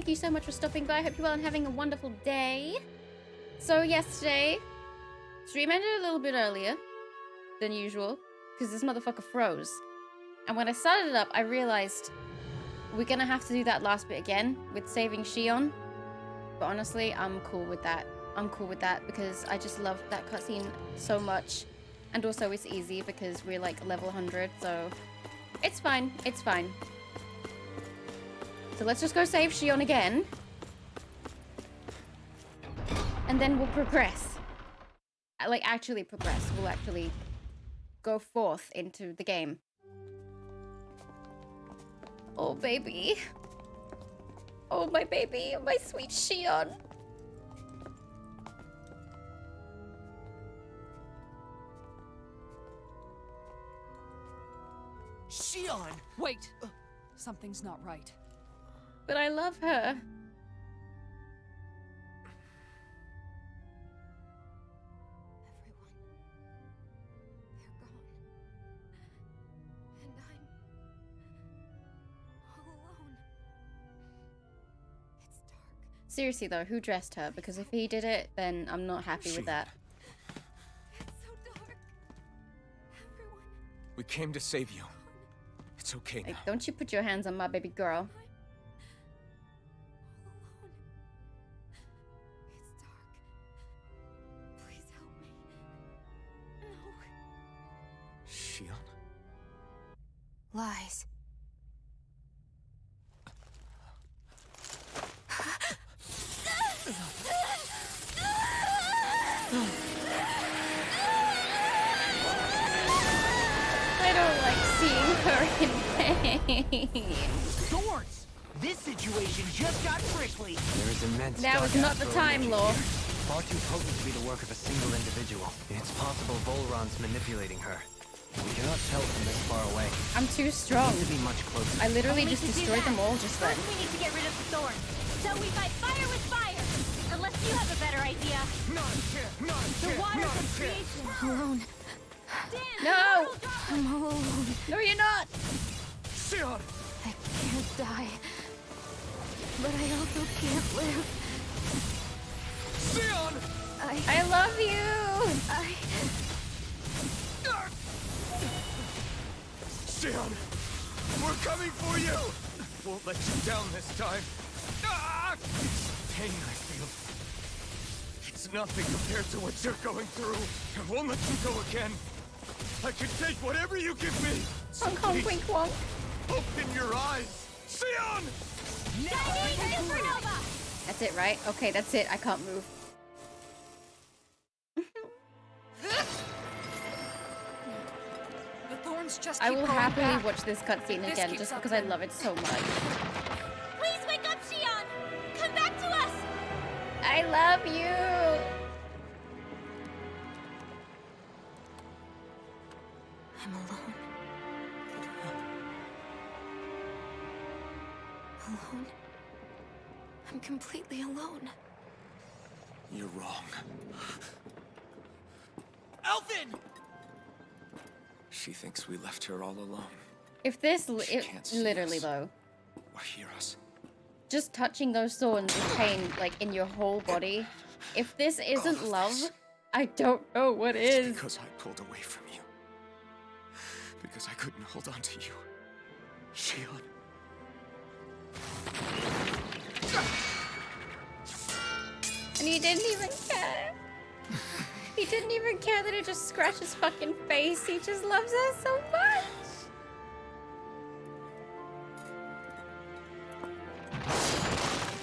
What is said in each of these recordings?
you so much for stopping by. I hope you're well and having a wonderful day. So yesterday, stream ended a little bit earlier than usual because this motherfucker froze. And when I started it up, I realized we're gonna have to do that last bit again with saving Shionne. But honestly, I'm cool with that. I'm cool with that because I just love that cutscene so much. And also it's easy because we're like level 100, so it's fine. It's fine. So let's just go save Shionne again. And then we'll progress. Like, actually progress. We'll actually go forth into the game. Oh, baby. Oh, my baby. My sweet Shionne. Shionne! Wait! Something's not right. But I love her. Everyone. They're gone. And I'm all alone. It's dark. Seriously, though, who dressed her? Because if he did it, then I'm not happy with that. It's so dark. Everyone. We came to save you. It's okay Like, now. don't you put your hands on my baby girl. All alone. It's dark. Please help me. No. Shionne? Lies. I don't like seeing her in pain. Swords! This situation just got prickly. There is immense Now is not the time, Law. Far too potent to be the work of a single individual. It's possible Volron's manipulating her. We cannot tell from this far away. I'm too strong. To be much closer. I literally Only just to do destroyed that, them all just then. First we need to get rid of the thorns. So we fight fire with fire. Unless you have a better idea. Not a chance! Not a The chance! waters Not a of chance! creation. Alone. Dan, No! I'm all alone. No, you're not! Shionne! I can't die. But I also can't live. Shionne! I love you! Shionne! We're coming for you! Won't let you down this time. Ah! It's pain I feel. It's nothing compared to what you're going through. I won't let you go again. I can take whatever you give me. So Honk honk please, wink wonk. open your eyes. Shionne! Shining Supernova! That's it, right? Okay, that's it. I can't move. The thorns just I keep will growing happily back. watch this cutscene This again keeps just up, because I then- love it so much. Please wake up, Shionne! Come back to us! I love you! I'm alone. Alone? I'm completely alone. You're wrong. Elfin! She thinks we left her all alone. If this, She can't see literally us. though, Or hear us. just touching those thorns is pain, like, in your whole body. If this isn't All of love, this. I don't know what It's is. because I pulled away from you. Because I couldn't hold on to you. Shionne. And he didn't even care. He didn't even care that it just scratched his fucking face. He just loves her so much.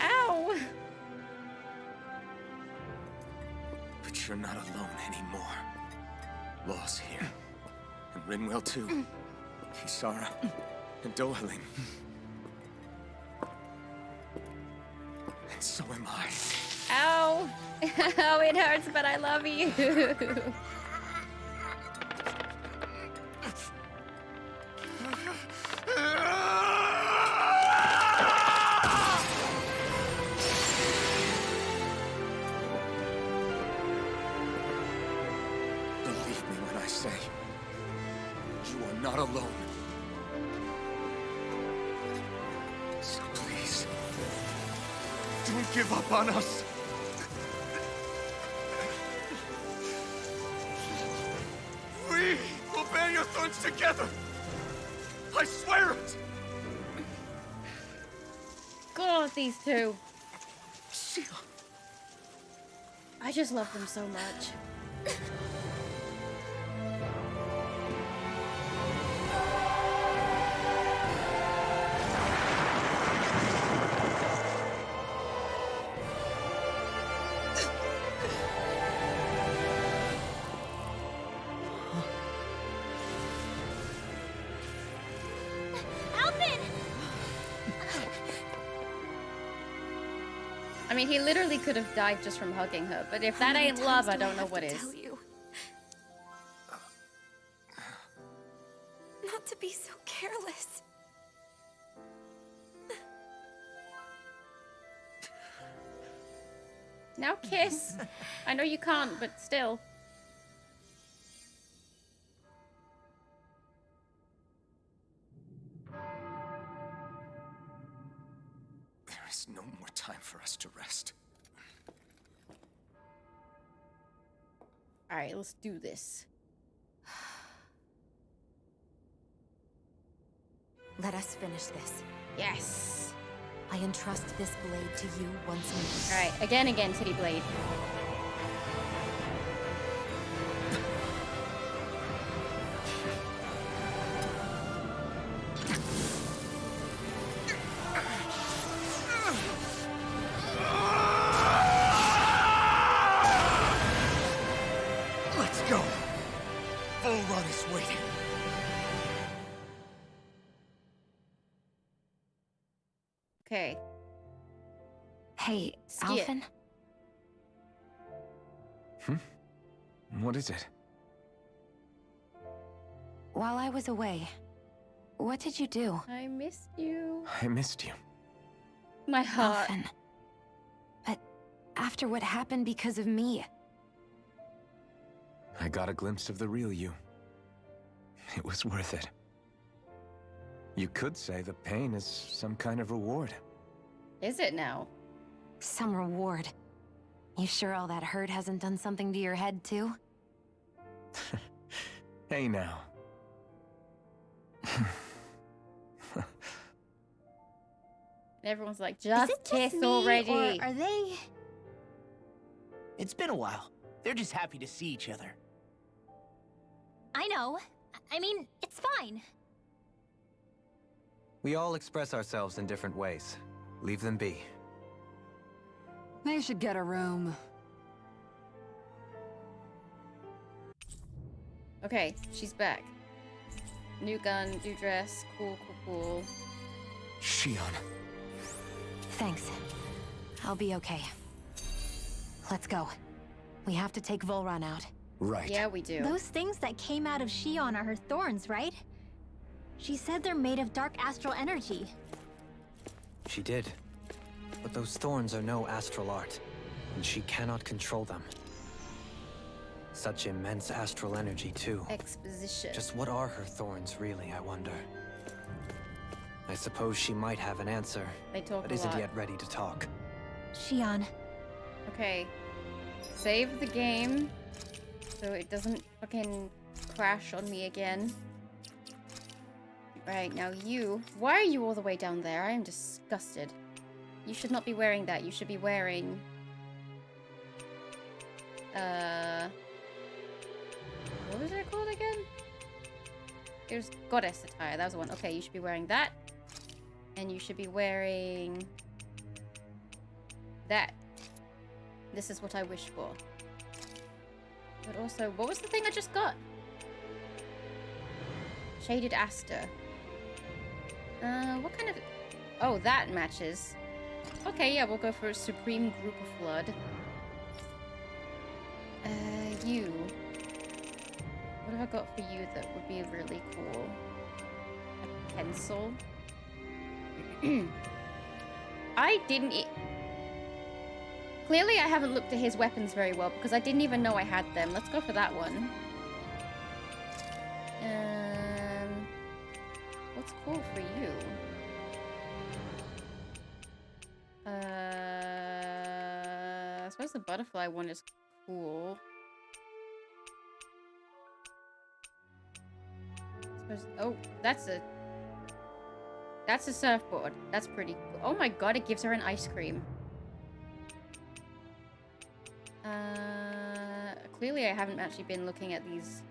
Ow. But you're not alone anymore. Law's here. And Rinwell too. Kisara. And Dohaling. And so am I. Ow. Oh, it hurts, but I love you. Believe me when I say, you are not alone. So please, Don't give up on us. We will bear your thorns together. I swear it. God, these two. Shionne. I just love them so much. Alvin! I mean, he literally could have died just from hugging her, but if that How many ain't love, times I do don't know have what to is. tell you? Not to be so careless. Now kiss. I know you can't, but still. There is no more time for us to rest. All right, let's do this. Let us finish this. Yes. I entrust this blade to you once more. All right, again, Titty Blade. Let's go. Volron is waiting. Okay. Hey, Skip. Alvin? What is it? While I was away, what did you do? I missed you. I missed you. My heart. Alvin. But after what happened because of me, I got a glimpse of the real you. It was worth it. You could say the pain is some kind of reward. Is it now? some reward. You sure all that hurt hasn't done something to your head, too? Hey now. Everyone's like, Is just it kiss just me, already. or are they... It's been a while. They're just happy to see each other. I know. I mean, it's fine. We all express ourselves in different ways. Leave them be. They should get a room. Okay, she's back. New gun, new dress, cool, cool, cool. Shionne. Thanks. I'll be okay. Let's go. We have to take Volron out. Right. Yeah, we do. Those things that came out of Shionne are her thorns, right? She said they're made of dark astral energy. She did. But those thorns are no astral art, and she cannot control them. Such immense astral energy, too. Exposition. Just what are her thorns, really, I wonder? I suppose she might have an answer, They talk but a isn't lot. yet ready to talk. Shionne. Okay. Save the game so it doesn't fucking crash on me again. Right, now you... Why are you all the way down there? I am disgusted. You should not be wearing that. You should be wearing... What was it called again? It was goddess attire. That was the one. Okay, you should be wearing that. And you should be wearing... that. This is what I wish for. But also, what was the thing I just got? Shaded Aster. What kind of... Oh, that matches. Okay, yeah, we'll go for a Supreme Group of Flood. You. What have I got for you that would be really cool? A pencil? I didn't... Clearly I haven't looked at his weapons very well because I didn't even know I had them. Let's go for that one. What's cool for you? suppose the butterfly one is cool. Oh, that's a surfboard. That's pretty cool. Oh my god, it gives her an ice cream. Clearly I haven't actually been looking at these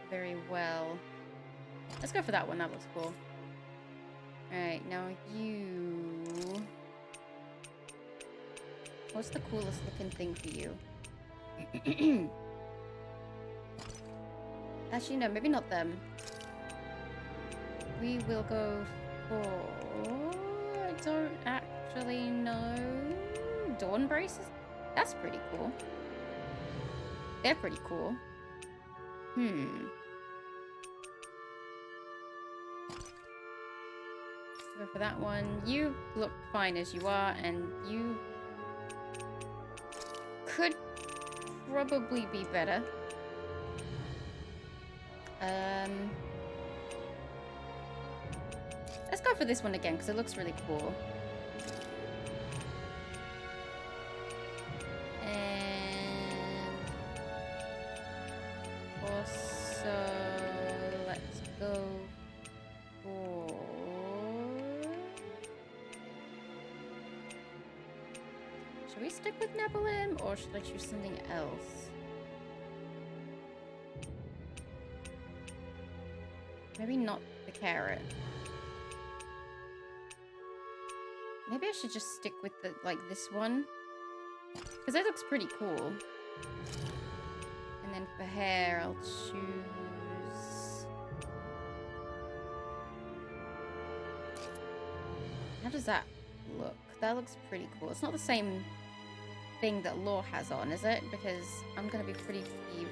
very well. Let's go for that one. That looks cool. Alright, now you... What's the coolest looking thing for you? Actually, no, maybe not them. We will go for... I don't actually know. Dawn braces? That's pretty cool. They're pretty cool. Go for that one. You look fine as you are, and you could probably be better. Let's go for this one again, because it looks really cool. And also, let's go for... Should we stick with Nebulim, or should I choose something else? Maybe not the carrot. Maybe I should just stick with the, like, this one. Because that looks pretty cool. And then for hair, I'll choose... How does that look? That looks pretty cool. It's not the same thing that Law has on, is it? Because I'm gonna be pretty peeved.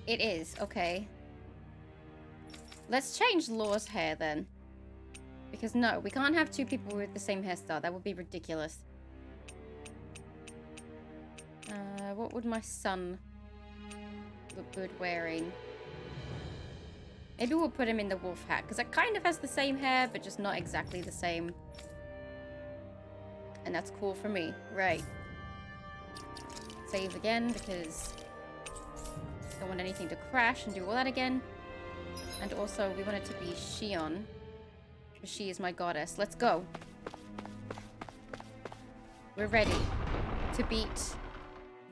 It is, okay. Let's change Law's hair then. Because no, we can't have two people with the same hairstyle. That would be ridiculous. What would my son look good wearing? Maybe we'll put him in the wolf hat, because it kind of has the same hair, but just not exactly the same. And that's cool for me. Right. Save again, because I don't want anything to crash and do all that again. And also, we want it to be Shionne, because she is my goddess. Let's go. We're ready to beat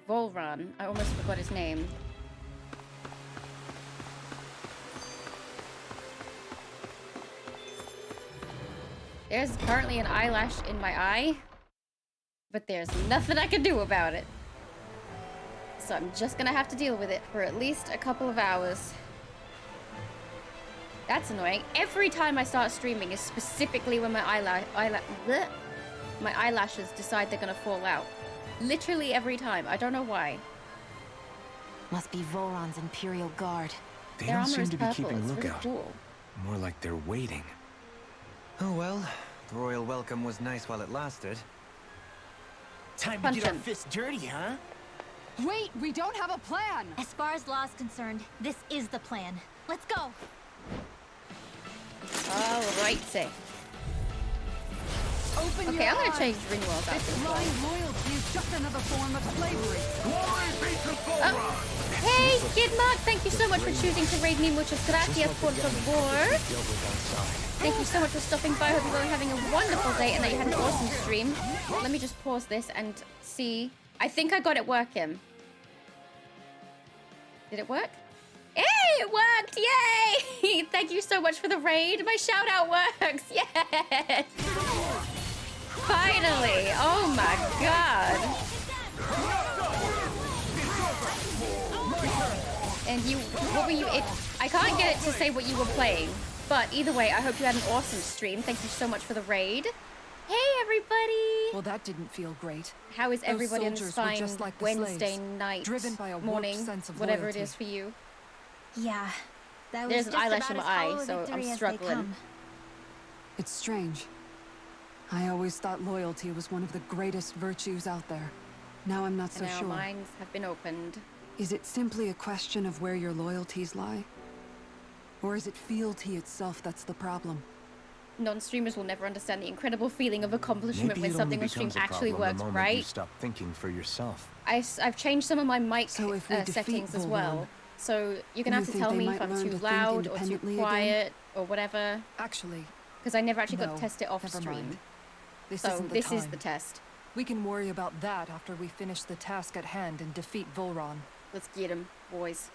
Volran. I almost forgot his name. There's currently an eyelash in my eye, but there's nothing I can do about it. So I'm just gonna have to deal with it for at least a couple of hours. That's annoying. Every time I start streaming is specifically when my eyelashes decide they're gonna fall out. Literally every time. I don't know why. Must be Volran's Imperial Guard. They Their don't armor seem is to be purple. keeping It's really lookout. cool. More like they're waiting. Oh well, the royal welcome was nice while it lasted. Time Punch to get him. our fists dirty, huh? Wait, we don't have a plan! As far as Law's concerned, this is the plan. Let's go! Alrighty. Open Okay, your I'm gonna eyes. change Ringwell's outfit This as well. blind loyalty is just another form of slavery. Oh. Hey, Kidmark, thank you so much for choosing to raid me. Muchas gracias, por favor. Thank you so much for stopping by. Hope you're all having a wonderful day and that you had an awesome stream. Let me just pause this and see. I think I got it working. Did it work? Hey, it worked! Yay! Thank you so much for the raid. My shout out works. Yes! Finally! Oh my god! And you, what were you? I can't get it to say what you were playing, but either way, I hope you had an awesome stream. Thank you so much for the raid. Hey everybody! Well, that didn't feel great. How is Those everybody on this soldiers were fine just like the Wednesday slaves, night, driven by a warped morning, sense of whatever loyalty. it is for you? Yeah, that was There's an just eyelash about in as my eye, hollow a so I'm victory as they struggling. come. It's strange. I always thought loyalty was one of the greatest virtues out there. Now I'm not so And now sure. minds have been opened. Is it simply a question of where your loyalties lie? Or is it fealty itself that's the problem? non-streamers will never understand the incredible feeling of accomplishment Maybe when it something only on stream becomes a actually problem the works, moment you right? stop thinking for yourself. I've changed some of my mic So if we defeat settings as Volron, well. So you're gonna you have to think tell they me might if I'm learn too to think loud or too independently again? quiet or whatever. Actually, Because I never actually got no, to test it off never stream. mind. This So isn't the this time. is the test. We can worry about that after we finish the task at hand and defeat Volron. Let's get him, boys.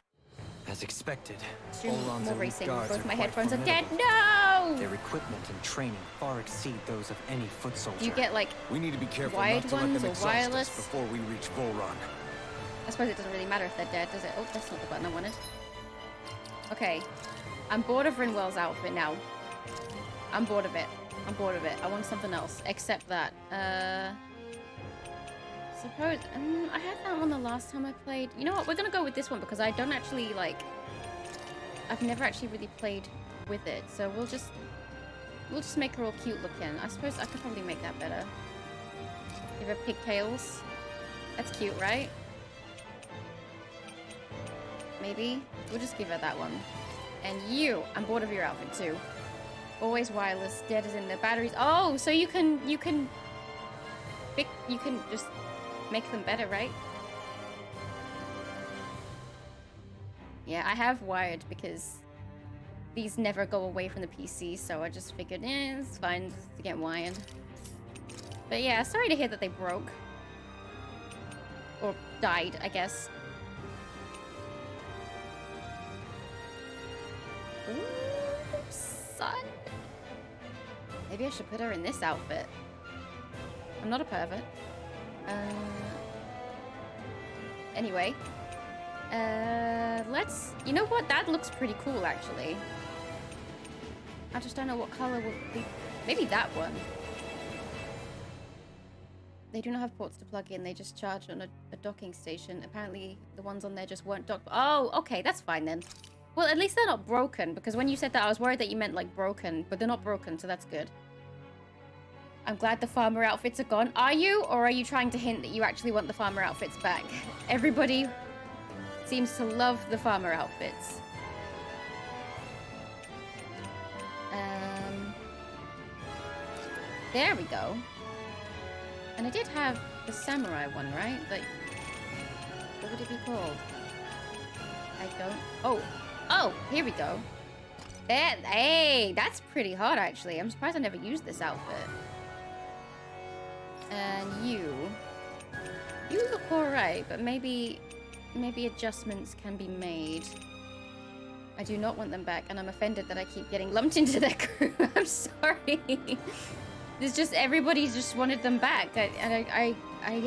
As expected, Stream Volron's more elite racing. guards Both are my quite headphones are dead. formidable. No! Their equipment and training far exceed those of any foot soldier. Do you get like? We need to be careful Wired not to let ones them or exhaust wireless? us before we reach Volron. I suppose it doesn't really matter if they're dead, does it? Oh, that's not the button I wanted. Okay, I'm bored of Rinwell's outfit now. I'm bored of it. I'm bored of it. I want something else. Except that. Suppose I had that one the last time I played. You know what? We're gonna go with this one because I don't actually like. I've never actually really played with it, so we'll just make her all cute looking. I suppose I could probably make that better. Give her pigtails. That's cute, right? Maybe we'll just give her that one. And you, I'm bored of your outfit too. Always wireless, dead as in the batteries. Oh, so you can just make them better, right? Yeah, I have wired because these never go away from the PC, so I just figured, it's fine to get wired. But yeah, sorry to hear that they broke. Or died, I guess. Ooh, son. Maybe I should put her in this outfit. I'm not a pervert. Anyway. Let's... You know what? That looks pretty cool, actually. I just don't know what color would be... Maybe that one. They do not have ports to plug in. They just charge on a docking station. Apparently, the ones on there just weren't docked. Oh, okay. That's fine, then. Well, at least they're not broken, because when you said that, I was worried that you meant, like, broken. But they're not broken, so that's good. I'm glad the farmer outfits are gone. Are you? Or are you trying to hint that you actually want the farmer outfits back? Everybody seems to love the farmer outfits. There we go. And I did have the samurai one, right? Like, what would it be called? I don't... Oh, here we go. There, hey, that's pretty hot, actually. I'm surprised I never used this outfit. And you look alright, but maybe adjustments can be made. I do not want them back, and I'm offended that I keep getting lumped into their crew. I'm sorry. There's just, everybody just wanted them back, and I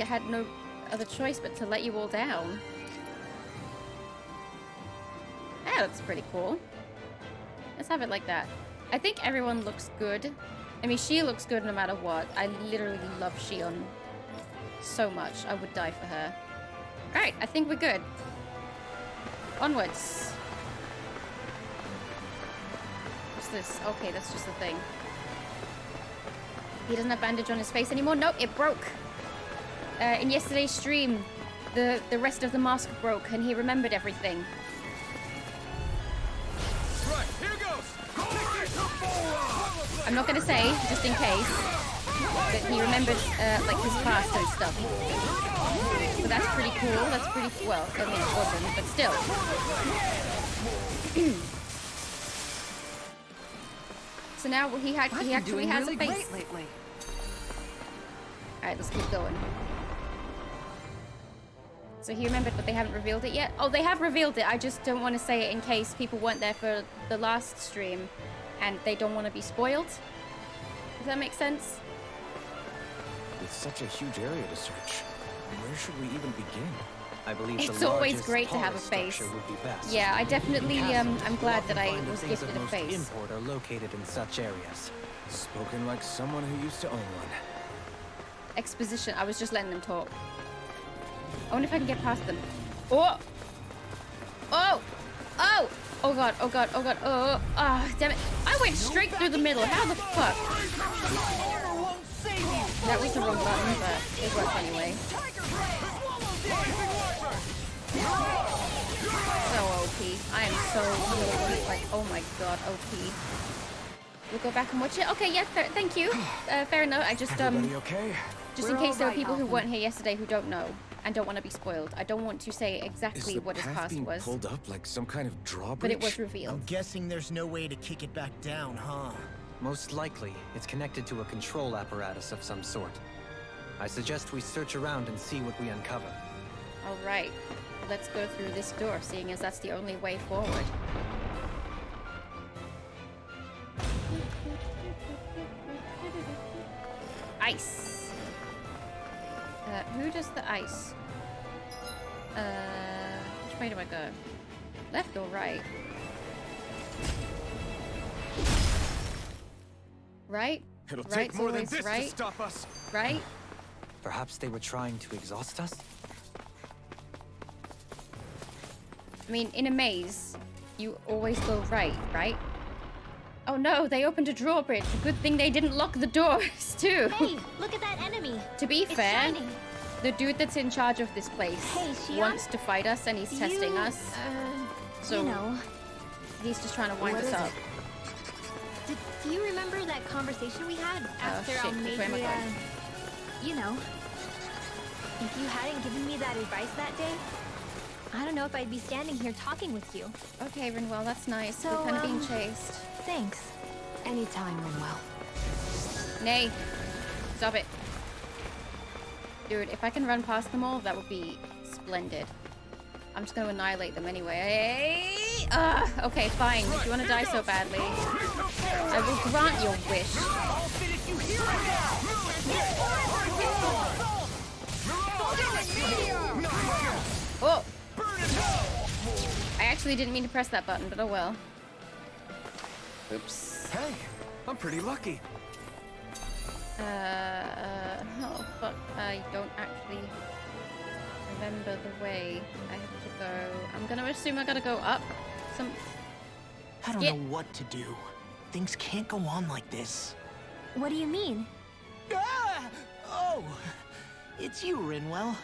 had no other choice but to let you all down. That looks pretty cool. Let's have it like that. I think everyone looks good. I mean, she looks good no matter what. I literally love Shionne so much. I would die for her. Right, I think we're good. Onwards. What's this? Okay, that's just the thing. He doesn't have bandage on his face anymore. Nope, it broke. In yesterday's stream, the rest of the mask broke, and he remembered everything. Right, here goes. I'm not gonna say, just in case, that he remembered like his past and stuff. So that's pretty cool. That's pretty well. I mean, it wasn't, but still. So now he actually has really a face. great lately. All right, let's keep going. So he remembered, but they haven't revealed it yet. Oh, they have revealed it. I just don't want to say it in case people weren't there for the last stream, and they don't want to be spoiled. Does that make sense? With such a huge area to search, where should we even begin? I believe It's the always largest, great to have a tallest face. structure would be best. Yeah, I definitely, Castles I'm will glad often that I find the was things gifted of a most face. import are located in such areas. Spoken like someone who used to own one. Exposition. I was just letting them talk. I wonder if I can get past them. Oh! Oh! Oh! Oh god, oh god, oh god, oh, ah, damn it. I went straight through the middle. How the fuck? That was the wrong button, but it worked anyway. So OP. I am so OP. Like, oh my god, OP. We'll go back and watch it. Okay, yeah, thank you. Fair enough. I just Everybody okay? just in case there are people who weren't here yesterday who don't know and don't want to be spoiled. I don't want to say exactly what his past being was, pulled up like some kind of drawbridge? but it was revealed. I'm guessing there's no way to kick it back down, huh? Most likely, it's connected to a control apparatus of some sort. I suggest we search around and see what we uncover. All right, let's go through this door, seeing as that's the only way forward. Ice. Who does the ice? Which way do I go? Left or right? Right? It'll Right's take more than always this right. to stop us. Right? Perhaps they were trying to exhaust us? I mean, in a maze, you always go right, right? Oh no, they opened a drawbridge. Good thing they didn't lock the doors, too. Hey, look at that enemy. To be It's fair, shining. the dude that's in charge of this place Hey, Shionne? wants to fight us and he's testing us. So You know, he's just trying to wind what us is up. it? Do you remember that conversation we had after shit, which way am I Almeida? going? You know, if you hadn't given me that advice that day, I don't know if I'd be standing here talking with you. Okay, Rinwell, that's nice. So, We're kind of being chased. Thanks. Anytime, Rinwell. Nay. Stop it. Dude, if I can run past them all, that would be splendid. I'm just gonna annihilate them anyway. Okay, fine. If you want to die so badly, I will grant your wish. Oh! I actually didn't mean to press that button, but oh well. Oops. Hey, I'm pretty lucky. Oh fuck, I don't actually remember the way I have to go. I'm gonna assume I gotta go up. I don't Skip. know what to do. Things can't go on like this. What do you mean? Ah! Oh! It's you, Rinwell.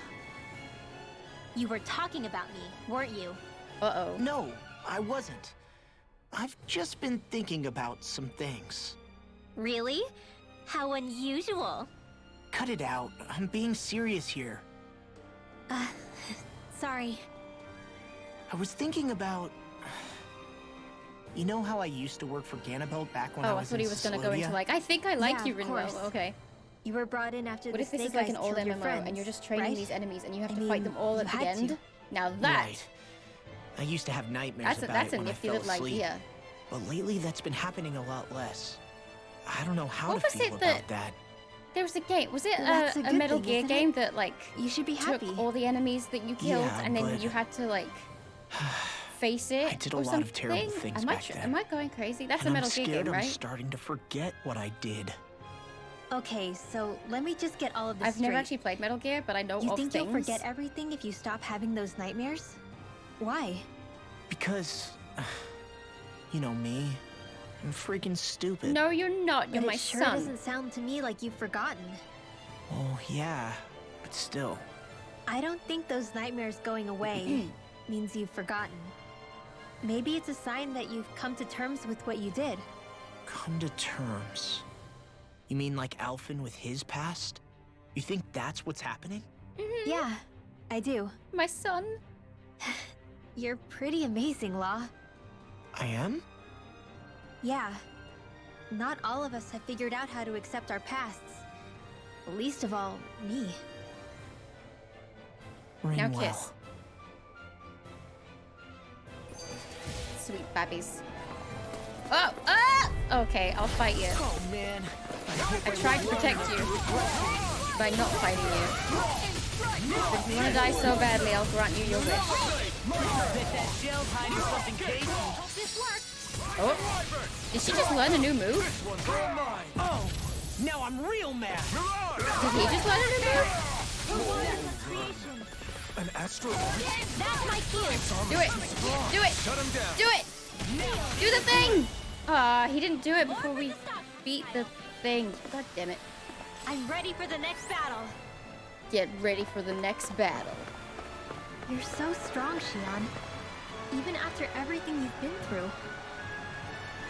You were talking about me, weren't you? Uh-oh. No, I wasn't. I've just been thinking about some things. Really? How unusual. Cut it out. I'm being serious here. Sorry. I was thinking about... You know how I used to work for Ganabelt back when I Oh, was I thought he was gonna go into Ciclodia? like, I think I like Yeah, you, of Rinwell. course. Okay. You were brought in after What the if this is snake like an eyes old killed your MMO friends, and you're just training right? these enemies and you have I to fight mean, them all you at the had end? to. Now that Right. I used to have nightmares about that's it a when I nifty fell little asleep. idea. But lately that's been happening a lot less. I don't know how What to was feel it that- about that. There was a game. Was it Well, that's a a good Metal thing, Gear isn't it? game that like You should be took happy. all the enemies that you killed Yeah, and then but- you had to like face it? I did a or lot of terrible something? things am I back then. Am I going crazy? That's and a Metal I'm Gear scared game, I'm right? starting to forget what I did. Okay, so let me just get all of this I've never straight. actually played Metal Gear, but I know You of think things. you'll forget everything if you stop having those nightmares? Why? Because... You know me. I'm freaking stupid. No, you're not. You're But my it sure son. doesn't sound to me like you've forgotten. Oh, yeah. But still. I don't think those nightmares going away means you've forgotten. Maybe it's a sign that you've come to terms with what you did. Come to terms. You mean like Alphen with his past? You think that's what's happening? Yeah, I do. My son. You're pretty amazing, Law. I am? Yeah. Not all of us have figured out how to accept our pasts. Least of all, me. Now Rinwell. kiss. Sweet babbies. Oh! Ah! Okay, I'll fight you. Oh, man. I tried to protect you by not fighting you. But if you want to die so badly, I'll grant you your wish. Oh! Did she just learn a new move? Oh, now I'm real mad. Did he just learn a new move? An astral. That's my cue! Do it! Do it! Shut him down. Do it! Do the thing! Ah, he didn't do it before we beat the thing. God damn it. I'm ready for the next battle. Get ready for the next battle. You're so strong, Shionne. Even after everything you've been through.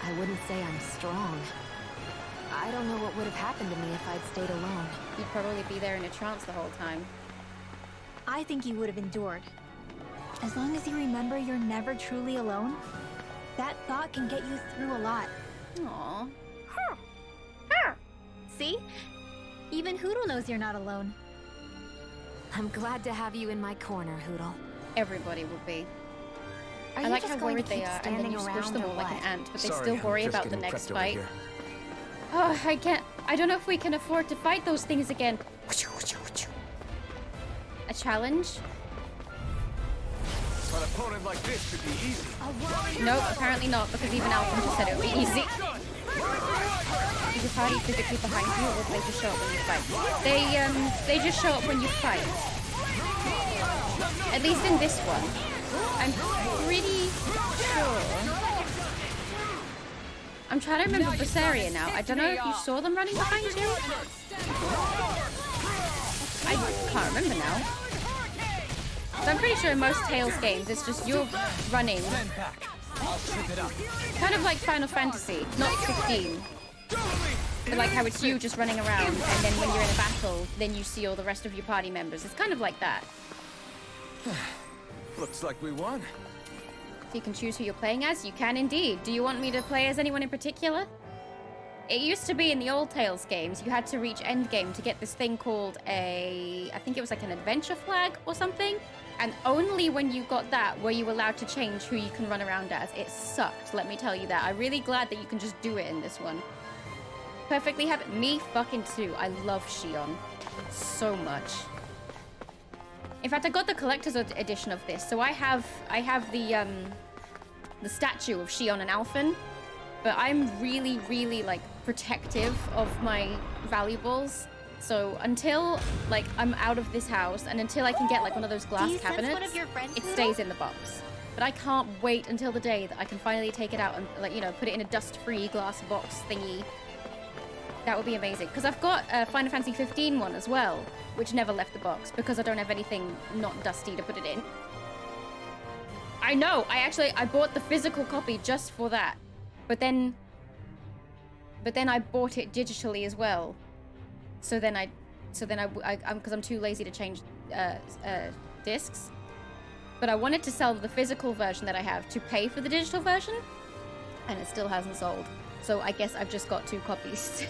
I wouldn't say I'm strong. I don't know what would have happened to me if I'd stayed alone. You'd probably be there in a trance the whole time. I think you would have endured. As long as you remember you're never truly alone, that thought can get you through a lot. Aww. See? Even Hoodle knows you're not alone. I'm glad to have you in my corner, Hoodle. Everybody would be. Are I you like just how going worried to they keep are, and standing then you squish around them or all like an what? ant, but they Sorry, still I'm worry just about the getting next prepped over fight. here. Oh, I can't. I don't know if we can afford to fight those things again. A challenge? An opponent like this should be easy. Nope, apparently not, because even Alvin just said it would be easy. Is your party physically behind you, or do they just show up when you fight? They just show up when you fight. At least in this one. I'm pretty sure. I'm trying to remember Berseria now. I don't know if you saw them running behind you. I can't remember now. So I'm pretty sure in most Tales games, it's just you're running. Kind of like Final Fantasy, not 15. But like how it's you just running around, and then when you're in a battle, then you see all the rest of your party members. It's kind of like that. Looks like we won. So you can choose who you're playing as? You can indeed. Do you want me to play as anyone in particular? It used to be in the old Tales games, you had to reach endgame to get this thing called I think it was like an adventure flag or something. And only when you got that were you allowed to change who you can run around as. It sucked, let me tell you that. I'm really glad that you can just do it in this one. Perfectly happy. Me fucking too. I love Shionne so much. In fact, I got the collector's edition of this, so I have the statue of Shionne and Alphen, but I'm really, really like protective of my valuables. So until like I'm out of this house and until I can get like one of those glass Do you sense cabinets, one of your friends, it Hoodle? stays in the box. But I can't wait until the day that I can finally take it out and like, you know, put it in a dust-free glass box thingy. That would be amazing. Because I've got a Final Fantasy 15 one as well, which never left the box because I don't have anything not dusty to put it in. I know, I bought the physical copy just for that. But then I bought it digitally as well. So then because I'm too lazy to change discs. But I wanted to sell the physical version that I have to pay for the digital version, and it still hasn't sold. So I guess I've just got 2 copies.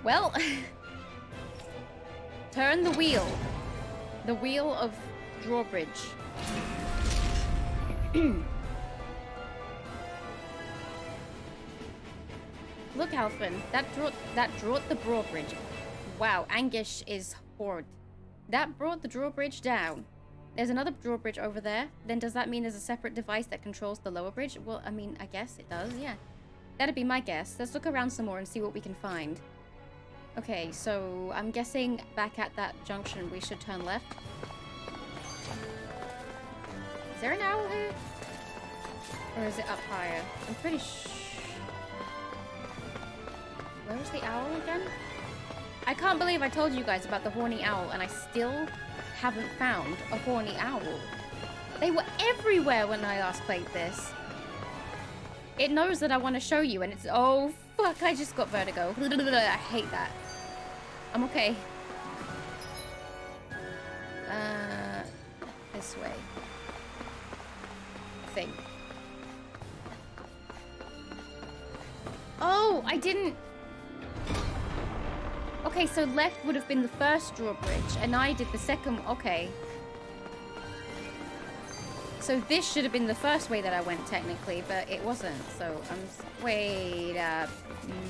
Well, turn the wheel. The wheel of drawbridge. Look, Alphen, that drawt the drawbridge. Wow, Angish is horde. That brought the drawbridge down. There's another drawbridge over there. Then does that mean there's a separate device that controls the lower bridge? Well, I mean, I guess it does, yeah. That'd be my guess. Let's look around some more and see what we can find. Okay, so I'm guessing back at that junction we should turn left. Is there an owl here? Or is it up higher? I'm pretty sure... Where was the owl again? I can't believe I told you guys about the horny owl and I still haven't found a horny owl. They were everywhere when I last played this. It knows that I want to show you and it's... Oh, fuck, I just got vertigo. I hate that. I'm okay. This way. I think. Oh, I didn't... Okay, so left would have been the first drawbridge, and I did the second... Okay. So this should have been the first way that I went, technically, but it wasn't, so I'm... Wait a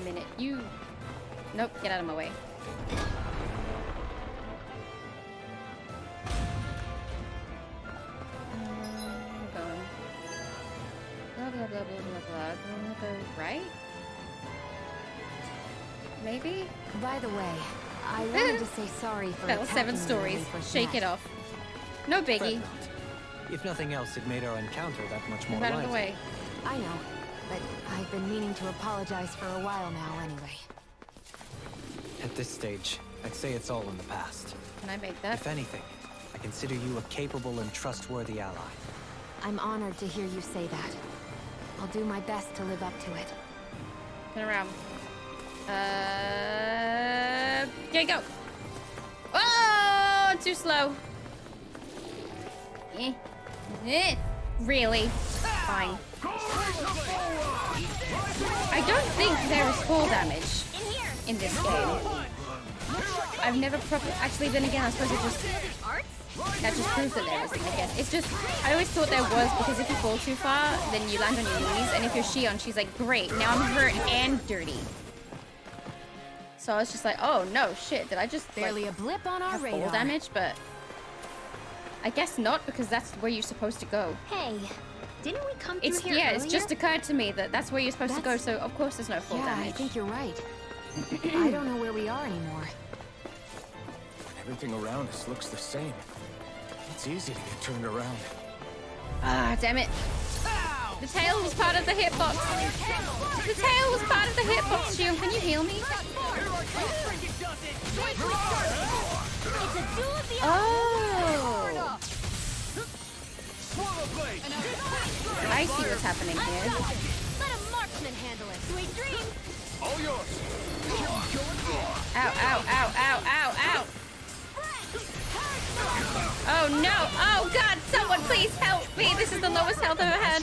minute. You... Nope, get out of my way. We're going. Blah, blah, blah, blah, blah, blah. Do I want to go right? Maybe? By the way, I wanted to say sorry for Fell 7 attacking you when stories. we first Shake met. it off. No biggie. If nothing else, it made our encounter that much more Get out of the lively. way. I know, but I've been meaning to apologize for a while now anyway. At this stage, I'd say it's all in the past. Can I make that? If anything, I consider you a capable and trustworthy ally. I'm honored to hear you say that. I'll do my best to live up to it. Turn around. Okay, go. Oh, too slow. Really? Fine. I don't think there is fall damage in this game. I've never properly... Actually, then again, I suppose it just... That just proves that there isn't, I guess. It's just... I always thought there was, because if you fall too far, then you land on your knees. And if you're Shionne, she's like, great, now I'm hurt and dirty. So I was just like, oh no, shit, did I just Barely like, a blip on our have radar. fall damage? But I guess not, because that's where you're supposed to go. Hey, didn't we come through It's here yeah, earlier? it's just occurred to me that that's where you're supposed to go. So of course there's no fall Yeah, damage. I think you're right. I don't know where we are anymore. Everything around us looks the same. It's easy to get turned around. Ah, damn it! The tail was part of the hitbox. The tail was part of the hitbox. Shionne, can you heal me? Oh! I see what's happening here. Let a marksman handle it. Sweet dreams. All yours. Ow, ow, ow, ow, ow, ow! Oh no! Oh god! Someone please help me! This is the lowest health I've ever had.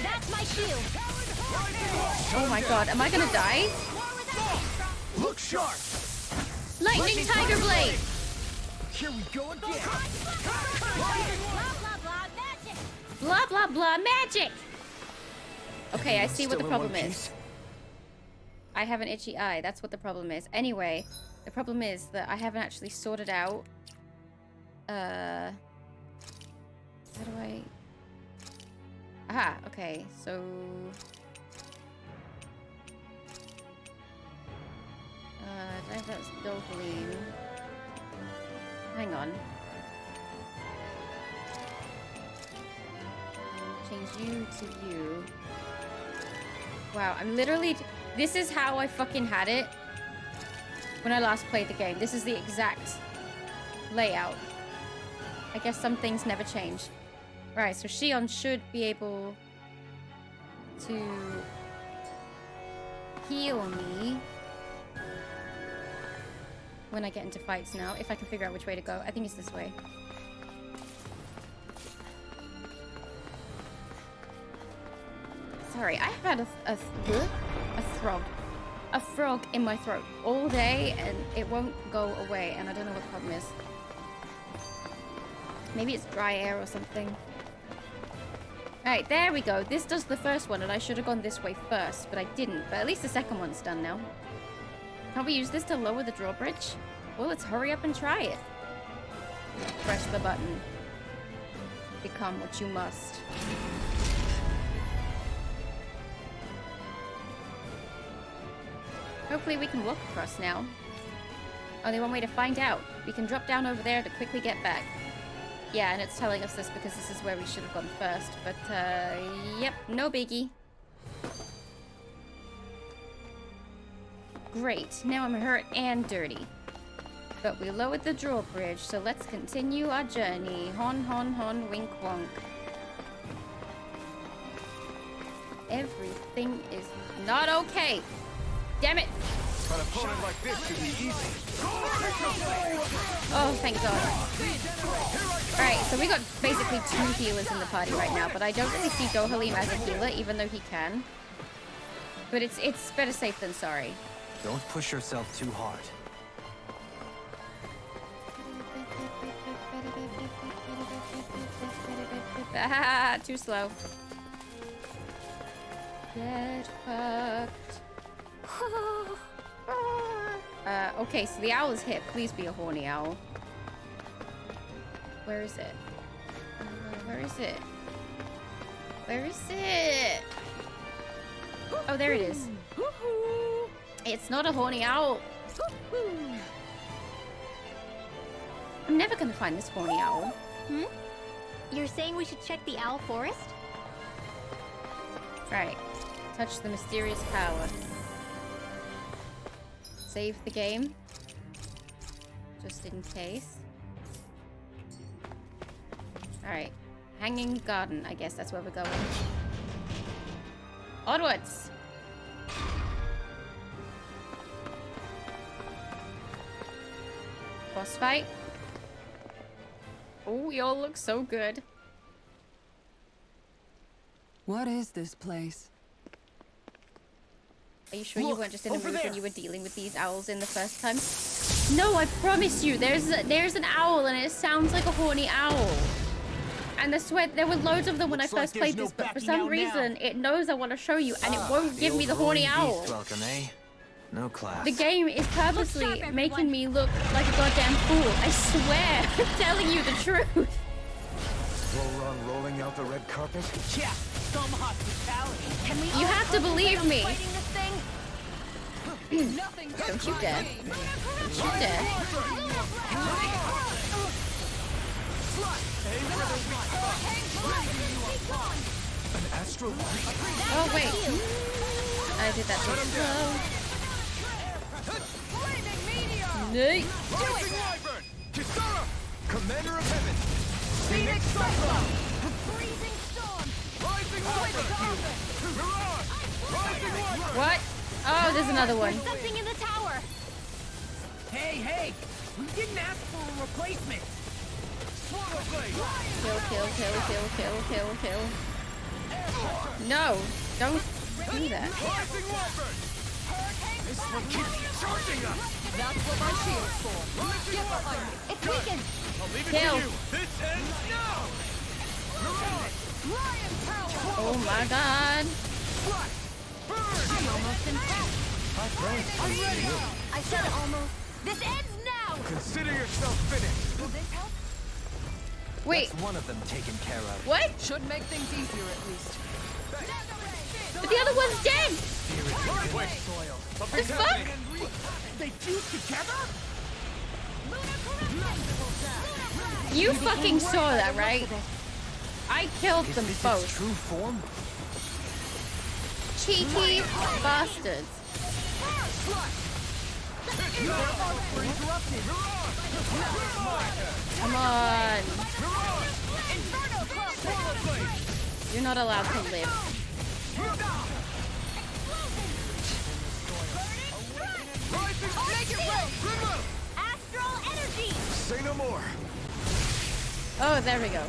That's my shield. Oh my god, am I gonna die? Look sharp. Lightning Tiger Blade! Here we go again. Blah blah blah magic! Okay, I see what the Still in problem one is. piece? I have an itchy eye, that's what the problem is. Anyway, the problem is that I haven't actually sorted out... How do I... Aha, okay, so... That's dopamine. Hang on. Change you to you. Wow, I'm literally... This is how I fucking had it when I last played the game. This is the exact layout. I guess some things never change. Right, so Shionne should be able to heal me when I get into fights now, if I can figure out which way to go. I think it's this way. Sorry, I've had a frog in my throat all day, and it won't go away, and I don't know what the problem is. Maybe it's dry air or something. Alright, there we go. This does the first one, and I should have gone this way first, but I didn't. But at least the second one's done now. Can't we use this to lower the drawbridge? Well, let's hurry up and try it. Press the button. Become what you must. Hopefully we can walk across now. Only one way to find out. We can drop down over there to quickly get back. Yeah, and it's telling us this because this is where we should have gone first. But, yep, no biggie. Great, now I'm hurt and dirty. But we lowered the drawbridge, so let's continue our journey. Hon, hon, hon, wink, wonk. Everything is not okay. Damn it! An opponent like this should be easy. Oh, thank God. Alright, so we got basically 2 healers in the party right now, but I don't really see Dohalim as a healer, even though he can. But it's better safe than sorry. Don't push yourself too hard. Ah, too slow. Get fucked. Okay, so the owl is hit. Please be a horny owl. Where is it? Where is it? Where is it? Oh, there it is. It's not a horny owl. I'm never gonna find this horny owl. Hmm? You're saying we should check the owl forest? Right. Touch the mysterious power. Save the game. Just in case. Alright. Hanging Garden. I guess that's where we're going. Onwards. Boss fight. Oh, y'all look so good. What is this place? Are you sure you weren't just in a over mood there. when you were dealing with these owls in the first time? No, I promise you. There's an owl and it sounds like a horny owl. And I swear there were loads of them when I Looks like first there's played no this, but for backing some out now. reason it knows I want to show you and it won't give me the horny owl. Welcome, eh? No class. The game is purposely making me look like a goddamn fool. I swear, I'm telling you the truth. Volron rolling out the red carpet? Yeah, some hospitality. Can we You all have to believe me. fighting this thing? Don't you dare. Don't you dare. An astral light? Oh, wait. I did that too slow. Nate. Rising Wyvern! Kisara! Commander of Heaven! Phoenix Cyclone! Freezing storm! Rising Wyvern! Mirage! Rising Wyvern! What? Oh, there's another one. Something in the tower! Hey! We didn't ask for a replacement. Swallow Blade! Kill, kill, kill, kill, kill, kill, kill. No, don't do that. Rising Wyvern! This one keeps charging us! That's what my shield's for. Get behind me. It's weakened! I'll leave it Kill. to you! This ends now! Mirage! Lion power! Oh my god. Flash! Burn! I'm almost impressed. I'm ready! I said almost. This ends now! Consider yourself finished! Will this help? Wait, That's one of them taken care of. what? Should make things easier at least. But the other one's dead. Wait! The Something's fuck? happening! They fused together? You fucking saw that, right? I killed Is them this its both. true form? Cheeky bastards. Come on. You're not allowed to live. Astral energy! Say no more! Oh, there we go.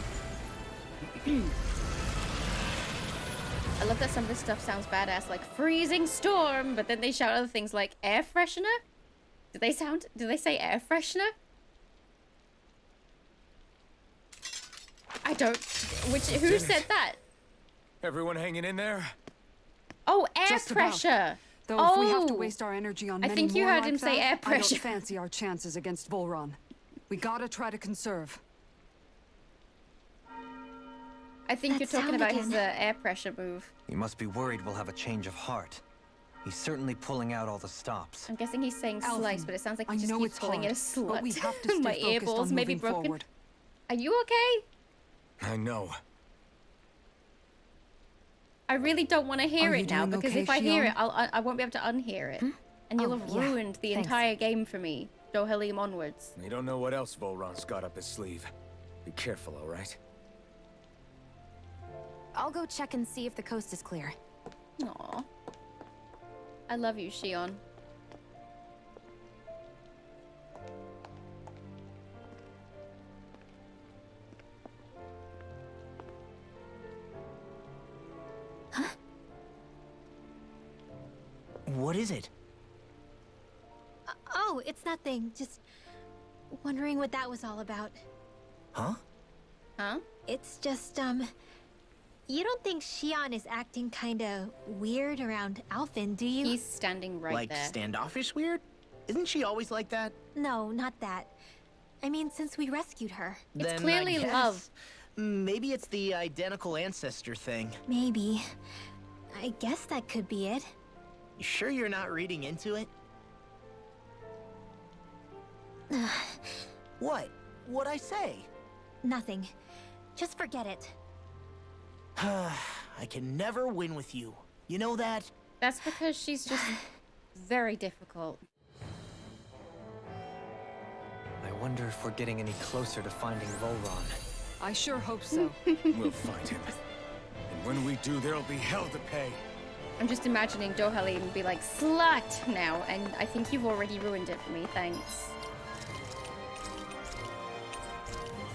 I love that some of this stuff sounds badass, like freezing storm, but then they shout other things like air freshener. Do they say air freshener? I don't. Who said that? Everyone hanging in there? Oh, air Just about. pressure. Though if we have to Oh. waste our energy on I many think you more heard like him say that, air pressure. I don't fancy our chances against Volron. We gotta try to conserve. I think That you're talking sound about his again. air pressure move. You must be worried we'll have a change of heart. He's certainly pulling out all the stops. I'm guessing he's saying Alvin, slice, but it sounds like I he just know keeps it's calling hard, it a slut. but we have to stay My focused earballs on may be moving broken. forward. Are you okay? I know. I really don't want to hear Are it you now doing because okay, if I hear it, Shionne? I won't be able to unhear it, and you'll Oh, have yeah. ruined the Thanks. entire game for me. Dohalim onwards. You don't know what else Volron's got up his sleeve. Be careful, alright? I'll go check and see if the coast is clear. Aw. I love you, Shionne. What is it? Oh, it's nothing. Just wondering what that was all about. Huh? Huh? It's just, you don't think Shionne is acting kinda weird around Alphen, do you? He's standing right Like there. standoffish weird? Isn't she always like that? No, not that. I mean, since we rescued her. It's Then I clearly guess love. Maybe it's the identical ancestor thing. Maybe. I guess that could be it. You sure you're not reading into it? What? What'd I say? Nothing. Just forget it. I can never win with you. You know that? That's because she's just very difficult. I wonder if we're getting any closer to finding Volron. I sure hope so. We'll find him. And when we do, there'll be hell to pay. I'm just imagining Dohalim and be like, slut now, and I think you've already ruined it for me, thanks.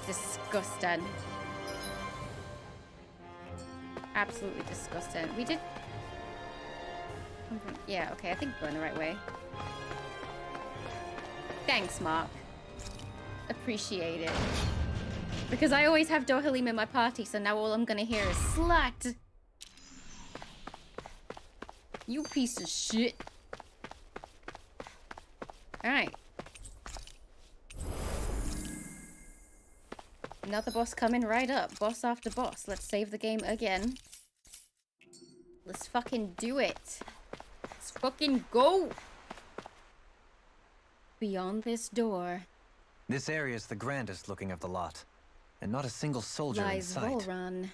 Disgusting. Absolutely disgusting. We did... Yeah, okay, I think we're going the right way. Thanks, Mark. Appreciate it. Because I always have Dohalim in my party, so now all I'm gonna hear is slut. You piece of shit. Alright. Another boss coming right up. Boss after boss. Let's save the game again. Let's fucking do it. Let's fucking go. Beyond this door This area is the grandest looking of the lot. And not a single soldier in lies sight. Volrun.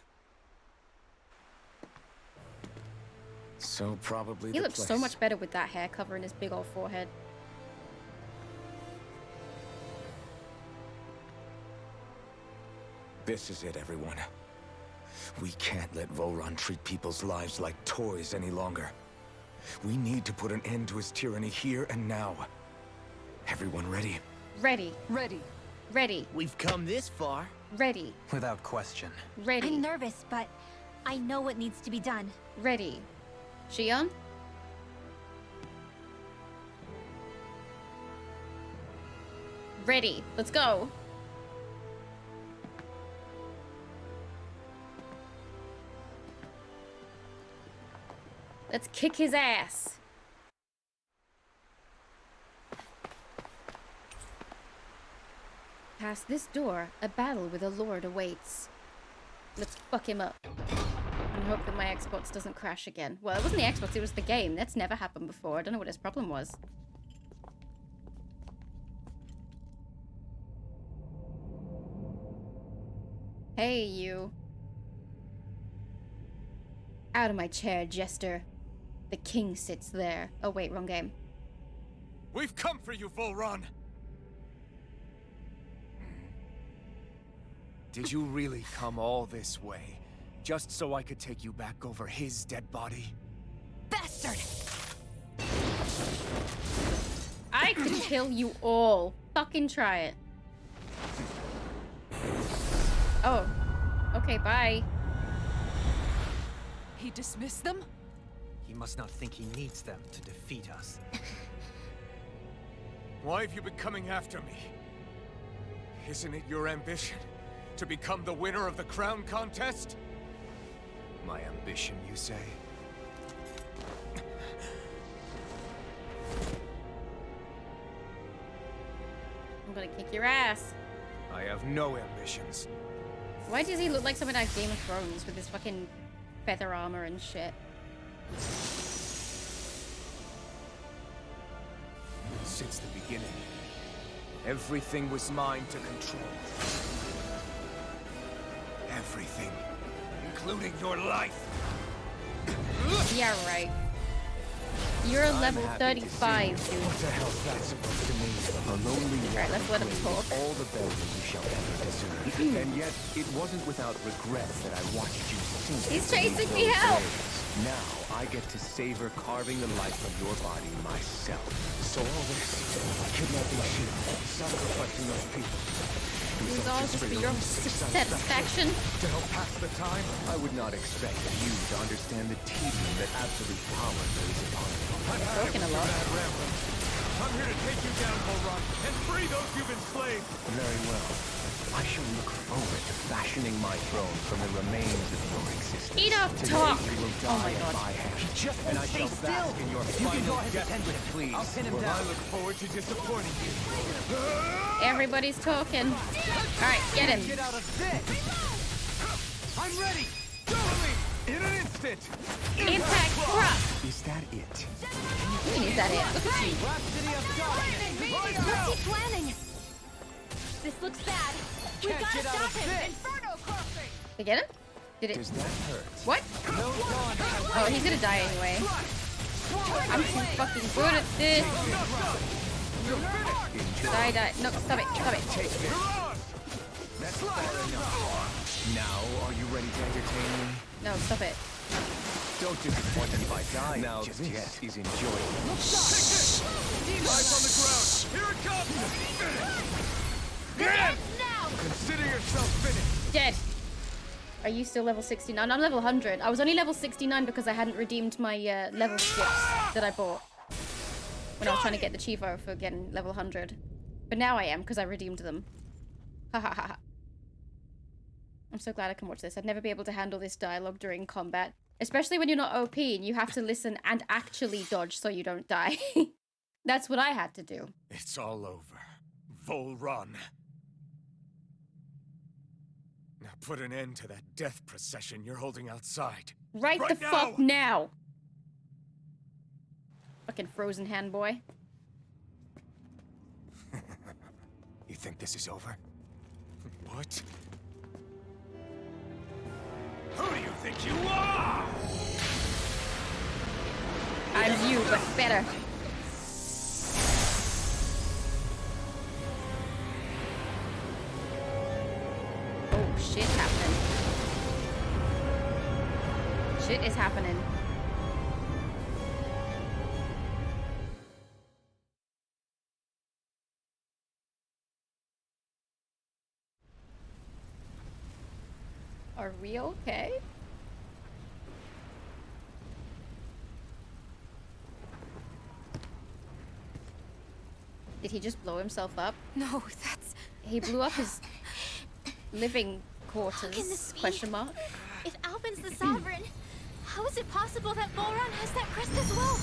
So probably He the looks place. so much better with that hair covering his big old forehead. This is it, everyone. We can't let Volrun treat people's lives like toys any longer. We need to put an end to his tyranny here and now. Everyone ready? Ready. Ready. Ready. We've come this far. Ready. Without question. Ready. I'm nervous, but I know what needs to be done. Ready. Shionne? Ready. Let's go. Let's kick his ass. Past this door, a battle with a lord awaits. Let's fuck him up. And hope that my Xbox doesn't crash again. Well, it wasn't the Xbox, it was the game. That's never happened before. I don't know what his problem was. Hey, you. Out of my chair, Jester. The king sits there. Oh, wait, wrong game. We've come for you, Volrun! Did you really come all this way? Just so I could take you back over his dead body? Bastard! I could kill you all. Fucking try it. Oh. Okay, bye. He dismissed them? He must not think he needs them to defeat us. Why have you been coming after me? Isn't it your ambition to become the winner of the crown contest? My ambition, you say? I'm gonna kick your ass. I have no ambitions. Why does he look like someone out of Game of Thrones with his fucking feather armor and shit? Since the beginning, everything was mine to control. Everything, including your life. Yeah, right. You're a level 35, dude. What the hell's that supposed to mean? A lonely Alright, let's let him talk. all the bells you shall ever deserve. And yet, it wasn't without regret that I watched you sink. He's beneath chasing me, those help! waves. Now, I get to savor carving the life of your body myself. So all this, kidnapping you, sacrificing those people. It was all just for your satisfaction. To help pass the time? I would not expect you to understand the tedium that absolute power lays upon you. I've had Talking a lot. bad ramblings. I'm here to take you down, Volrun, and free those you've enslaved. Very well. I shall look forward to fashioning my throne from the remains of your existence. Enough Today talk! you will Oh my die God. at my hand. And I shall bask in your final death, please. I'll pin him Well, down. I look forward to disappointing you. Everybody's talking. Alright, get him. Get out of this! I'm ready! Go me! In an instant! Impact crop! Is that it? What do you mean, is that it? Look at you. What's he planning? This looks bad. We gotta stop him! Did I get him? Did it? Does that hurt? What? Oh, he's gonna die anyway. I'm too fucking good at this. Die, die. No, stop it. Stop it. That's far enough. Now, are you ready to entertain me? No, stop it. Don't disappoint me by dying now just yet. Is enjoyable. Eyes on the ground! Here it comes! Get it! Now! Consider yourself finished! Dead. Are you still level 69? I'm level 100. I was only level 69 because I hadn't redeemed my level skips that I bought when I was trying to get the Chivo for getting level 100. But now I am because I redeemed them. Ha ha ha. I'm so glad I can watch this. I'd never be able to handle this dialogue during combat. Especially when you're not OP and you have to listen and actually dodge so you don't die. That's what I had to do. It's all over. Volron. Now put an end to that death procession you're holding outside. Right the now! fuck now! Fucking frozen hand boy. You think this is over? What? Who do you think you are? I'm you, but better. Oh, shit happening. Shit is happening. Are we okay? Did he just blow himself up? No, that's... He blew up his living quarters, How can this be? question mark. If Alvin's the Sovereign, how is it possible that Volron has that crest as well?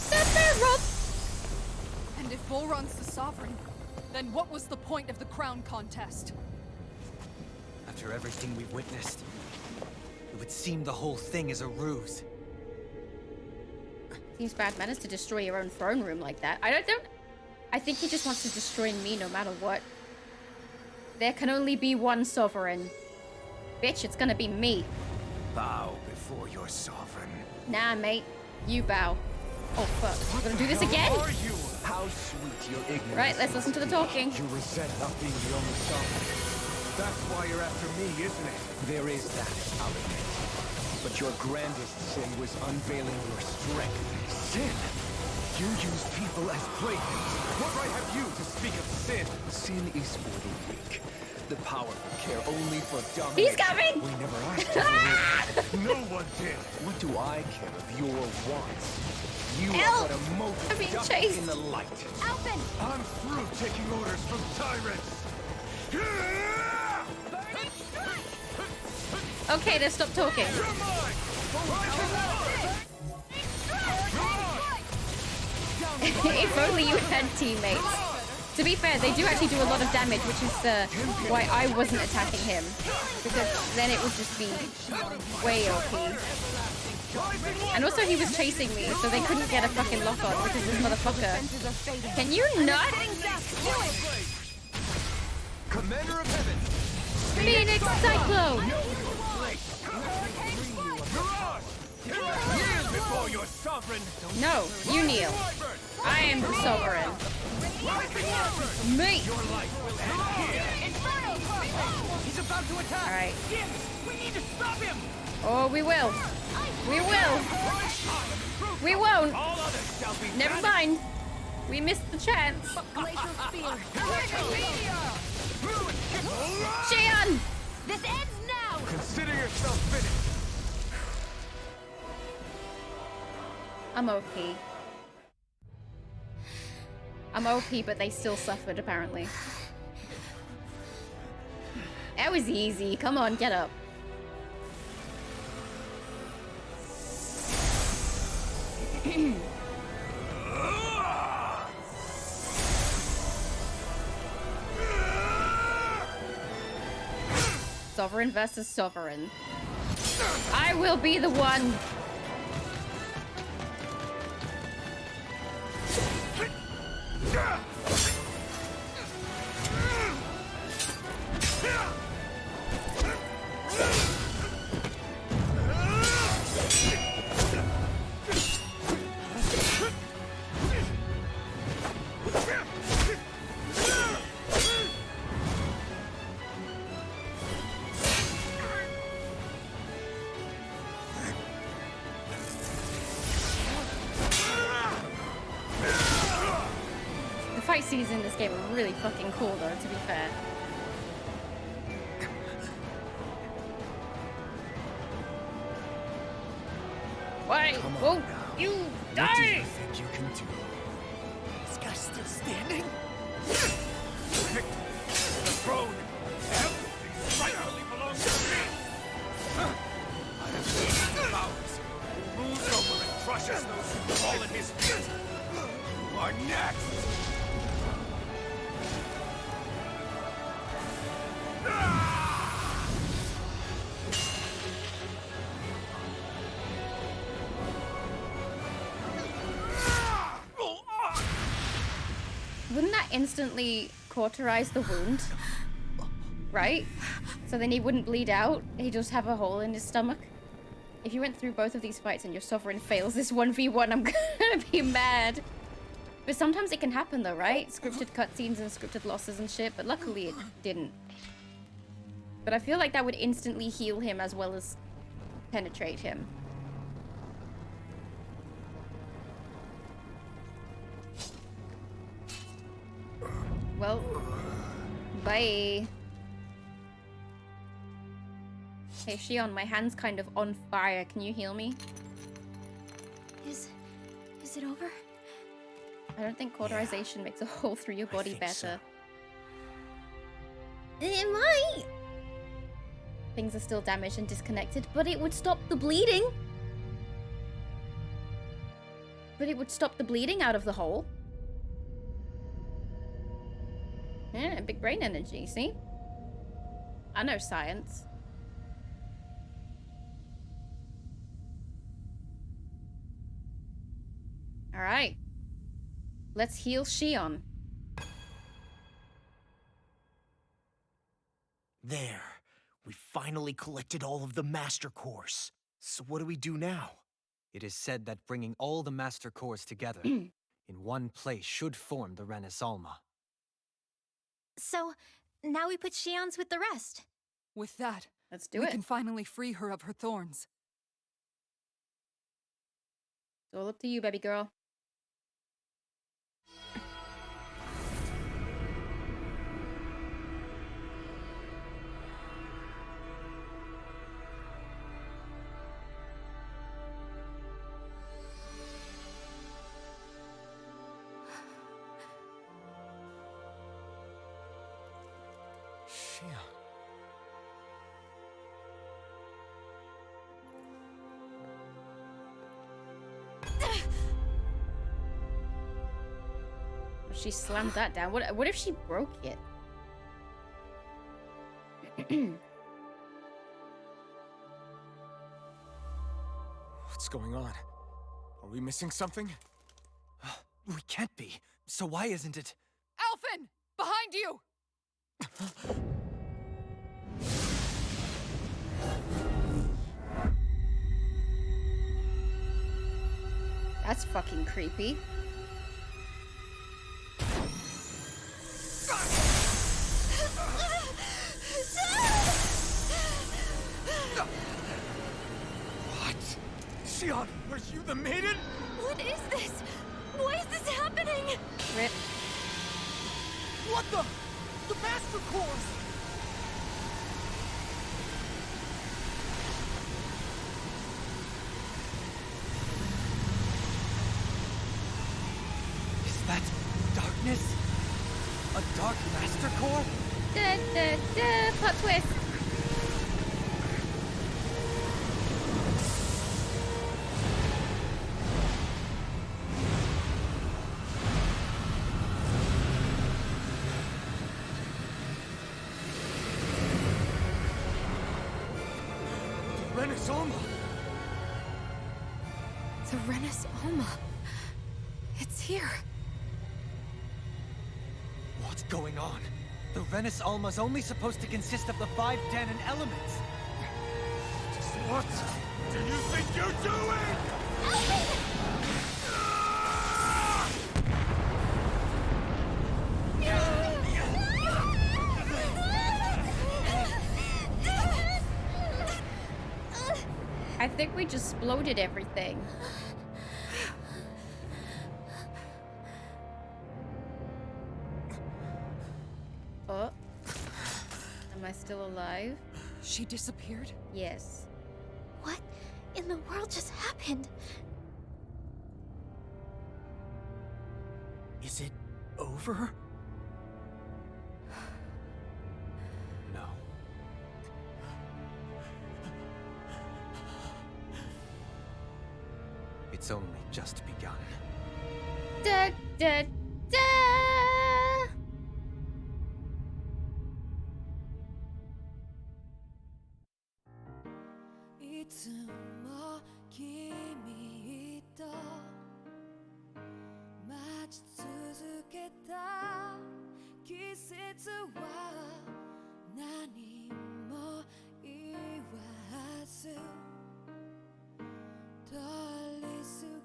That's it, Rob! And if Volron's the Sovereign, then what was the point of the crown contest? After everything we've witnessed, it would seem the whole thing is a ruse. Seems bad manners to destroy your own throne room like that. I think he just wants to destroy me no matter what. There can only be one sovereign. Bitch, it's gonna be me. Bow before your sovereign. Nah, mate. You bow. Oh, fuck. We're gonna do this again? Who are you? How sweet your ignorance. Right, let's listen to the talking. You resent not being the only sovereign. That's why you're after me, isn't it? There is that, I'll admit. But your grandest sin was unveiling your strength. Sin? You use people as playthings. What right have you to speak of sin? Sin is for the weak. The powerful care only for domination. He's coming! We never asked you. No one did. What do I care of your wants? You Help! are but a I'm mote being dust chased. in the light. Alvin! I'm through taking orders from tyrants. Okay, then stop talking. You're mine! If only you had teammates. To be fair, they do actually do a lot of damage, which is why I wasn't attacking him. Because then it would just be way OP. And also he was chasing me, so they couldn't get a fucking lock on because this motherfucker. Can you not? Commander of Heaven! Phoenix Cyclone! Kneel before your sovereign! No, you kneel. I am the sovereign. Me! Your life will end here! He's about to attack! Alright. We need to stop him! Oh, we will. We will. We won't. All others shall be Never mind. We missed the chance. Shionne! This ends now! Consider yourself finished! I'm OP. I'm OP, but they still suffered, apparently. That was easy. Come on, get up. Sovereign versus sovereign. I will be the one. cutscenes in this game are really fucking cool, though, to be fair. Why won't you die? What do you think you can do? This guy's still standing? Victor, the throne, everything rightfully belongs to me! I have seen the powers who rules over and crushes those who fall at his feet. You are next! Wouldn't that instantly cauterize the wound? Right? So then he wouldn't bleed out, he'd just have a hole in his stomach. If you went through both of these fights and your Sovereign fails this 1v1, I'm gonna be mad. But sometimes it can happen though, right? Scripted cutscenes and scripted losses and shit, but luckily it didn't. But I feel like that would instantly heal him as well as penetrate him. Well, bye. Hey, Shionne, my hand's kind of on fire. Can you heal me? Is it over? I don't think cauterization makes a hole through your body better. So. It might. Things are still damaged and disconnected, but it would stop the bleeding. But it would stop the bleeding out of the hole. Yeah, big brain energy, see? I know science. Alright. Let's heal Shionne. There. We finally collected all of the Master Cores. So what do we do now? It is said that bringing all the Master Cores together in one place should form the Renis Alma. So, now we put Shionne's with the rest. With that, Let's do we it. can finally free her of her thorns. It's all up to you, baby girl. Shionne. She slammed that down. What if she broke it? What's going on? Are we missing something? We can't be. So why isn't it? Alphen! Behind you! That's fucking creepy. What? Shionne, are you the maiden? What is this? Why is this happening? Rip. What the? The Master Cores! Is that darkness? A Dark Master Core? Da, da, da. Plot twist. Renis Alma! The Renis Alma. It's here. What's going on? The Renis Alma's only supposed to consist of the 5 Danon elements. Just what do you think you're doing? I think we just exploded everything. Am I still alive? She disappeared? Yes. What in the world just happened? Is it over? No. It's only just begun. Da da da!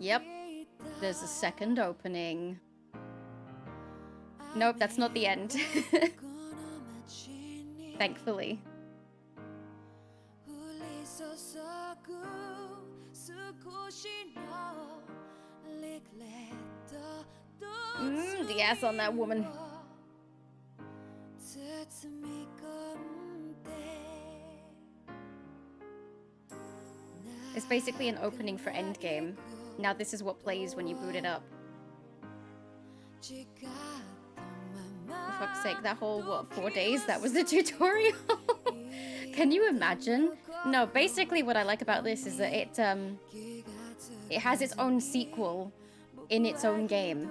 Yep, there's a second opening. Nope, that's not the end. Thankfully. The ass on that woman. It's basically an opening for Endgame. Now this is what plays when you boot it up. For fuck's sake, that whole, what, 4 days? That was the tutorial? Can you imagine? No, basically what I like about this is that it has its own sequel in its own game.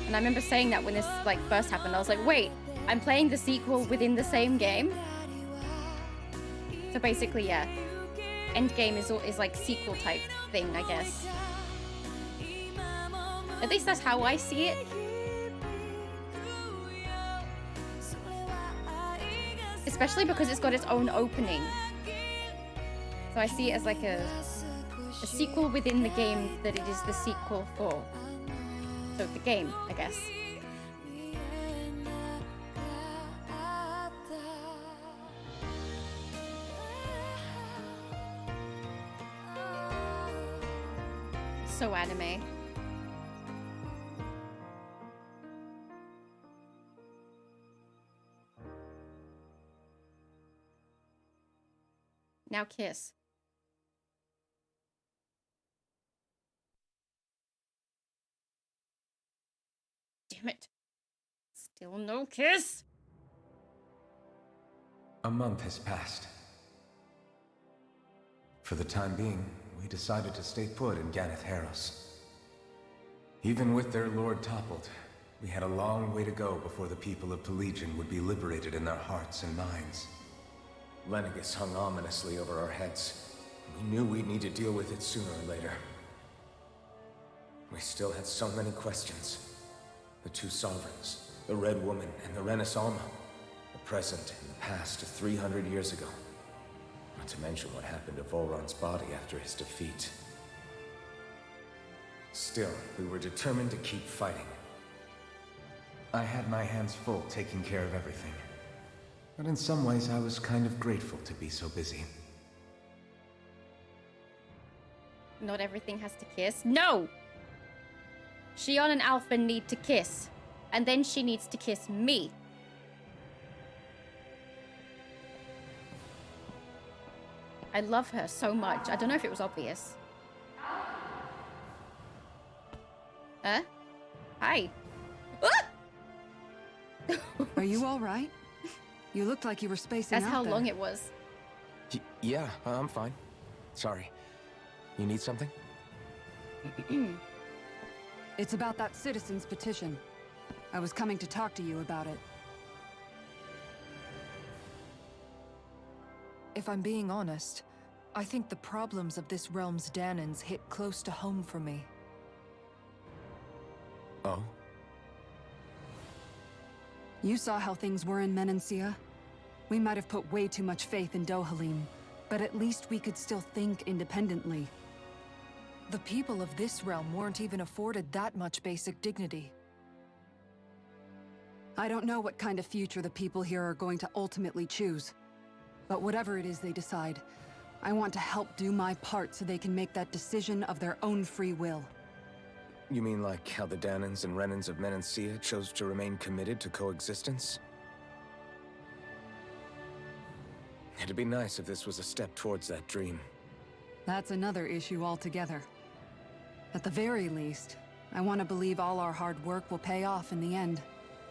And I remember saying that when this like first happened. I was like, wait, I'm playing the sequel within the same game? So basically, yeah. Endgame is like sequel type thing, I guess. At least that's how I see it. Especially because it's got its own opening. So I see it as like a sequel within the game that it is the sequel for. So the game, I guess. So anime. Now kiss. Damn it. Still no kiss? A month has passed. For the time being, we decided to stay put in Ganeth Haros. Even with their lord toppled, we had a long way to go before the people of Pelegion would be liberated in their hearts and minds. Lenegus hung ominously over our heads. We knew we'd need to deal with it sooner or later. We still had so many questions. The two sovereigns, the Red Woman and the Renaissance, the present and the past 300 years ago. Not to mention what happened to Volron's body after his defeat. Still, we were determined to keep fighting. I had my hands full taking care of everything. But in some ways, I was kind of grateful to be so busy. Not everything has to kiss. No! Shionne and Alpha need to kiss. And then she needs to kiss me. I love her so much. I don't know if it was obvious. Huh? Hi. Ah! Are you all right? You looked like you were spacing out That's how there. long it was. Yeah, I'm fine. Sorry. You need something? It's about that citizen's petition. I was coming to talk to you about it. If I'm being honest, I think the problems of this realm's Danans hit close to home for me. Oh? You saw how things were in Menancia. We might have put way too much faith in Dohalim, but at least we could still think independently. The people of this realm weren't even afforded that much basic dignity. I don't know what kind of future the people here are going to ultimately choose. But whatever it is they decide, I want to help do my part so they can make that decision of their own free will. You mean like how the Danans and Renans of Menancia chose to remain committed to coexistence? It'd be nice if this was a step towards that dream. That's another issue altogether. At the very least, I want to believe all our hard work will pay off in the end.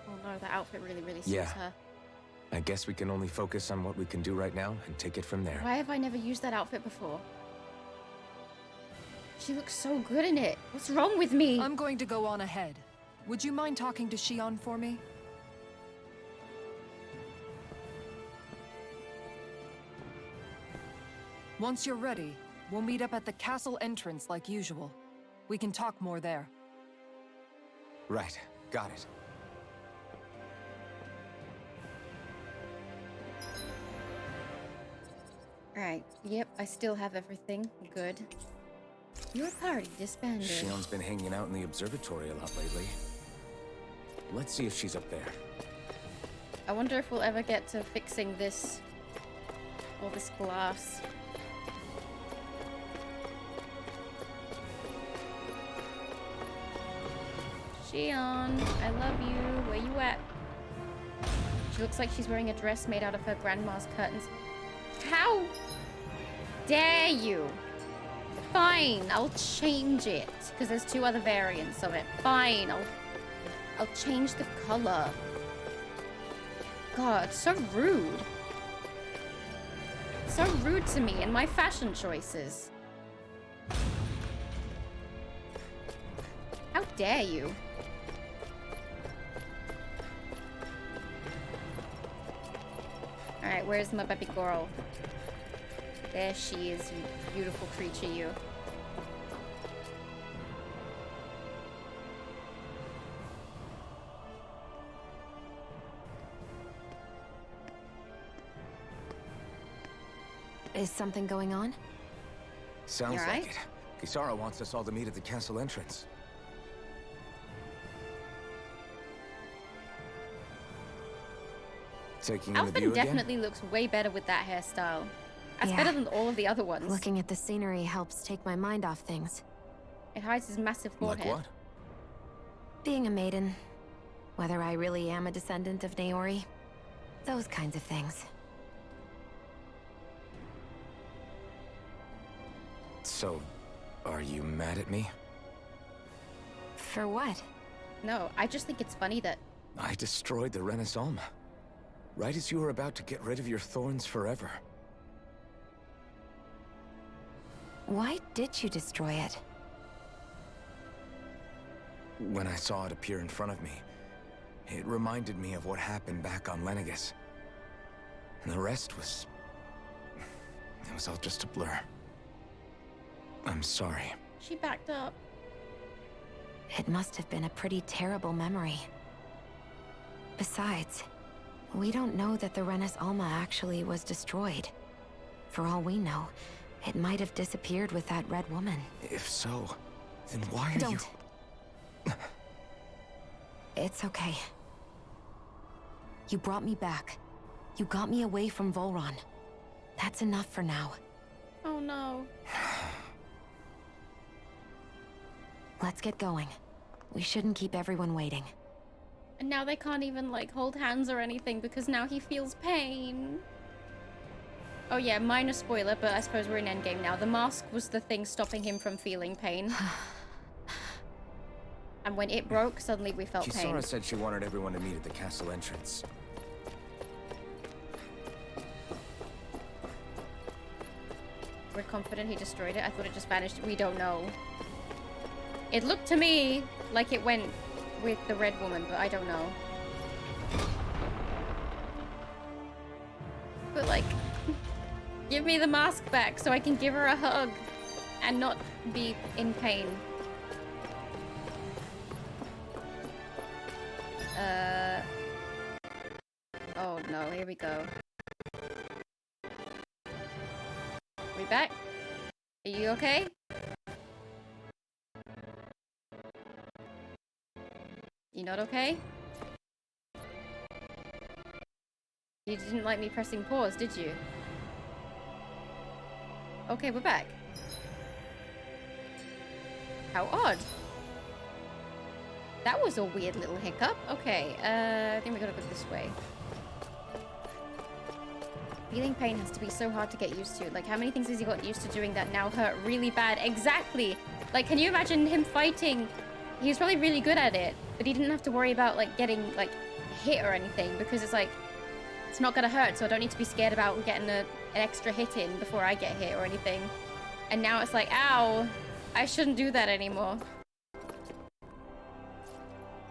Oh no, that outfit really suits Yeah. her. I guess we can only focus on what we can do right now and take it from there. Why have I never used that outfit before? She looks so good in it. What's wrong with me? I'm going to go on ahead. Would you mind talking to Shionne for me? Once you're ready, we'll meet up at the castle entrance like usual. We can talk more there. Right. Got it. Alright, yep, I still have everything. Good. Your party disbanded. Shionne's been hanging out in the observatory a lot lately. Let's see if she's up there. I wonder if we'll ever get to fixing this... all this glass. Shionne, I love you. Where you at? She looks like she's wearing a dress made out of her grandma's curtains. How dare you? Fine, I'll change it. Because there's two other variants of it. Fine, I'll change the color. God, so rude. So rude to me and my fashion choices. How dare you? Alright, where's my baby girl? There she is, you beautiful creature, you. Is something going on? Sounds You like alright? it. Kisara wants us all to meet at the castle entrance. Taking in the view Alphen again? definitely looks way better with that hairstyle. That's Yeah. better than all of the other ones. Looking at the scenery helps take my mind off things. It hides his massive forehead. Like what? Being a maiden, whether I really am a descendant of Naori, those kinds of things. So, are you mad at me? For what? No, I just think it's funny that I destroyed the Renaissance. Right as you were about to get rid of your thorns forever. Why did you destroy it? When I saw it appear in front of me, it reminded me of what happened back on Lenegus. And the rest was... it was all just a blur. I'm sorry. she backed up. It must have been a pretty terrible memory. Besides, we don't know that the Renis Alma actually was destroyed. For all we know, it might have disappeared with that red woman. If so, then why are Don't. you... It's okay. You brought me back. You got me away from Volron. That's enough for now. Oh no. Let's get going. We shouldn't keep everyone waiting. And now they can't even like hold hands or anything because now he feels pain. Oh yeah, minor spoiler, but I suppose we're in endgame now. The mask was the thing stopping him from feeling pain. And when it broke, suddenly we felt pain. Kisara said she wanted everyone to meet at the castle entrance. We're confident he destroyed it. I thought it just vanished. We don't know. It looked to me like it went with the red woman, but I don't know. But like, give me the mask back so I can give her a hug and not be in pain. Oh no, here we go. We back? Are you okay? You not okay? You didn't like me pressing pause, did you? Okay, we're back. How odd. That was a weird little hiccup. Okay, I think we gotta go this way. Feeling pain has to be so hard to get used to. Like, how many things has he got used to doing that now hurt really bad? Exactly! Like, can you imagine him fighting? He was probably really good at it, but he didn't have to worry about, like, getting, like, hit or anything, because it's like, it's not gonna hurt, so I don't need to be scared about getting an extra hit in before I get hit or anything. And now it's like, ow, I shouldn't do that anymore.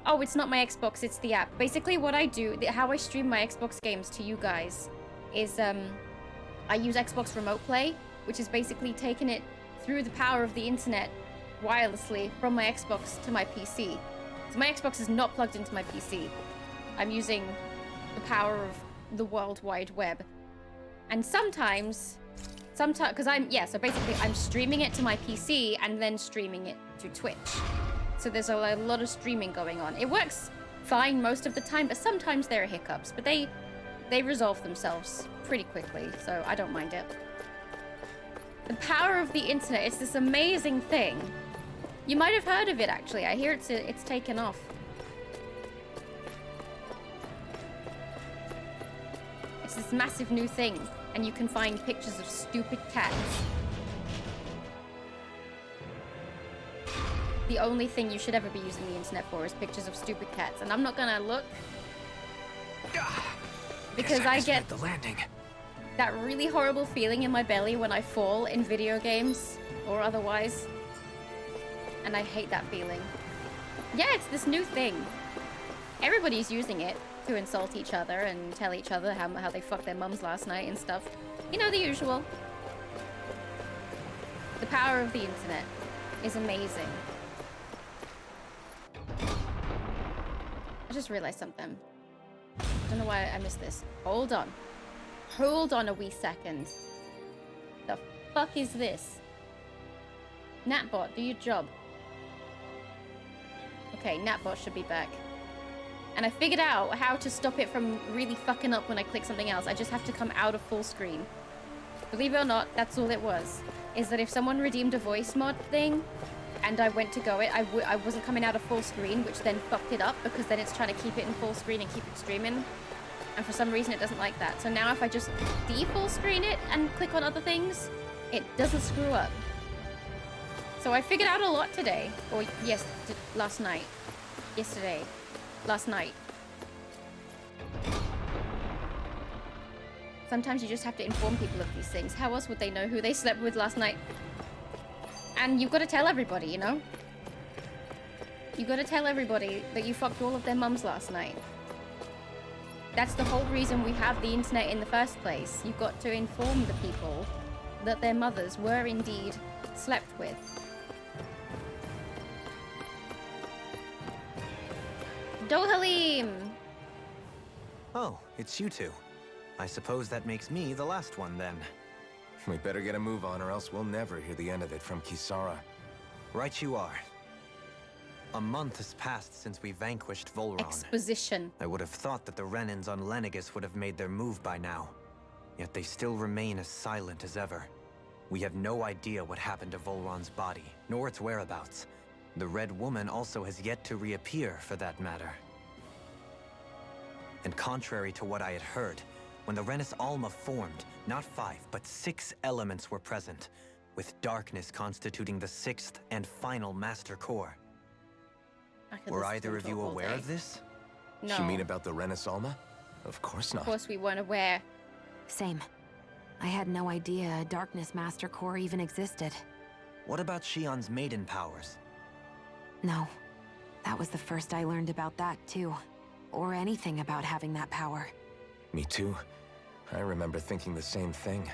Oh, it's not my Xbox, it's the app. Basically, what I do, how I stream my Xbox games to you guys is, I use Xbox Remote Play, which is basically taking it through the power of the internet wirelessly from my Xbox to my PC. So my Xbox is not plugged into my PC. I'm using the power of the World Wide Web. And sometimes, so basically I'm streaming it to my PC and then streaming it to Twitch. So there's a lot of streaming going on. It works fine most of the time, but sometimes there are hiccups, but they resolve themselves pretty quickly, so I don't mind it. The power of the internet, it's this amazing thing. You might have heard of it, actually. I hear it's taken off. It's this massive new thing, and you can find pictures of stupid cats. The only thing you should ever be using the internet for is pictures of stupid cats, and I'm not gonna look because I get the landing. That really horrible feeling in my belly when I fall in video games or otherwise, and I hate that feeling. Yeah, it's this new thing. Everybody's using it to insult each other and tell each other how they fucked their mums last night and stuff. You know, the usual. The power of the internet is amazing. I just realized something. I don't know why I missed this. Hold on. Hold on a wee second. The fuck is this? Natbot, do your job. Okay, Natbot should be back. And I figured out how to stop it from really fucking up when I click something else. I just have to come out of full screen. Believe it or not, that's all it was. Is that if someone redeemed a voice mod thing, and I went to go it, I wasn't coming out of full screen, which then fucked it up, because then it's trying to keep it in full screen and keep it streaming. And for some reason it doesn't like that. So now if I just de-full screen it and click on other things, it doesn't screw up. So I figured out a lot today. Or last night. Yesterday. Last night. Sometimes you just have to inform people of these things. How else would they know who they slept with last night? And you've got to tell everybody, you know? You've got to tell everybody that you fucked all of their mums last night. That's the whole reason we have the internet in the first place. You've got to inform the people that their mothers were indeed slept with. Dohalim! Oh, it's you two. I suppose that makes me the last one then. We better get a move on or else we'll never hear the end of it from Kisara. Right you are. A month has passed since we vanquished Volron. Exposition. I would have thought that the Renans on Lenegis would have made their move by now. Yet they still remain as silent as ever. We have no idea what happened to Volron's body, nor its whereabouts. The Red Woman also has yet to reappear, for that matter. And contrary to what I had heard, when the Renis Alma formed, not 5, but 6 elements were present, with darkness constituting the 6th and final master core. Were either of you aware of this? No. You mean about the Renis Alma? Of course not. Of course we weren't aware. Same. I had no idea a Darkness Master Core even existed. What about Shionne's maiden powers? No. That was the first I learned about that, too. Or anything about having that power. Me too. I remember thinking the same thing.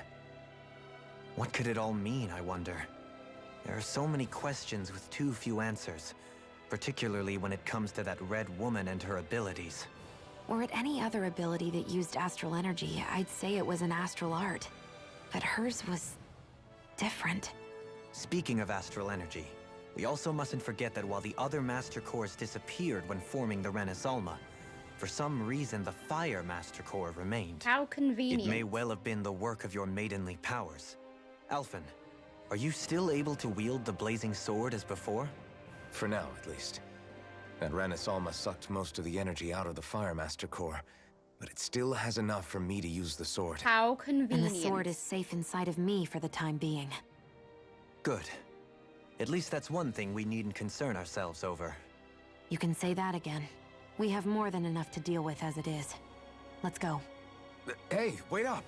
What could it all mean, I wonder? There are so many questions with too few answers, particularly when it comes to that Red Woman and her abilities. Were it any other ability that used astral energy, I'd say it was an astral art. But hers was different. Speaking of astral energy, we also mustn't forget that while the other Master Cores disappeared when forming the Renis Alma, for some reason the Fire Master Core remained. How convenient. It may well have been the work of your maidenly powers. Alphen, are you still able to wield the blazing sword as before? For now, at least. That Renis Alma sucked most of the energy out of the Fire Master Core. but it still has enough for me to use the sword. How And convenient. the sword is safe inside of me for the time being. Good. At least that's one thing we needn't concern ourselves over. You can say that again. We have more than enough to deal with as it is. Let's go. Hey, wait up!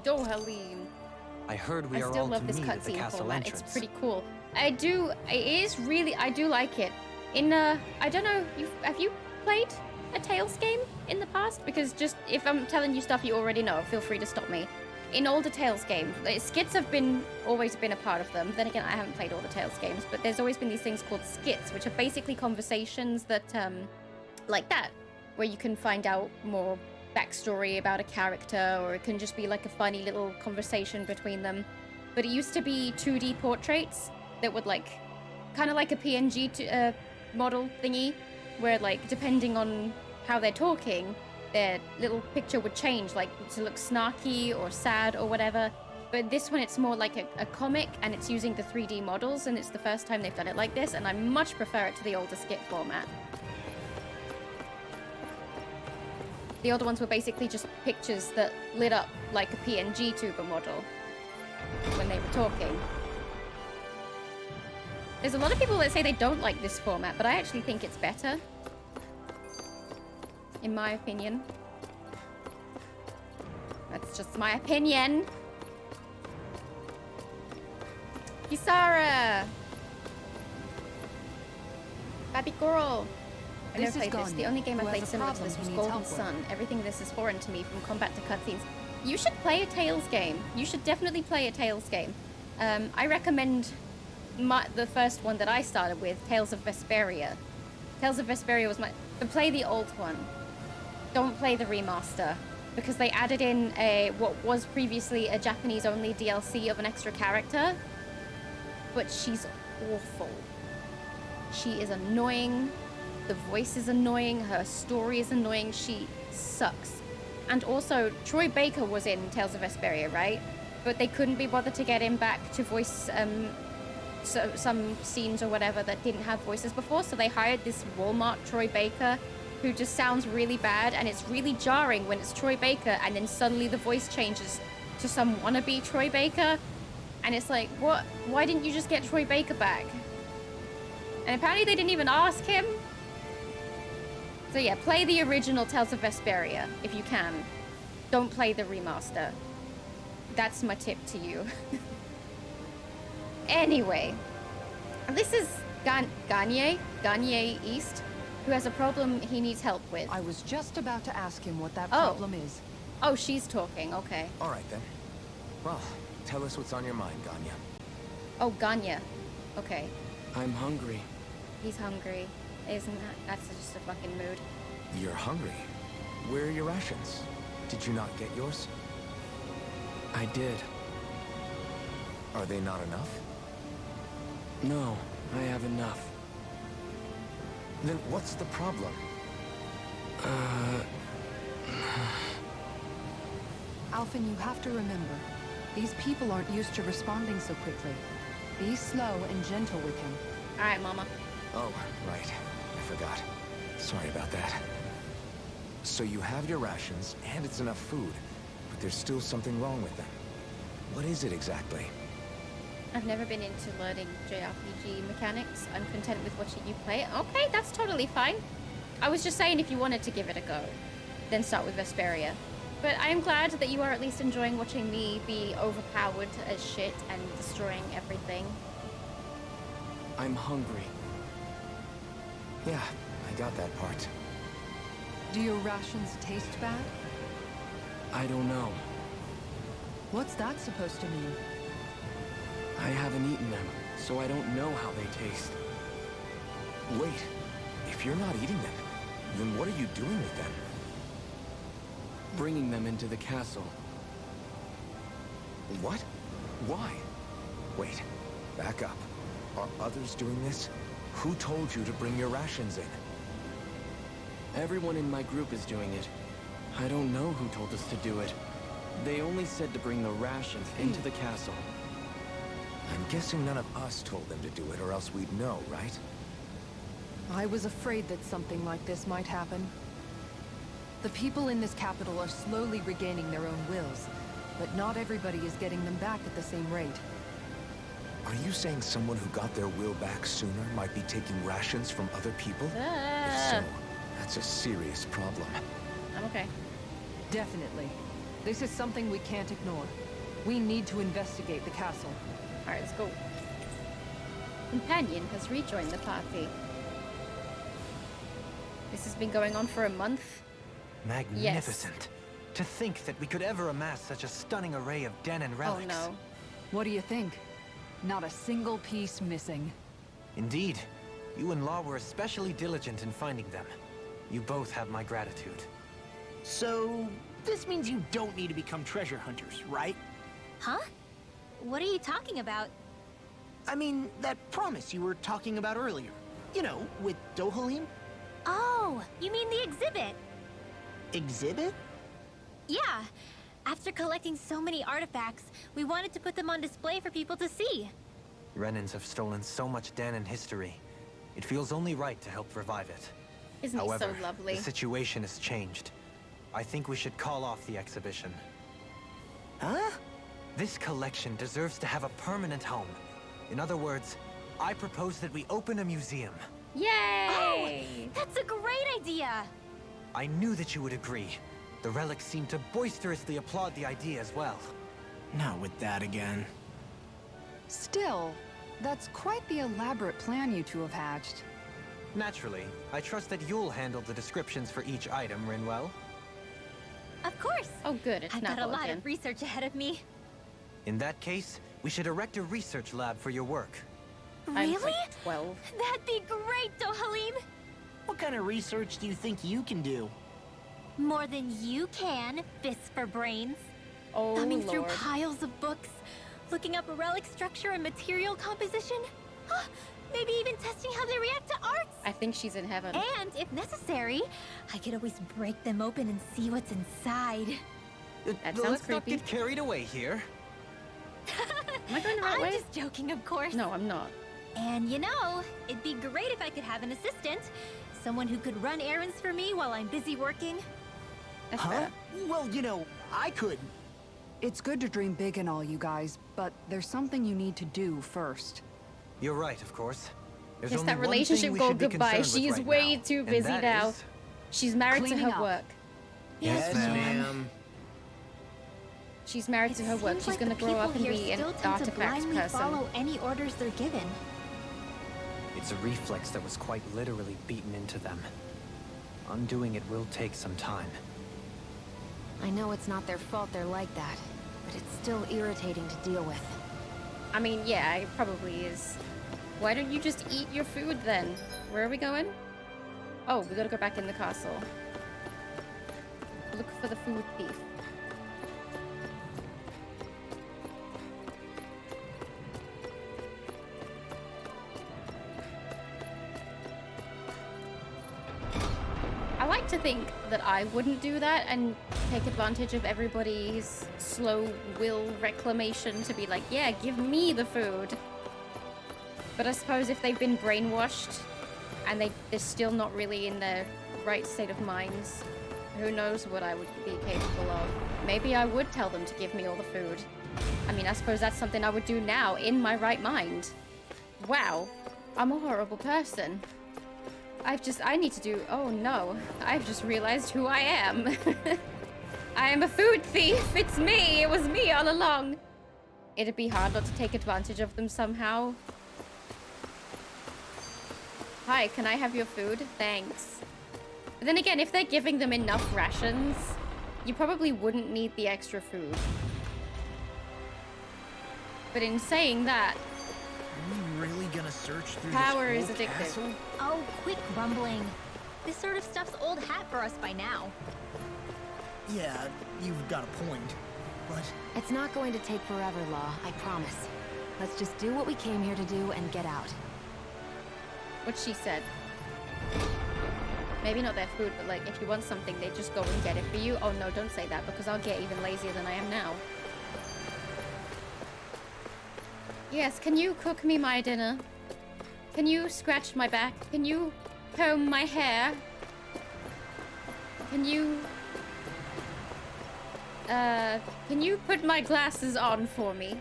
Go, Helene. I heard we I are still all love to this meet at the cutscene castle format. entrance. It's pretty cool. I do like it. I don't know, have you played a Tales game in the past? Because just, if I'm telling you stuff you already know, feel free to stop me. In older Tales games, skits have always been a part of them. Then again, I haven't played all the Tales games, but there's always been these things called skits, which are basically conversations that, like that, where you can find out more backstory about a character, or it can just be like a funny little conversation between them. But it used to be 2D portraits that would kind of like a PNG model thingy, where depending on how they're talking, their little picture would change, to look snarky or sad or whatever. But this one, it's more like a comic, and it's using the 3D models, and it's the first time they've done it like this, and I much prefer it to the older skit format. The older ones were basically just pictures that lit up like a PNG tuber model when they were talking. There's a lot of people that say they don't like this format, but I actually think it's better. In my opinion. That's just my opinion. Kisara! Baby girl! I never played this. The only game I played similar to this was Golden Sun. Everything this is foreign to me, from combat to cutscenes. You should play a Tales game. You should definitely play a Tales game. I recommend the first one that I started with, Tales of Vesperia. Tales of Vesperia was but play the old one. Don't play the remaster, because they added in what was previously a Japanese-only DLC of an extra character, but she's awful. She is annoying. The voice is annoying. Her story is annoying. She sucks. And also, Troy Baker was in Tales of Vesperia, right? But they couldn't be bothered to get him back to voice some scenes or whatever that didn't have voices before, so they hired this Walmart Troy Baker who just sounds really bad, and it's really jarring when it's Troy Baker and then suddenly the voice changes to some wannabe Troy Baker, and it's like, what? Why didn't you just get Troy Baker back? And apparently they didn't even ask him. So yeah, play the original Tales of Vesperia if you can. Don't play the remaster. That's my tip to you. Anyway, this is Gagne East, who has a problem he needs help with. I was just about to ask him what that problem is. Oh, she's talking, okay. All right, then. Well, tell us what's on your mind, Ganya. Oh, Gagne. Okay. I'm hungry. He's hungry. That's just a fucking mood. You're hungry? Where are your rations? Did you not get yours? I did. Are they not enough? No, I have enough. Then what's the problem? Alphen, you have to remember, these people aren't used to responding so quickly. Be slow and gentle with him. All right, Mama. Oh, right. I forgot. Sorry about that. So you have your rations, and it's enough food, but there's still something wrong with them. What is it exactly? I've never been into learning JRPG mechanics. I'm content with watching you play it. Okay, that's totally fine. I was just saying if you wanted to give it a go, then start with Vesperia. But I am glad that you are at least enjoying watching me be overpowered as shit and destroying everything. I'm hungry. Yeah, I got that part. Do your rations taste bad? I don't know. What's that supposed to mean? I haven't eaten them, so I don't know how they taste. Wait, if you're not eating them, then what are you doing with them? Bringing them into the castle. What? Why? Wait, back up. Are others doing this? Who told you to bring your rations in? Everyone in my group is doing it. I don't know who told us to do it. They only said to bring the rations into the castle. I'm guessing none of us told them to do it, or else we'd know, right? I was afraid that something like this might happen. The people in this capital are slowly regaining their own wills, but not everybody is getting them back at the same rate. Are you saying someone who got their will back sooner might be taking rations from other people? If so, that's a serious problem. I'm okay. Definitely. This is something we can't ignore. We need to investigate the castle. Alright, let's go. Companion has rejoined the party. This has been going on for a month. Magnificent. Yes. To think that we could ever amass such a stunning array of Denon relics. Oh no. What do you think? Not a single piece missing. Indeed. You and Law were especially diligent in finding them. You both have my gratitude. So, this means you don't need to become treasure hunters, right? Huh? What are you talking about? I mean, that promise you were talking about earlier. You know, with Dohalim? Oh, you mean the exhibit? Exhibit? Yeah. After collecting so many artifacts, we wanted to put them on display for people to see. Renans have stolen so much Denon history. It feels only right to help revive it. Isn't However, he so lovely? the situation has changed. I think we should call off the exhibition. Huh? This collection deserves to have a permanent home. In other words, I propose that we open a museum. Yay! Oh, that's a great idea! I knew that you would agree. The relics seem to boisterously applaud the idea as well. Not with that again. Still, that's quite the elaborate plan you two have hatched. Naturally, I trust that you'll handle the descriptions for each item, Rinwell. Of course! Oh good, it's I've not got a lot again. of research ahead of me. In that case, we should erect a research lab for your work. I'm Really? like 12. That'd be great, Dohalim! What kind of research do you think you can do? More than you can, fists for brains. Oh Thumbing through lord. piles of books, looking up relic structure and material composition. Maybe even testing how they react to arts. I think she's in heaven. And, if necessary, I could always break them open and see what's inside. That sounds Let's not creepy. get carried away here. Am I going the right way? I'm just joking, of course. No, I'm not. And you know, it'd be great if I could have an assistant. Someone who could run errands for me while I'm busy working. That's Huh? better. Well, you know, I could. It's good to dream big and all, you guys, but there's something you need to do first. You're right, of course. There's Yes, only that one relationship thing we go should be goodbye. concerned She with is right way now, too and busy that now. is- She's married to Cleaning her up. work. Yes, ma'am. She's married It to her work. seems She's like gonna the grow up and people be here an still tend to artifact blindly person. follow any orders they're given. It's a reflex that was quite literally beaten into them. Undoing it will take some time. I know it's not their fault they're like that, but it's still irritating to deal with. I mean, yeah, it probably is. Why don't you just eat your food then? Where are we going? Oh, we gotta go back in the castle. Look for the food thief. I like to think that I wouldn't do that and take advantage of everybody's slow will reclamation to be like, yeah, give me the food. But I suppose if they've been brainwashed and they're still not really in their right state of minds, who knows what I would be capable of. Maybe I would tell them to give me all the food. I mean, I suppose that's something I would do now in my right mind. Wow, I'm a horrible person. I need to do, oh no, I've just realized who I am. I am a food thief, it's me, it was me all along. It'd be hard not to take advantage of them somehow. Hi, can I have your food? Thanks. But then again, if they're giving them enough rations, you probably wouldn't need the extra food. But in saying that, Are we really gonna search through power this is whole addictive. castle? Oh, quit grumbling. This sort of stuff's old hat for us by now. Yeah, you've got a point. But It's not going to take forever, Law, I promise. Let's just do what we came here to do and get out. what she said. Maybe not their food, but like if you want something, they just go and get it for you. Oh no, don't say that because I'll get even lazier than I am now. Yes, can you cook me my dinner? Can you scratch my back? Can you comb my hair. Can you put my glasses on for me?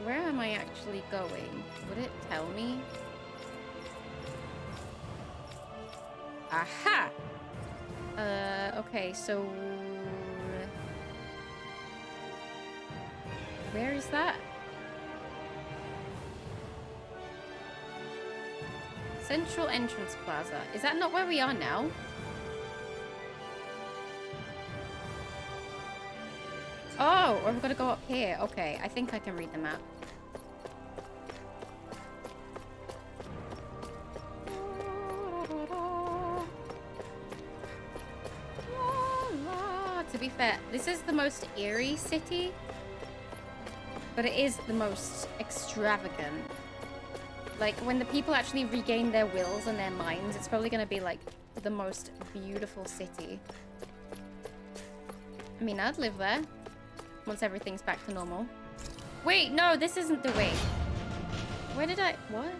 Where am I actually going? Would it tell me? Aha! Okay, so... Where is that? Central Entrance Plaza. Is that not where we are now? Oh, or we've got to go up here. Okay, I think I can read the map. To be fair, this is the most eerie city, but it is the most extravagant. Like, when the people actually regain their wills and their minds, it's probably going to be, like, the most beautiful city. I mean, I'd live there once everything's back to normal. Wait, no, this isn't the way. Where did I... What?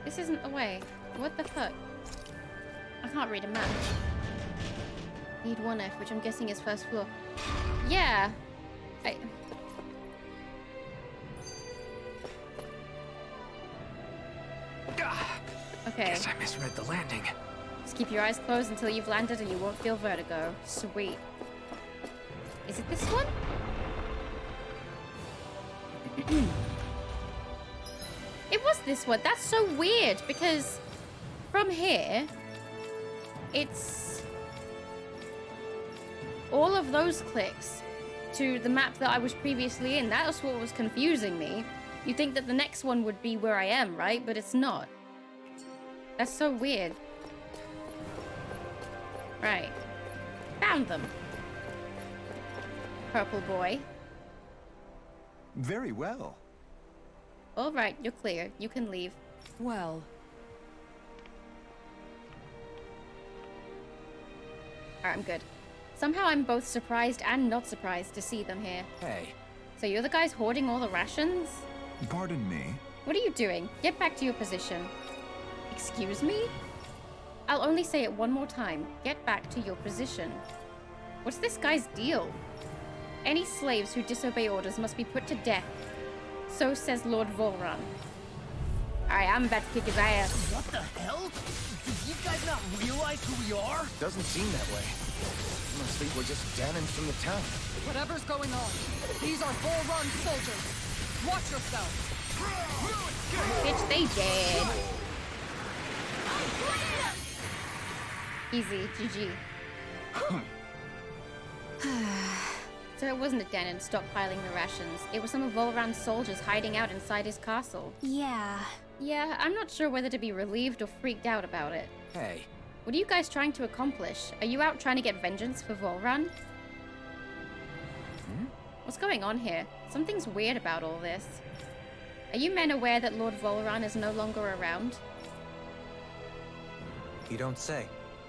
This isn't the way. What the fuck? I can't read a map. Need 1F, which I'm guessing is first floor. Yeah. Okay. Guess I misread the landing. Just keep your eyes closed until you've landed and you won't feel vertigo. Sweet. Is it this one? It was this one. That's so weird because from here, it's all of those clicks to the map that I was previously in. That was what was confusing me. You think that the next one would be where I am, right? But it's not. That's so weird. Right. Found them. Purple boy. Very well. All right, you're clear. You can leave. Well, Alright, I'm good. Somehow I'm both surprised and not surprised to see them here. Hey. So you're the guys hoarding all the rations? Pardon me? What are you doing? Get back to your position. Excuse me? I'll only say it one more time. Get back to your position. What's this guy's deal? Any slaves who disobey orders must be put to death. So says Lord Volran. Alright, I'm about to kick his ass. What the hell? Do you guys not realize who we are? Doesn't seem that way. I must think we're just Danins from the town. Whatever's going on, these are Volran soldiers. Watch yourself. Bitch, they dead. Easy, GG. So it wasn't a Danon stockpiling the rations. It was some of Volran's soldiers hiding out inside his castle. Yeah. Yeah, I'm not sure whether to be relieved or freaked out about it. Hey. What are you guys trying to accomplish? Are you out trying to get vengeance for Volran? What's going on here? Something's weird about all this. Are you men aware that Lord Volran is no longer around? You don't say.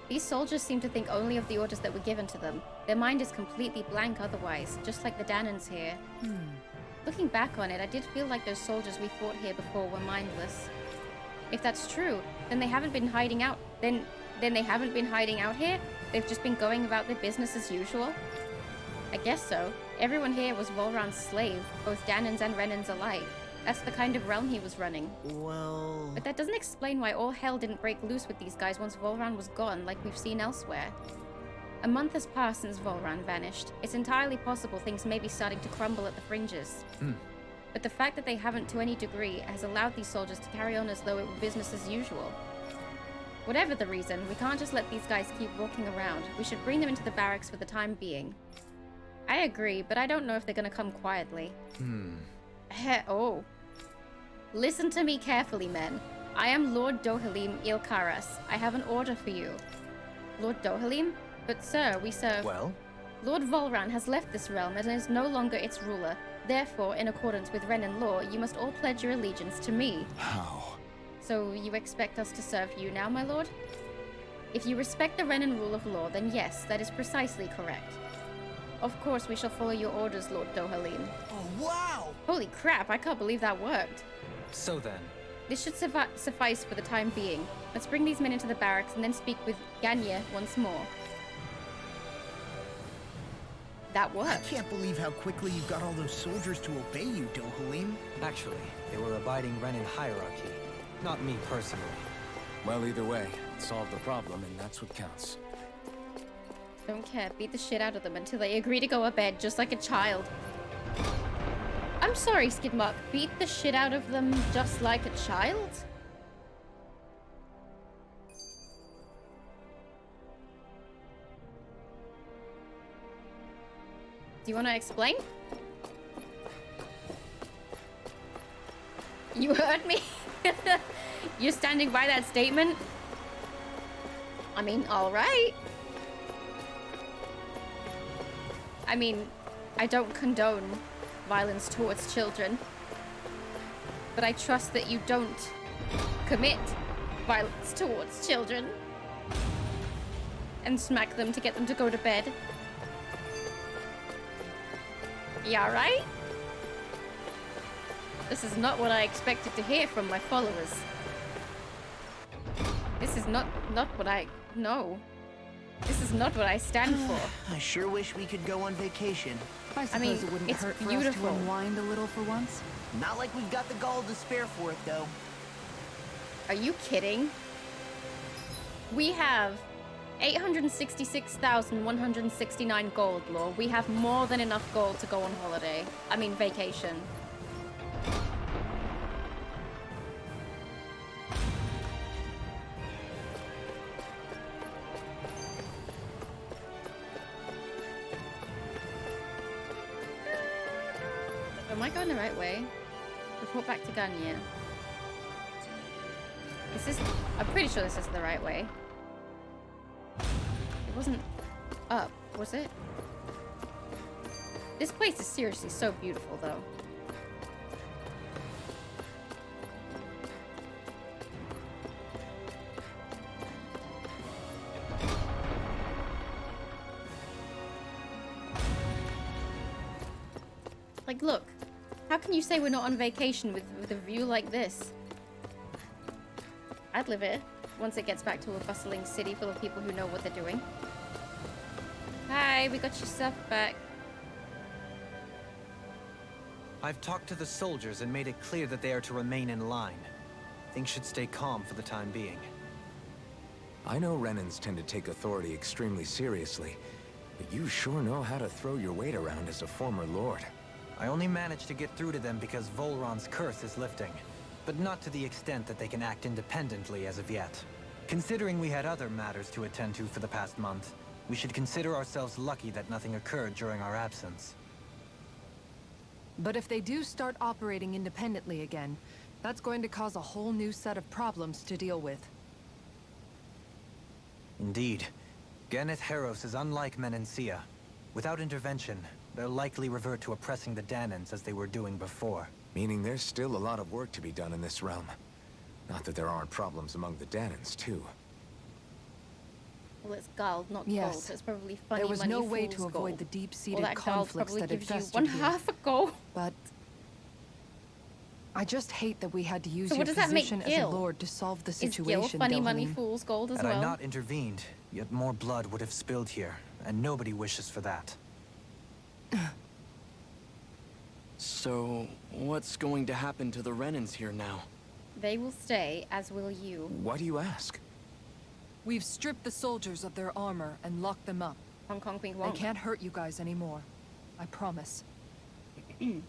These soldiers seem to think only of the orders that were given to them. Their mind is completely blank otherwise, just like the Danons here. Looking back on it, I did feel like those soldiers we fought here before were mindless. If that's true, then they haven't been hiding out. Then they haven't been hiding out here? They've just been going about their business as usual? I guess so. Everyone here was Volran's slave, both Danons and Renans alike. That's the kind of realm he was running. Well... But that doesn't explain why all hell didn't break loose with these guys once Volran was gone, like we've seen elsewhere. A month has passed since Volran vanished. It's entirely possible things may be starting to crumble at the fringes. But the fact that they haven't to any degree has allowed these soldiers to carry on as though it were business as usual. Whatever the reason, we can't just let these guys keep walking around. We should bring them into the barracks for the time being. I agree, but I don't know if they're gonna come quietly. Oh. Listen to me carefully, men. I am Lord Dohalim Ilkaras. I have an order for you. Lord Dohalim? But sir, we serve... Well? Lord Volran has left this realm and is no longer its ruler. Therefore, in accordance with Renan law, you must all pledge your allegiance to me. How? So you expect us to serve you now, my lord? If you respect the Renan rule of law, then yes, that is precisely correct. Of course, we shall follow your orders, Lord Dohalim. Oh, wow! Holy crap, I can't believe that worked. So then, This should suffice for the time being. Let's bring these men into the barracks and then speak with Ganya once more. That I worked. can't believe how quickly you got all those soldiers to obey you, Dohalim. actually, they were abiding Renin hierarchy, not me personally. Well, either way, it solved the problem, and that's what counts. Don't care. Beat the shit out of them until they agree to go to bed, just like a child. I'm sorry, Skidmark. Beat the shit out of them just like a child? Do you want to explain? You heard me? You're standing by that statement? I mean, alright. I mean, I don't condone violence towards children, but I trust that you don't commit violence towards children and smack them to get them to go to bed. Yeah, right? This is not what I expected to hear from my followers. This is not what I know. This is not what I stand for. I sure wish we could go on vacation. I suppose mean, it wouldn't it's hurt for beautiful. us to unwind a little for once. Not like we've got the gall to spare for it, though. Are you kidding? We have 866,169 gold, lore. We have more than enough gold to go on holiday. I mean, vacation. Am I going the right way? Report back to Ganya. I'm pretty sure this is the right way. It wasn't up, was it? This place is seriously so beautiful, though. Like, look. How can you say we're not on vacation with a view like this? I'd live here once it gets back to a bustling city full of people who know what they're doing. Hi, we got your stuff back. I've talked to the soldiers and made it clear that they are to remain in line. Things should stay calm for the time being. I know Renins tend to take authority extremely seriously, but you sure know how to throw your weight around as a former lord. I only managed to get through to them because Volron's curse is lifting, but not to the extent that they can act independently as of yet. Considering we had other matters to attend to for the past month, we should consider ourselves lucky that nothing occurred during our absence. But if they do start operating independently again, that's going to cause a whole new set of problems to deal with. Indeed. Ganeth Heros is unlike Menencia. Without intervention, they'll likely revert to oppressing the Danans as they were doing before. Meaning there's still a lot of work to be done in this realm. Not that there aren't problems among the Danans, too. Well, it's Gald, not Yes. gold, so it's probably funny There was money no way fool's to avoid gold. the Well, deep-seated that Gald conflicts probably that had gives you festered one here. half a gold. But I just hate that we had to use So your what does that make position as Gil? a lord to solve the Is situation, Gil funny money Dohalim. fool's gold as Had well? I not intervened, yet more blood would have spilled here, and nobody wishes for that. So, what's going to happen to the Renins here now? They will stay, as will you. Why do you ask? We've stripped the soldiers of their armor and locked them up. Hong Kong Queen They won't. can't hurt you guys anymore. I promise. I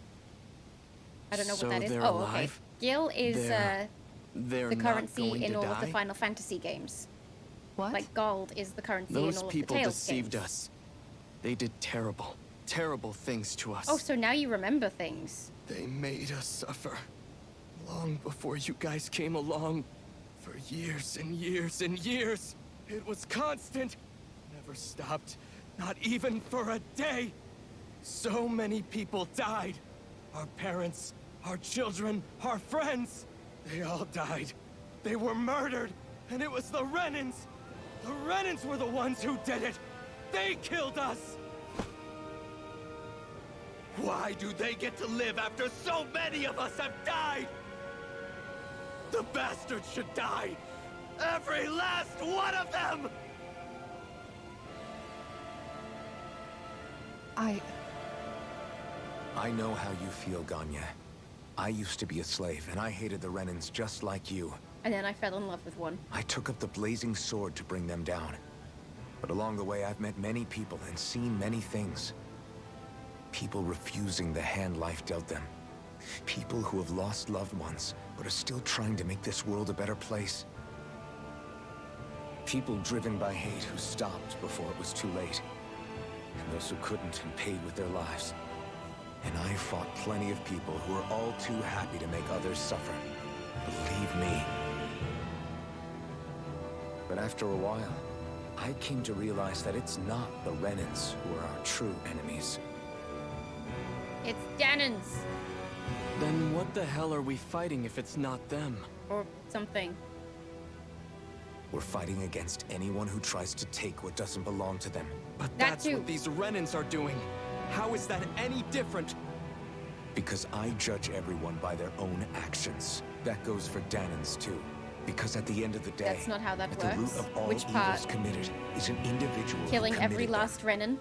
don't know So what that is. they're Oh, okay. alive? Gil is They're the not currency going in to all of the die? Final Fantasy games. What? Like gold is the currency Those in all people of the Tales deceived games. us. They did terrible, terrible things to us. Oh, so now you remember things. They made us suffer. Long before you guys came along. For years and years and years. It was constant. Never stopped. Not even for a day. So many people died. Our parents, our children, our friends. They all died. They were murdered. And it was the Renins. The Renins were the ones who did it. They killed us. Why do they get to live after so many of us have died? The bastards should die! Every last one of them! I know how you feel, Ganya. I used to be a slave, and I hated the Renans just like you. And then I fell in love with one. I took up the blazing sword to bring them down. But along the way, I've met many people and seen many things. People refusing the hand life dealt them. People who have lost loved ones, but are still trying to make this world a better place. People driven by hate who stopped before it was too late. And those who couldn't and paid with their lives. And I fought plenty of people who are all too happy to make others suffer. Believe me. But after a while, I came to realize that it's not the Renans who are our true enemies. It's Danans. Then what the hell are we fighting if it's not them? Or something. We're fighting against anyone who tries to take what doesn't belong to them. But That that's too. what these Renans are doing. How is that any different? Because I judge everyone by their own actions. That goes for Danans too. Because at the end of the day, That's not how that at the root works. of all Which evils part? committed is an individual who Killing every committed them. last Renan.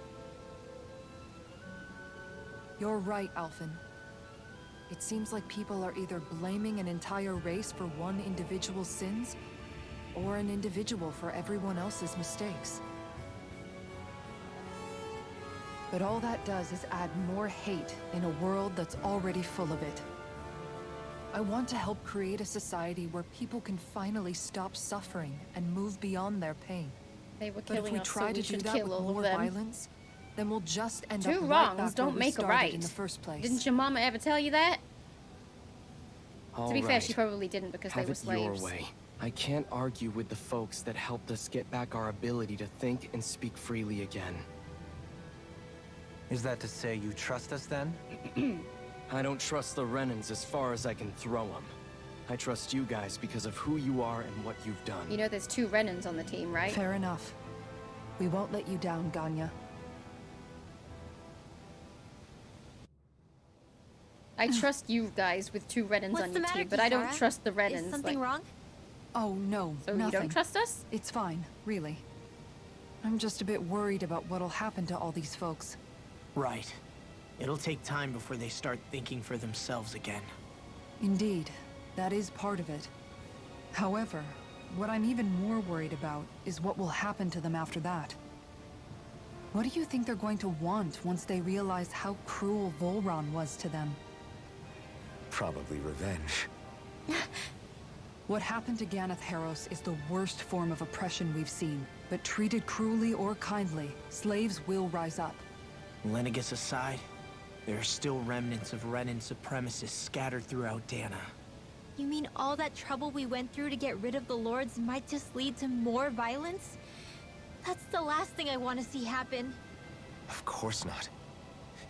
You're right, Alphen. It seems like people are either blaming an entire race for one individual's sins, or an individual for everyone else's mistakes. But all that does is add more hate in a world that's already full of it. I want to help create a society where people can finally stop suffering and move beyond their pain. They were But if killing we us, so try we to do should that kill with all more of them. violence, then we'll just end Two up right wrongs back don't where we make a started right. in the first place. Didn't your mama ever tell you that? All To be fair, right. she probably didn't because Have they were it slaves. your way. I can't argue with the folks that helped us get back our ability to think and speak freely again. Is that to say you trust us then? I don't trust the Renans as far as I can throw them. I trust you guys because of who you are and what you've done. You know there's 2 Renans on the team, right? Fair enough. We won't let you down, Ganya. I trust you guys with 2 Renans What's on the your matter, team, but I don't Kisara? trust the Renans. Is something wrong? Oh, no, So nothing. you don't trust us? It's fine, really. I'm just a bit worried about what'll happen to all these folks. Right. It'll take time before they start thinking for themselves again. Indeed, that is part of it. However, what I'm even more worried about is what will happen to them after that. What do you think they're going to want once they realize how cruel Volron was to them? Probably revenge. What happened to Ganeth Harros is the worst form of oppression we've seen. But treated cruelly or kindly, slaves will rise up. Lenegis aside, there are still remnants of Renan supremacists scattered throughout Dana. You mean all that trouble we went through to get rid of the Lords might just lead to more violence? That's the last thing I want to see happen. Of course not.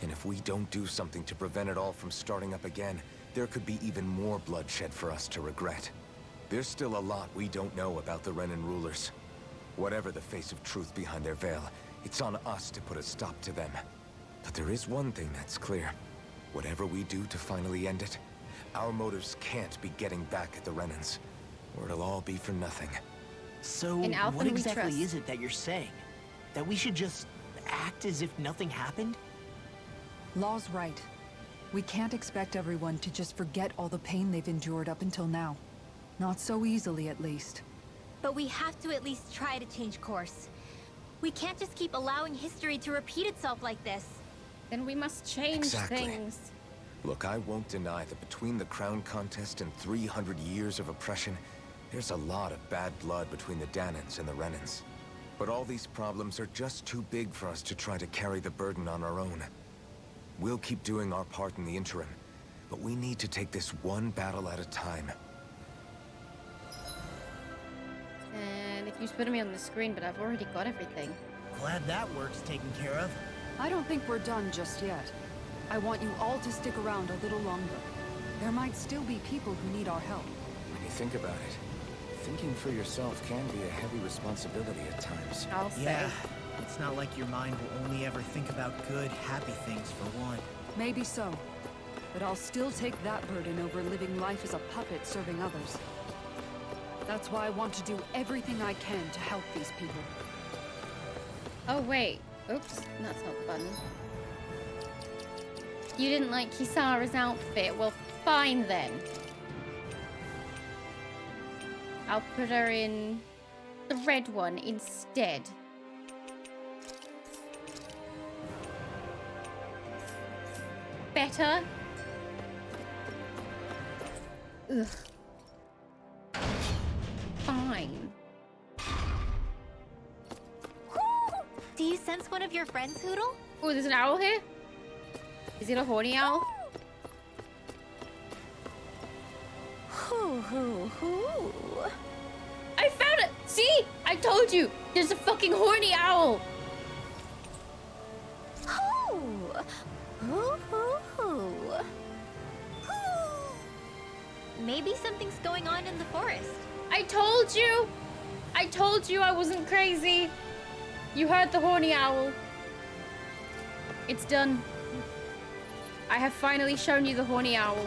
And if we don't do something to prevent it all from starting up again, there could be even more bloodshed for us to regret. There's still a lot we don't know about the Renan rulers. Whatever the face of truth behind their veil, it's on us to put a stop to them. But there is one thing that's clear. Whatever we do to finally end it, our motives can't be getting back at the Renans, or it'll all be for nothing. So, In Alphen what we exactly trust. is it that you're saying? That we should just act as if nothing happened? Law's right. We can't expect everyone to just forget all the pain they've endured up until now. Not so easily, at least. But we have to at least try to change course. We can't just keep allowing history to repeat itself like this. Then we must change Exactly. things. Look, I won't deny that between the crown contest and 300 years of oppression, there's a lot of bad blood between the Danans and the Renans. But all these problems are just too big for us to try to carry the burden on our own. We'll keep doing our part in the interim, but we need to take this one battle at a time. And it keeps putting me on the screen, but I've already got everything. Glad that work's taken care of. I don't think we're done just yet. I want you all to stick around a little longer. There might still be people who need our help. When you think about it, thinking for yourself can be a heavy responsibility at times. I'll say. Yeah, it's not like your mind will only ever think about good, happy things for one. Maybe so. But I'll still take that burden over living life as a puppet serving others. That's why I want to do everything I can to help these people. Oh, wait. Oops, that's not the button. You didn't like Kisara's outfit? Well, fine then. I'll put her in the red one instead. Better? Ugh. Fine. Do you sense one of your friends, Hoodle? Oh, there's an owl here? Is it a horny owl? I found it! See? I told you! There's a fucking horny owl! Maybe something's going on in the forest. I told you! I told you I wasn't crazy! You heard the horny owl. It's done. I have finally shown you the horny owl.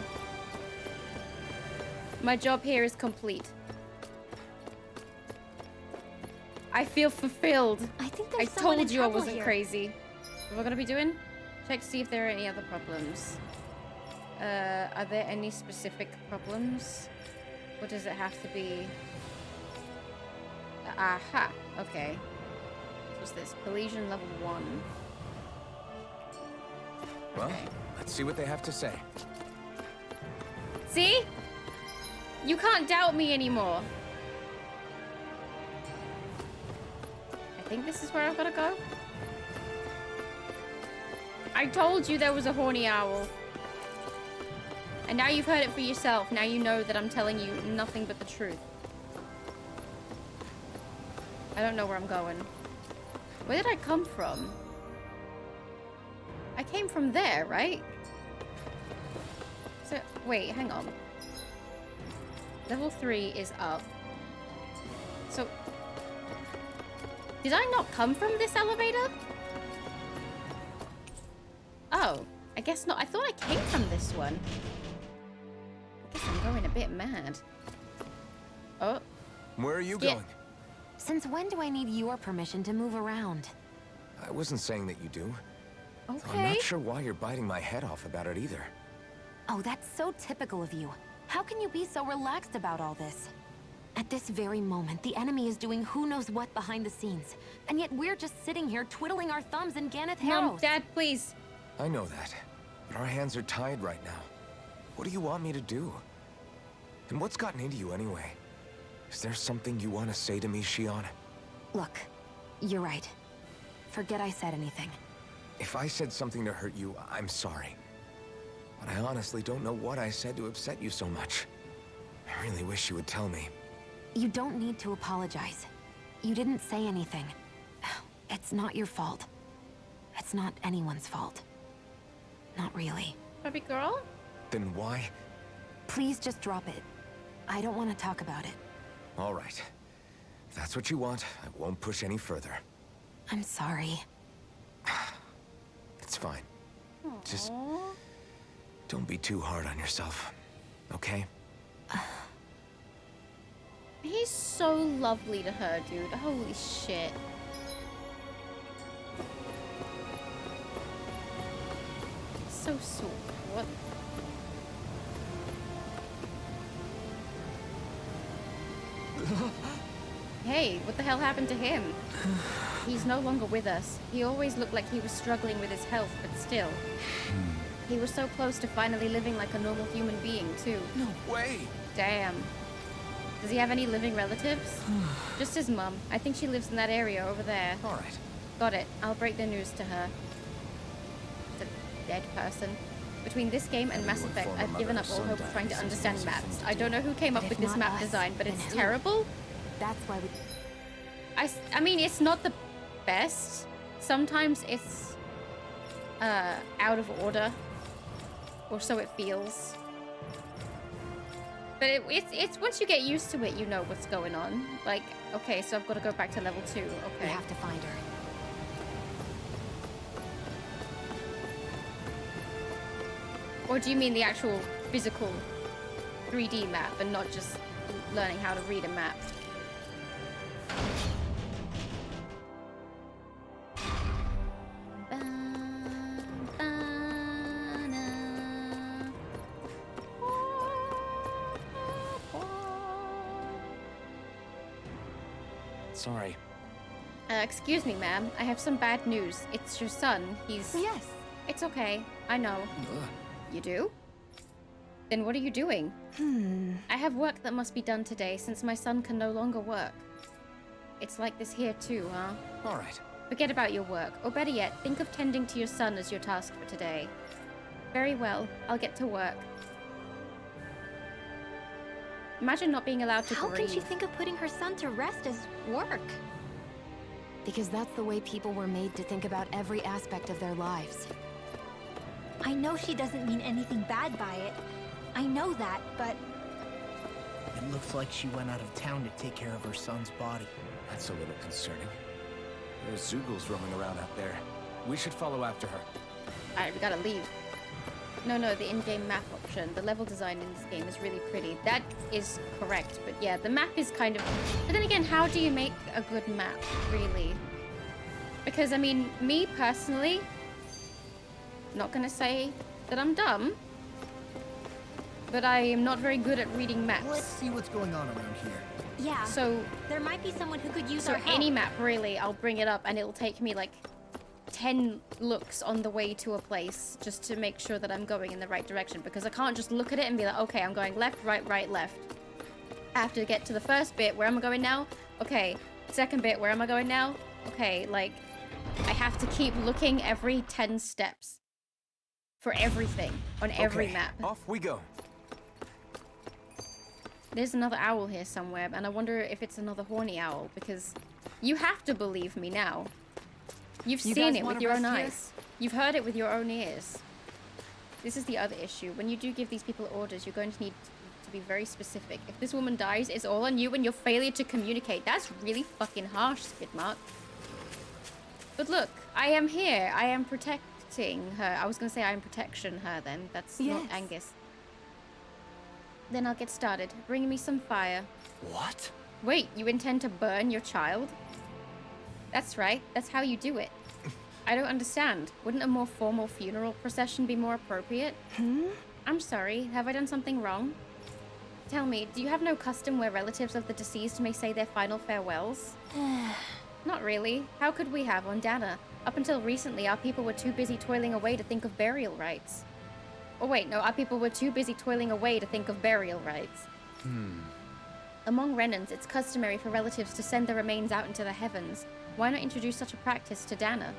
My job here is complete. I feel fulfilled. I think I there's someone in told you I trouble wasn't here. crazy. What we're gonna be doing? Check to see if there are any other problems. Are there any specific problems? Or does it have to be? Aha. Okay. What's this? Pelesian level 1. Well, let's see what they have to say. See? You can't doubt me anymore. I think this is where I've got to go. I told you there was a horny owl. And now you've heard it for yourself. Now you know that I'm telling you nothing but the truth. I don't know where I'm going. Where did I come from? I came from there, right? So, wait, hang on. Level 3 is up. So, did I not come from this elevator? Oh, I guess not. I thought I came from this one. I guess I'm going a bit mad. Oh. Where are you Skip. going? Since when do I need your permission to move around? I wasn't saying that you do. I'm Okay. not sure why you're biting my head off about it either. Oh, that's so typical of you. How can you be so relaxed about all this? At this very moment, the enemy is doing who knows what behind the scenes. And yet we're just sitting here twiddling our thumbs in Ganeth Mom, Harrow. Dad, please. I know that, but our hands are tied right now. What do you want me to do? And what's gotten into you anyway? Is there something you want to say to me, Shionne? Look, you're right. Forget I said anything. If I said something to hurt you, I'm sorry. But I honestly don't know what I said to upset you so much. I really wish you would tell me. You don't need to apologize. You didn't say anything. It's not your fault. It's not anyone's fault. Not really. Baby girl? Then why? Please just drop it. I don't want to talk about it. All right. If that's what you want, I won't push any further. I'm sorry. It's fine. Aww. Just don't be too hard on yourself, okay? He's so lovely to her, dude. Holy shit. So sweet. What? Hey, what the hell happened to him? He's no longer with us. He always looked like he was struggling with his health, but still. He was so close to finally living like a normal human being, too. No way! Damn. Does he have any living relatives? Just his mum. I think she lives in that area over there. All right. Got it. I'll break the news to her. It's a dead person. Between this game and Mass Effect, I've given up all hope of trying to understand maps. I don't know who came up But with if this not map us, design, but then it's who? terrible. That's why we... I mean, it's not the best. Sometimes it's out of order, or so it feels. But it's once you get used to it, you know what's going on. Like, okay, so I've got to go back to level 2. We Okay. have to find her. Or do you mean the actual physical 3D map and not just learning how to read a map. Sorry. Excuse me, ma'am. I have some bad news. It's your son. He's... Yes. It's okay. I know. You do? Then what are you doing? I have work that must be done today since my son can no longer work. It's like this here too, huh? All right. Forget about your work, or better yet, think of tending to your son as your task for today. Very well, I'll get to work. Imagine not being allowed to How grieve. can she think of putting her son to rest as work? Because that's the way people were made to think about every aspect of their lives. I know she doesn't mean anything bad by it. I know that, but It looks like she went out of town to take care of her son's body. That's a little concerning. There's Zoogles roaming around out there. We should follow after her. Alright, we gotta leave. No, the in-game map option. The level design in this game is really pretty. That is correct, but yeah, the map is kind of... But then again, how do you make a good map, really? Because, I mean, me personally, not gonna say that I'm dumb, but I am not very good at reading maps. Let's see what's going on around here. yeah. So, There might be someone who could use so our help. any map, really, I'll bring it up and it'll take me like 10 looks on the way to a place just to make sure that I'm going in the right direction, because I can't just look at it and be like, okay, I'm going left, right, left. I have to get to the first bit. Where am I going now? Okay. Second bit. Where am I going now? Okay, like, I have to keep looking every 10 steps for everything on every map. Off we go. There's another owl here somewhere, and I wonder if it's another horny owl, because you have to believe me now. You've You seen guys it wanna with your own rest here? eyes. You've heard it with your own ears. This is the other issue. When you do give these people orders, you're going to need to be very specific. If this woman dies, it's all on you and your failure to communicate. That's really fucking harsh, Skidmark. But look, I am here. I am protecting her. I was going to say I am protection her then. That's not Yes. Angus. Then I'll get started. Bring me some fire. What? Wait, you intend to burn your child? That's right. That's how you do it. I don't understand. Wouldn't a more formal funeral procession be more appropriate? I'm sorry. Have I done something wrong? Tell me, do you have no custom where relatives of the deceased may say their final farewells? Not really. How could we have on Dana? Up until recently, our people were too busy toiling away to think of burial rites. Oh wait, no, our people were too busy toiling away to think of burial rites. Among Renans, it's customary for relatives to send their remains out into the heavens. Why not introduce such a practice to Dana?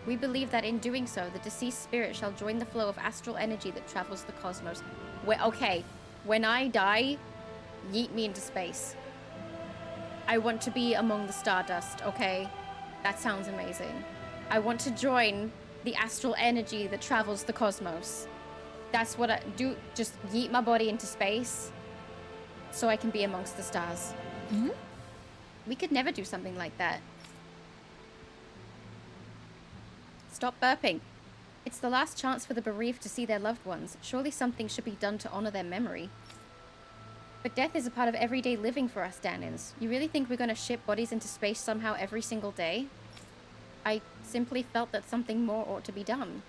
We believe that in doing so, the deceased spirit shall join the flow of astral energy that travels the cosmos. Okay, when I die, yeet me into space. I want to be among the stardust, okay? That sounds amazing. I want to join the astral energy that travels the cosmos. That's what I do. Just yeet my body into space so I can be amongst the stars. We could never do something like that. Stop burping. It's the last chance for the bereaved to see their loved ones. Surely something should be done to honor their memory. But death is a part of everyday living for us Danins. You really think we're going to ship bodies into space somehow every single day? I simply felt that something more ought to be done.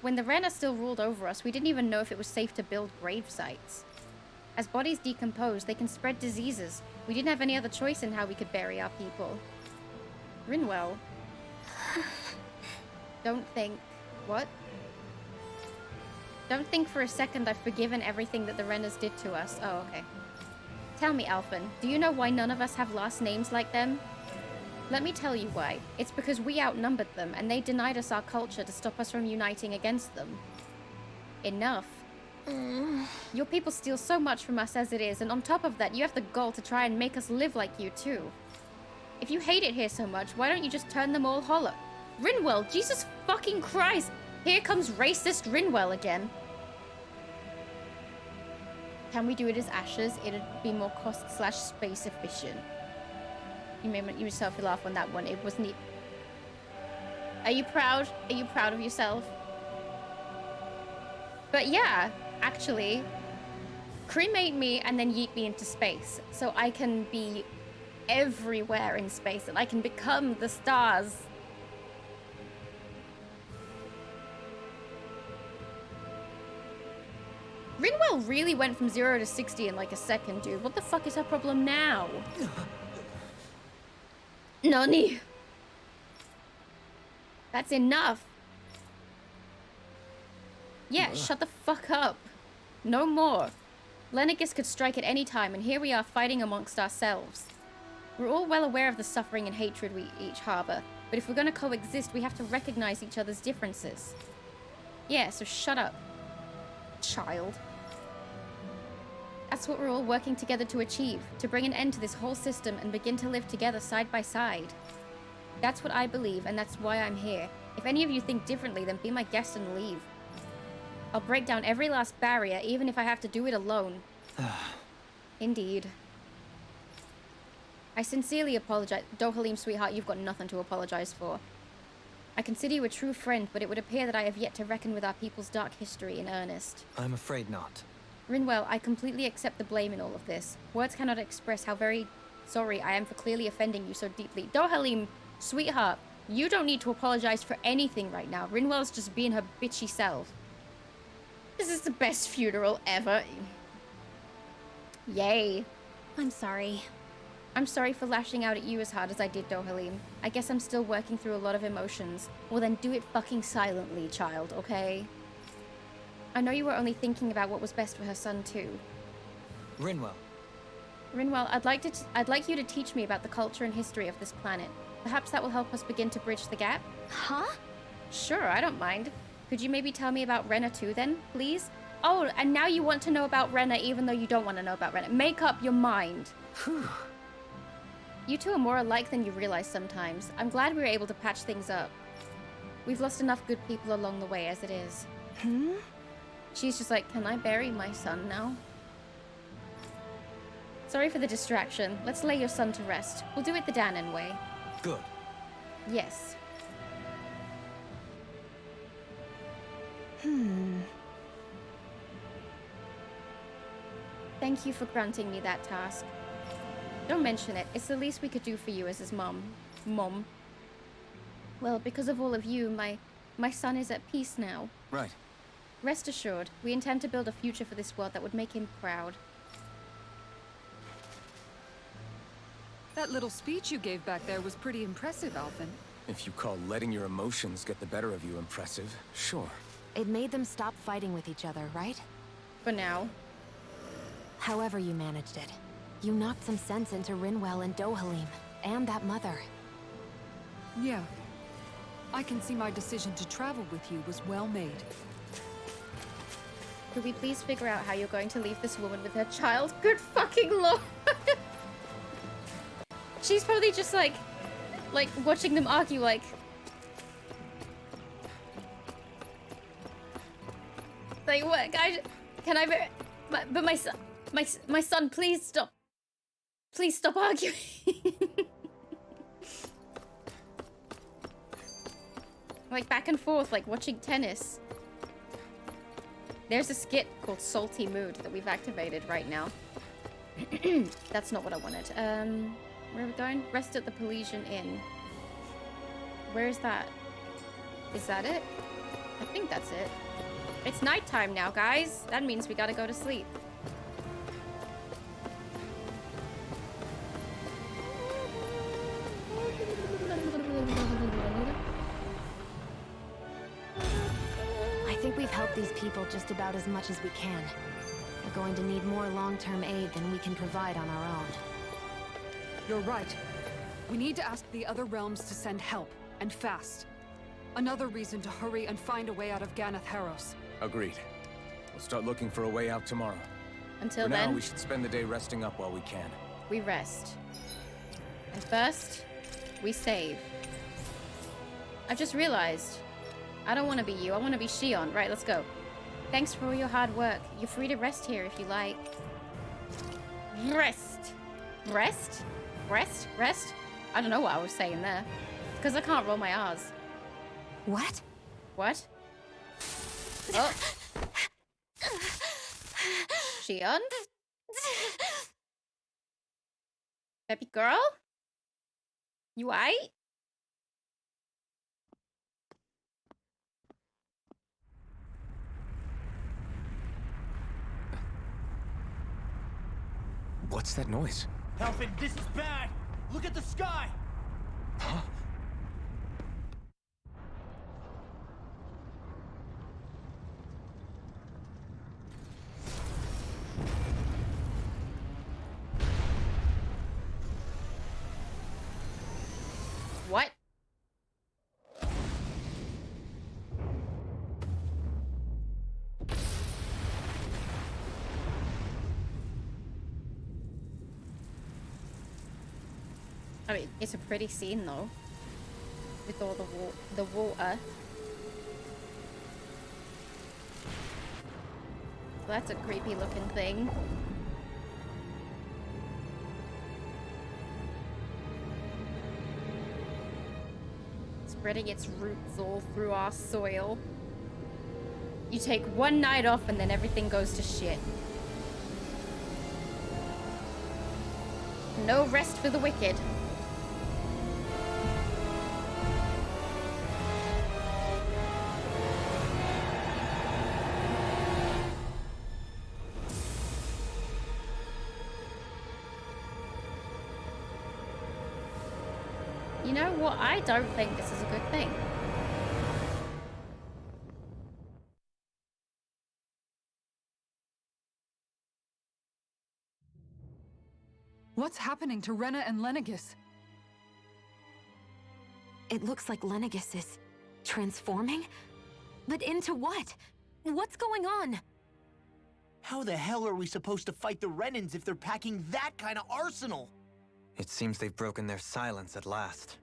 When the Rena still ruled over us, we didn't even know if it was safe to build grave sites. As bodies decompose, they can spread diseases. We didn't have any other choice in how we could bury our people. Rinwell. Don't think... What? Don't think for a second I've forgiven everything that the Renas did to us. Oh, okay. Tell me, Alphen, do you know why none of us have last names like them? Let me tell you why. It's because we outnumbered them, and they denied us our culture to stop us from uniting against them. Enough. Your people steal so much from us as it is, and on top of that, you have the gall to try and make us live like you too. If you hate it here so much, why don't you just turn them all hollow? Rinwell, Jesus fucking Christ! Here comes racist Rinwell again. Can we do it as ashes? It'd be more cost/space efficient. You made yourself laugh on that one. It was neat. Are you proud? Are you proud of yourself? But yeah, actually, cremate me and then yeet me into space so I can be everywhere in space and I can become the stars. Rinwell really went from 0 to 60 in like a second, dude. What the fuck is her problem now? Nani? That's enough. Yeah, shut the fuck up. No more. Lenegis could strike at any time, and here we are fighting amongst ourselves. We're all well aware of the suffering and hatred we each harbor, but if we're gonna coexist, we have to recognize each other's differences. Yeah, so shut up, child. That's what we're all working together to achieve, to bring an end to this whole system and begin to live together side by side. That's what I believe, and that's why I'm here. If any of you think differently, then be my guest and leave. I'll break down every last barrier, even if I have to do it alone. Indeed. I sincerely apologize. Dohalim, sweetheart, you've got nothing to apologize for. I consider you a true friend, but it would appear that I have yet to reckon with our people's dark history in earnest. I'm afraid not. Rinwell, I completely accept the blame in all of this. Words cannot express how very sorry I am for clearly offending you so deeply. Dohalim, sweetheart, you don't need to apologize for anything right now. Rinwell's just being her bitchy self. This is the best funeral ever. Yay. I'm sorry. I'm sorry for lashing out at you as hard as I did, Dohalim. I guess I'm still working through a lot of emotions. Well then do it fucking silently, child, okay? I know you were only thinking about what was best for her son too. Rinwell. Rinwell, I'd like you to teach me about the culture and history of this planet. Perhaps that will help us begin to bridge the gap. Huh? Sure, I don't mind. Could you maybe tell me about Renna too then, please? Oh, and now you want to know about Renna even though you don't want to know about Renna. Make up your mind. You two are more alike than you realize sometimes. I'm glad we were able to patch things up. We've lost enough good people along the way as it is. She's just like, can I bury my son now? Sorry for the distraction. Let's lay your son to rest. We'll do it the Danan way. Good. Yes. Thank you for granting me that task. Don't mention it. It's the least we could do for you as his mom. Well, because of all of you, my son is at peace now. Right. Rest assured, we intend to build a future for this world that would make him proud. That little speech you gave back there was pretty impressive, Alphen. If you call letting your emotions get the better of you impressive, sure. It made them stop fighting with each other, right? For now. However you managed it. You knocked some sense into Rinwell and Dohalim, and that mother. Yeah. I can see my decision to travel with you was well made. Could we please figure out how you're going to leave this woman with her child? Good fucking lord! She's probably just like watching them argue like... Like, what, guys? Can I... But my son, please stop. Please stop arguing. Like, back and forth, like watching tennis. There's a skit called Salty Mood that we've activated right now. That's not what I wanted. Where are we going? Rest at the Pelesian Inn. Where is that? Is that it? I think that's it. It's nighttime now, guys. That means we gotta go to sleep. I think we've helped these people just about as much as we can. We're going to need more long-term aid than we can provide on our own. You're right. We need to ask the other realms to send help, and fast. Another reason to hurry and find a way out of Ganath Haros. Agreed. We'll start looking for a way out tomorrow. Until For then, now, we should spend the day resting up while we can. we rest. And first, we save. I've just realized, I don't want to be you. I want to be Shionne. Right, let's go. Thanks for all your hard work. You're free to rest here if you like. Rest. Rest? Rest? Rest? I don't know what I was saying there. Because I can't roll my R's. What? What? Oh. Shionne? Baby girl? You aight? What's that noise? Elfin, this is bad! Look at the sky! Huh? What? I mean, it's a pretty scene though, with all the water. That's a creepy looking thing. Spreading its roots all through our soil. You take one night off and then everything goes to shit. No rest for the wicked. You know what? I don't think this is a good thing. What's happening to Rena and Lenegis? It looks like Lenegis is transforming? But into what? What's going on? How the hell are we supposed to fight the Renans if they're packing that kind of arsenal? It seems they've broken their silence at last.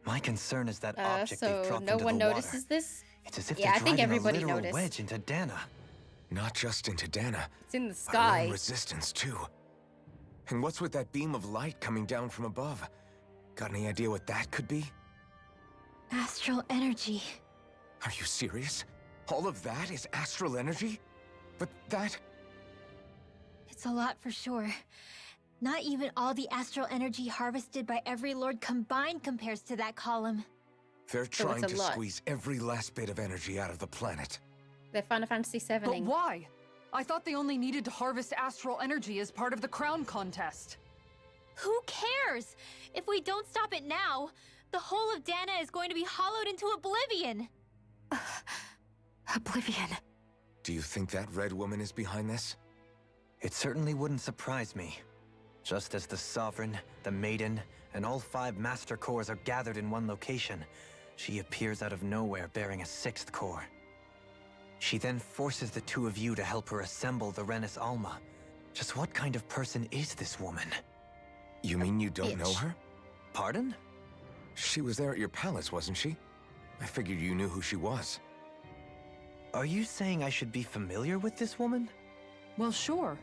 My concern is that object they've So dropped no into one the water. notices this? It's as if Yeah, they're I think driving everybody a literal noticed. wedge into Dana. Not just into Dana. It's in the Our sky. own resistance, too. And what's with that beam of light coming down from above? Got any idea what that could be? Astral energy. Are you serious? All of that is astral energy? But that... It's a lot for sure. Not even all the astral energy harvested by every lord combined compares to that column. They're So it's trying a to lot. squeeze every last bit of energy out of the planet. They're Final Fantasy But VII-ing. why? I thought they only needed to harvest astral energy as part of the crown contest. Who cares? If we don't stop it now, the whole of Dana is going to be hollowed into oblivion. Oblivion. Do you think that red woman is behind this? It certainly wouldn't surprise me. Just as the Sovereign, the Maiden, and all 5 Master Cores are gathered in one location, she appears out of nowhere bearing a 6th core. She then forces the 2 of you to help her assemble the Renis Alma. Just what kind of person is this woman? You mean you don't know bitch. her? Pardon? She was there at your palace, wasn't she? I figured you knew who she was. Are you saying I should be familiar with this woman? Well, sure.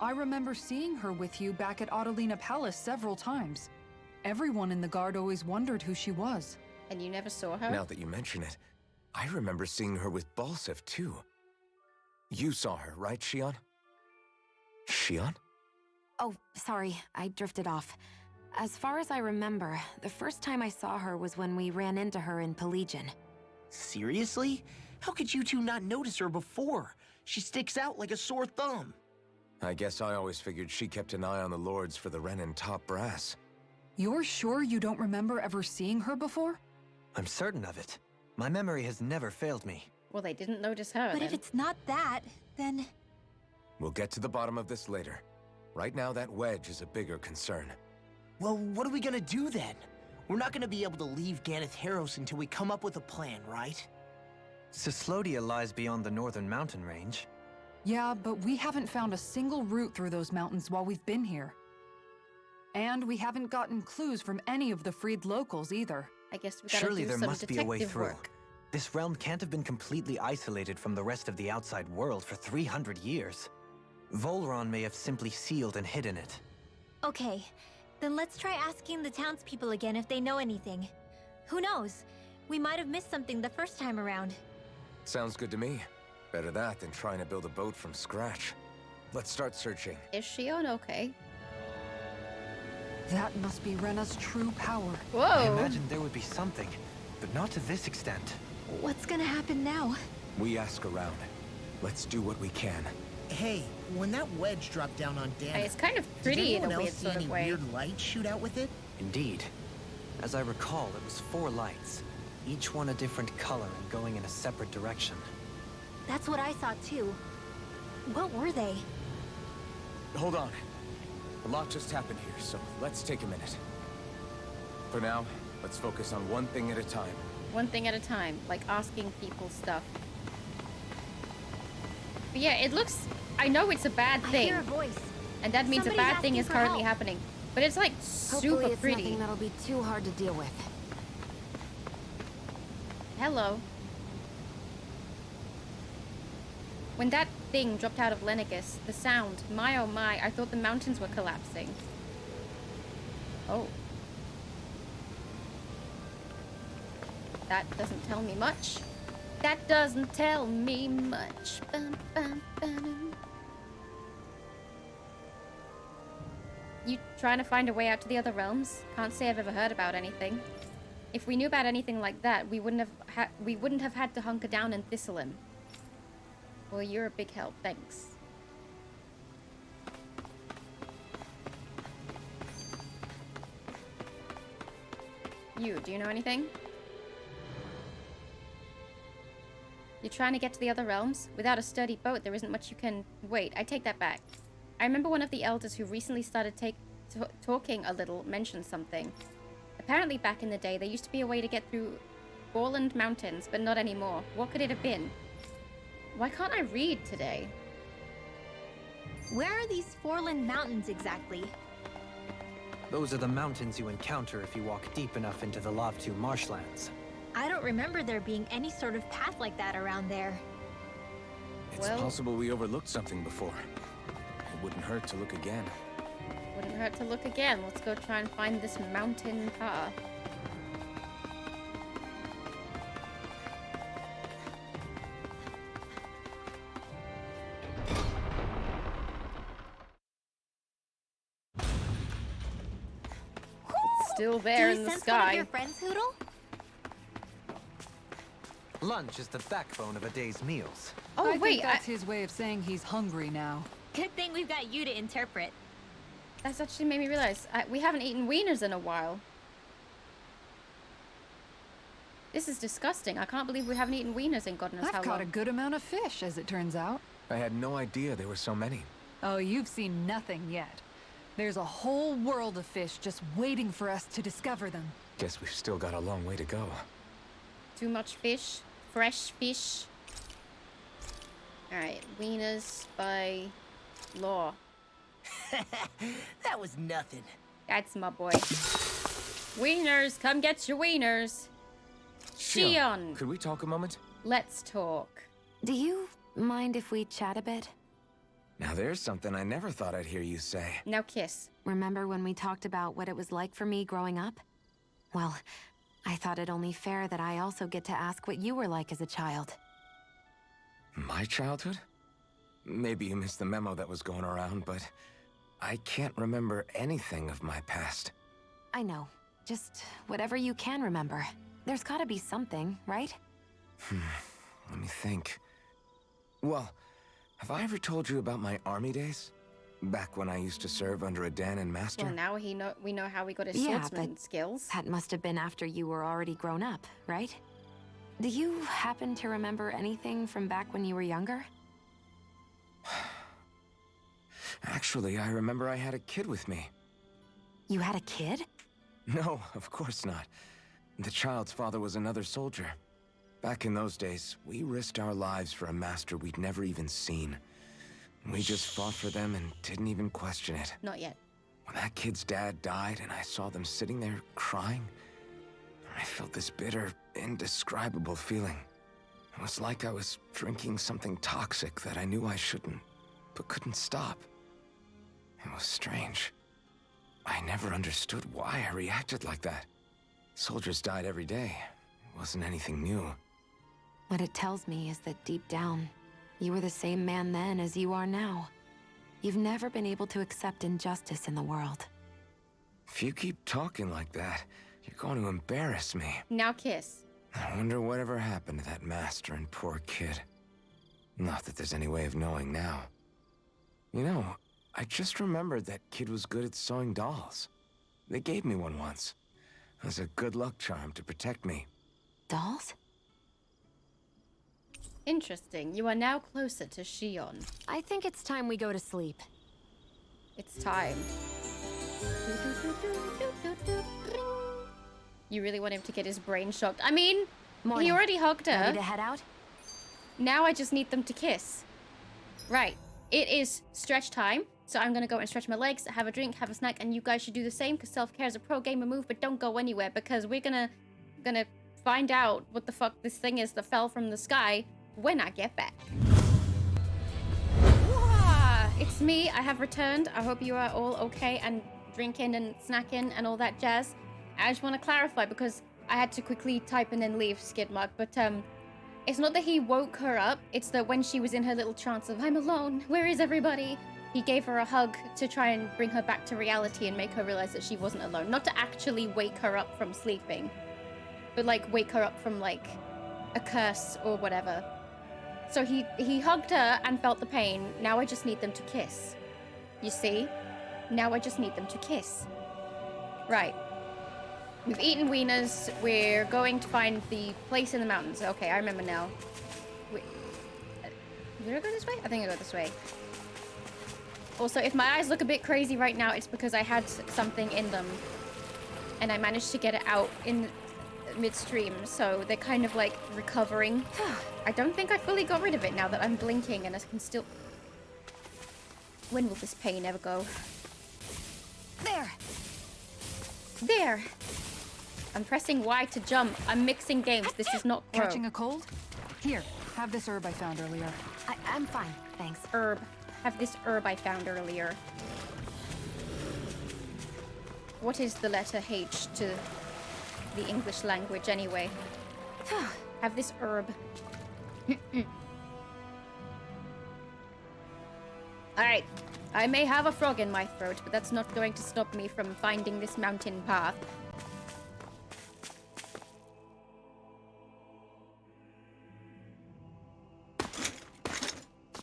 I remember seeing her with you back at Adelina Palace several times. Everyone in the guard always wondered who she was. And you never saw her? Now that you mention it, I remember seeing her with Balsif, too. You saw her, right, Shionne? Shionne? Oh, sorry, I drifted off. As far as I remember, the first time I saw her was when we ran into her in Pelegion. Seriously? How could you two not notice her before? She sticks out like a sore thumb. I guess I always figured she kept an eye on the lords for the Renin top brass. You're sure you don't remember ever seeing her before? I'm certain of it. My memory has never failed me. Well, they didn't notice her But then. if it's not that, then... We'll get to the bottom of this later. Right now, that wedge is a bigger concern. Well, what are we gonna do then? We're not gonna be able to leave Ganeth Harros until we come up with a plan, right? Cislodia lies beyond the northern mountain range. Yeah, but we haven't found a single route through those mountains while we've been here. And we haven't gotten clues from any of the freed locals either. I guess we gotta Surely do there some must be a way detective through. work. This realm can't have been completely isolated from the rest of the outside world for 300 years. Volron may have simply sealed and hidden it. Okay, then let's try asking the townspeople again if they know anything. Who knows? We might have missed something the first time around. Sounds good to me. Better that than trying to build a boat from scratch. Let's start searching. Is Shionne okay? That must be Rena's true power. Whoa! I imagined there would be something, but not to this extent. What's gonna happen now? We ask around. Let's do what we can. Hey, when that wedge dropped down on Dana, It's kind of did pretty in anyone a weird else see sort any of way. weird lights shoot out with it? Indeed. As I recall, it was 4 lights, each one a different color and going in a separate direction. That's what I saw too. What were they? Hold on. A lot just happened here, so let's take a minute. For now, let's focus on one thing at a time. One thing at a time, like asking people stuff. But yeah, it looks... I know it's a bad I thing. hear a voice. And that means Somebody's a bad thing asking is for currently help. happening. But it's like Hopefully super it's pretty. nothing that'll be too hard to deal with. Hello. When that thing dropped out of Lenegus, the sound, my oh my, I thought the mountains were collapsing. Oh. That doesn't tell me much. That doesn't tell me much. Bum, bum, bum. You trying to find a way out to the other realms? Can't say I've ever heard about anything. If we knew about anything like that, we wouldn't have had to hunker down in Thistleim. Well, you're a big help, thanks. Do you know anything? You're trying to get to the other realms? Without a sturdy boat, there isn't much you can... Wait, I take that back. I remember one of the elders who recently started talking a little mentioned something. Apparently back in the day, there used to be a way to get through Borland Mountains, but not anymore. What could it have been? Why can't I read today? Where are these Forland Mountains exactly? Those are the mountains you encounter if you walk deep enough into the Lavtu marshlands. I don't remember there being any sort of path like that around there. It's possible we overlooked something before. It wouldn't hurt to look again. Wouldn't hurt to look again. Let's go try and find this mountain path. It's still there in the sense sky. One of your friends, Hoodle? Lunch is the backbone of a day's meals. Oh, I wait, think that's his way of saying he's hungry now. Good thing we've got you to interpret. That's actually made me realize we haven't eaten wieners in a while. This is disgusting. I can't believe we haven't eaten wieners in God knows how I've caught long. a good amount of fish, as it turns out. I had no idea there were so many. Oh, you've seen nothing yet. There's a whole world of fish just waiting for us to discover them. Guess we've still got a long way to go. Too much fish. Fresh fish. Alright, wieners by law. That was nothing. That's my boy. Wieners, come get your wieners. Shionne, Could we talk a moment? let's talk. Do you mind if we chat a bit? Now there's something I never thought I'd hear you say. Now kiss. Remember when we talked about what it was like for me growing up? Well, I thought it only fair that I also get to ask what you were like as a child. My childhood? Maybe you missed the memo that was going around, but I can't remember anything of my past. I know. Just whatever you can remember. There's gotta be something, right? Let me think. Well, have I ever told you about my army days? Back when I used to serve under a Danan master? Well, now we know how we got his Yeah, swordsman but skills. that must have been after you were already grown up, right? Do you happen to remember anything from back when you were younger? Actually, I remember I had a kid with me. You had a kid? No, of course not. The child's father was another soldier. Back in those days, we risked our lives for a master we'd never even seen. We just fought for them and didn't even question it. Not yet. When that kid's dad died and I saw them sitting there crying, I felt this bitter, indescribable feeling. It was like I was drinking something toxic that I knew I shouldn't, but couldn't stop. It was strange. I never understood why I reacted like that. Soldiers died every day. It wasn't anything new. What it tells me is that deep down, you were the same man then as you are now. You've never been able to accept injustice in the world. If you keep talking like that, you're going to embarrass me. Now kiss. I wonder whatever happened to that master and poor kid. Not that there's any way of knowing now. You know, I just remembered that kid was good at sewing dolls. They gave me one once. It was a good luck charm to protect me. Dolls? Interesting. You are now closer to Shionne. I think it's time we go to sleep. It's time. You really want him to get his brain shocked? I mean, Morning. he already hugged her. Ready to head out? Now I just need them to kiss. Right. It is stretch time. So I'm gonna go and stretch my legs, have a drink, have a snack, and you guys should do the same because self-care is a pro gamer move, but don't go anywhere because we're gonna find out what the fuck this thing is that fell from the sky when I get back. Wah! It's me. I have returned. I hope you are all okay and drinking and snacking and all that jazz. I just want to clarify because I had to quickly type and then leave Skidmark, but it's not that he woke her up, it's that when she was in her little trance of I'm alone, where is everybody? He gave her a hug to try and bring her back to reality and make her realize that she wasn't alone. Not to actually wake her up from sleeping, but like wake her up from like a curse or whatever. So he hugged her and felt the pain. Now I just need them to kiss. You see? Now I just need them to kiss. Right. We've eaten wieners. We're going to find the place in the mountains. Okay, I remember now. Wait. Did I go this way? I think I go this way. Also, if my eyes look a bit crazy right now, it's because I had something in them. And I managed to get it out in midstream, so they're kind of like recovering. I don't think I fully got rid of it now that I'm blinking and I can still... When will this pain ever go? There! There! I'm pressing Y to jump. I'm mixing games. This is not Crow. Catching a cold? Here, have this herb I found earlier. I'm fine, thanks. Herb. Have this herb I found earlier. What is the letter H to the English language anyway? Have this herb. Alright. I may have a frog in my throat, but that's not going to stop me from finding this mountain path.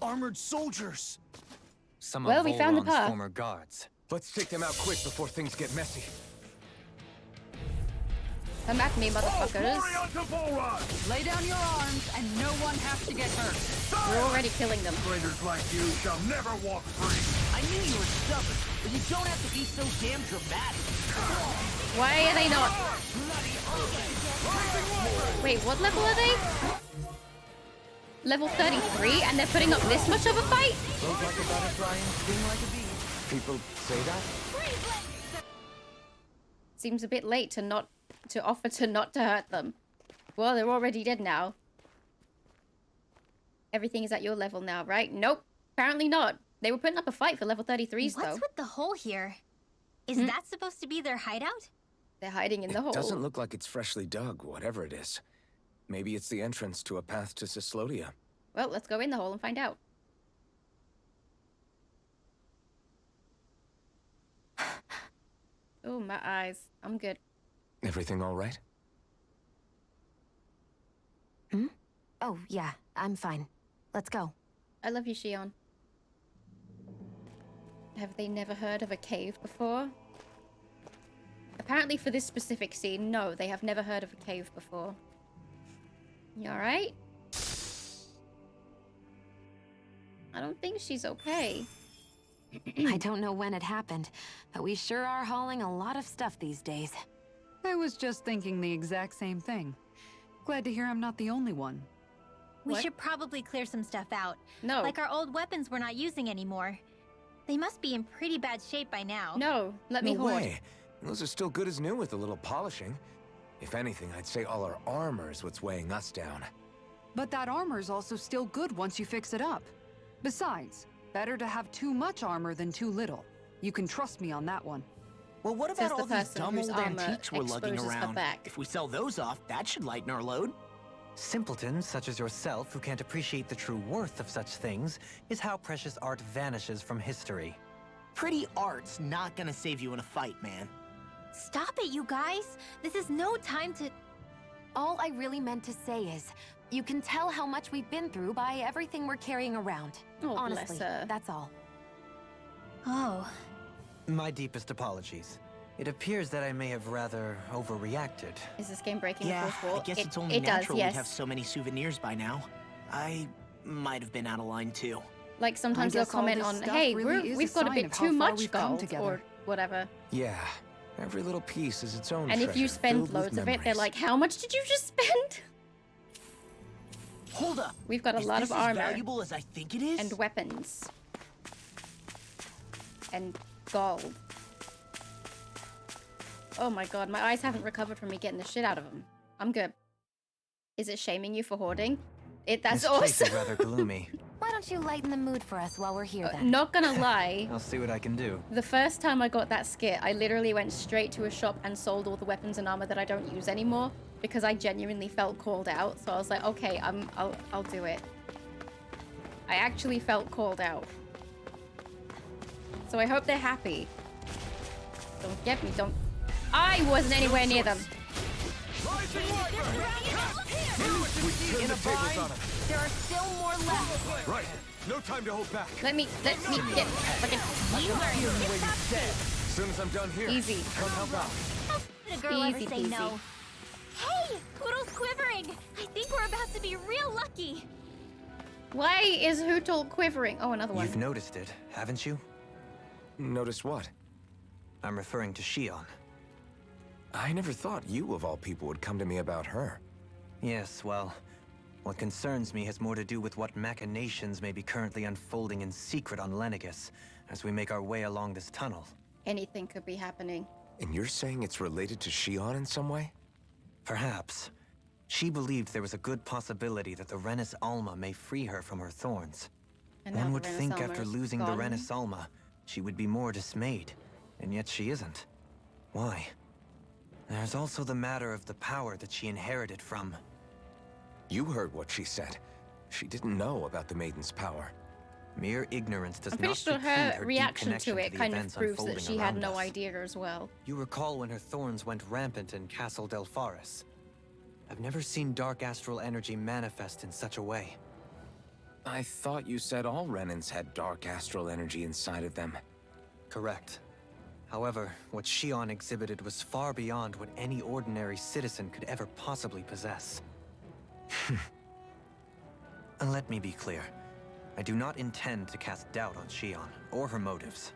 Armored soldiers! Some Well, of we found the Volron's path. former guards. Let's take them out quick before things get messy. Come at me, motherfuckers. Lay down your arms and no one has to get hurt. We're already killing them. Traitors like you shall never walk free. I knew you were stubborn, but you don't have to be so damn dramatic. Why are they not? Wait, what level are they? Level 33, and they're putting up this much of a fight? Look like a butterfly and sting like a bee. People say that? Seems a bit late to offer to not to hurt them. Well, they're already dead now. Everything is at your level now, right? Nope. Apparently not. They were putting up a fight for level 33s, though. What's with the hole here? Is that supposed to be their hideout? They're hiding in the hole. Doesn't look like it's freshly dug, whatever it is. Maybe it's the entrance to a path to Cyslodia. Well, let's go in the hole and find out. Oh, my eyes. I'm good. Everything all right? Hmm? Oh, yeah, I'm fine. Let's go. I love you, Shionne. Have they never heard of a cave before? Apparently for this specific scene, no, they have never heard of a cave before. You alright? I don't think she's okay. I don't know when it happened, but we sure are hauling a lot of stuff these days. I was just thinking the exact same thing. Glad to hear I'm not the only one. We What? should probably clear some stuff out. No. Like our old weapons we're not using anymore. They must be in pretty bad shape by now. No, let me No hoard. way. Those are still good as new with a little polishing. If anything, I'd say all our armor is what's weighing us down. But that armor's also still good once you fix it up. Besides, better to have too much armor than too little. You can trust me on that one. Well, what Says about the all these person dumb whose old armor antiques we're lugging exposes her around? back. If we sell those off, that should lighten our load. Simpletons such as yourself who can't appreciate the true worth of such things is how precious art vanishes from history. Pretty art's not gonna save you in a fight, man. Stop it, you guys! This is no time to... All I really meant to say is, you can tell how much we've been through by everything we're carrying around. Oh, Honestly, bless her. that's all. Oh. My deepest apologies. It appears that I may have rather overreacted. Is this game breaking the Yeah, fourth wall? I guess it's only it natural does, yes. we'd have so many souvenirs by now. I might have been out of line too. Like sometimes I they'll guess all comment this on, stuff hey, really is a we've got a sign bit of how too far much we've come gold, together. or whatever. Yeah, every little piece is its own And if you treasure, spend filled with loads of it, they're memories. like, how much did you just spend? Hold up. We've got a Is lot this of as armor. valuable as I think it is? And weapons. And gold. Oh my god, my eyes haven't recovered from me getting the shit out of them. I'm good. Is it shaming you for hoarding? That's This place awesome. is rather gloomy. Why don't you lighten the mood for us while we're here then? Not gonna lie, I'll see what I can do. the first time I got that skit, I literally went straight to a shop and sold all the weapons and armor that I don't use anymore because I genuinely felt called out. So I was like, okay, I'll do it. I actually felt called out. So I hope they're happy. Don't get me, don't. I wasn't anywhere near them. In a bind. There are still more left. Right. No time to hold back. Let me get freaking As soon as I'm done here, easy. come help out. Did a girl ever Easy say peasy. no? Hey! Poodle's quivering! I think we're about to be real lucky! Why is Hootle quivering? Oh, another one. You've noticed it, haven't you? Notice what? I'm referring to Shionne. I never thought you, of all people, would come to me about her. Yes, well, what concerns me has more to do with what machinations may be currently unfolding in secret on Lenegis as we make our way along this tunnel. Anything could be happening. And you're saying it's related to Shionne in some way? Perhaps. She believed there was a good possibility that the Renis Alma may free her from her thorns. And now One the would think Renis after Alma's losing gone. the Renis Alma, she would be more dismayed. And yet she isn't. Why? There's also the matter of the power that she inherited from... You heard what she said. She didn't know about the Maiden's power. Mere ignorance does I'm pretty not sure preclude her deep reaction connection to it the kind of events proves that unfolding she had around no us. idea as well. You recall when her thorns went rampant in Castle Del Faris. I've never seen dark astral energy manifest in such a way. I thought you said all Renans had dark astral energy inside of them. Correct. However, what Shionne exhibited was far beyond what any ordinary citizen could ever possibly possess. And let me be clear. I do not intend to cast doubt on Shionne or her motives.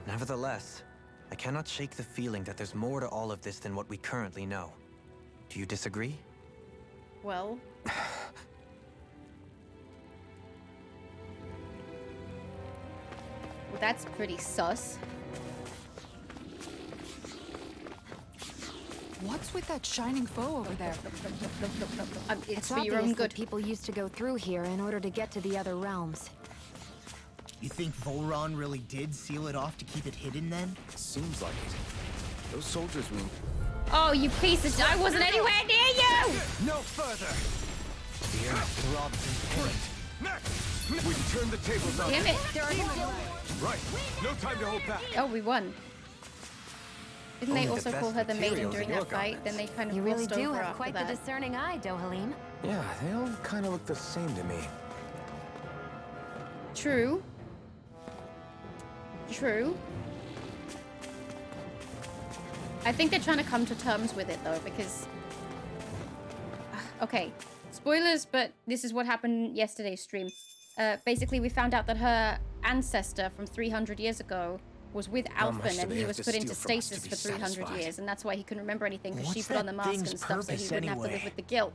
Nevertheless, I cannot shake the feeling that there's more to all of this than what we currently know. Do you disagree? Well... well, that's pretty sus. What's with that shining foe over there? It's for your own good. People used to go through here in order to get to the other realms. You think Volron really did seal it off to keep it hidden then? Seems like it. Those soldiers we... Oh, you piece of... I wasn't anywhere near you! No further. The earth throbs in pain. Next. We can turn the tables on. Damn it. Right. No time to hold back. Oh, we won. Didn't they Only the also best call her the maiden materials during in your that fight? Then they kind of You really glossed do over have after quite that. the discerning eye, Dohalim. Yeah, they all kind of look the same to me. True. True. I think they're trying to come to terms with it though, because... Okay, spoilers, but this is what happened yesterday's stream. Basically, we found out that her ancestor from 300 years ago was with How much Alphen, do and they he have was to put into steal from us to stasis be for 300 satisfied? years, and that's why he couldn't remember anything, because she What's put on the that mask thing's and stuff, so he purpose wouldn't have to live anyway? with the guilt.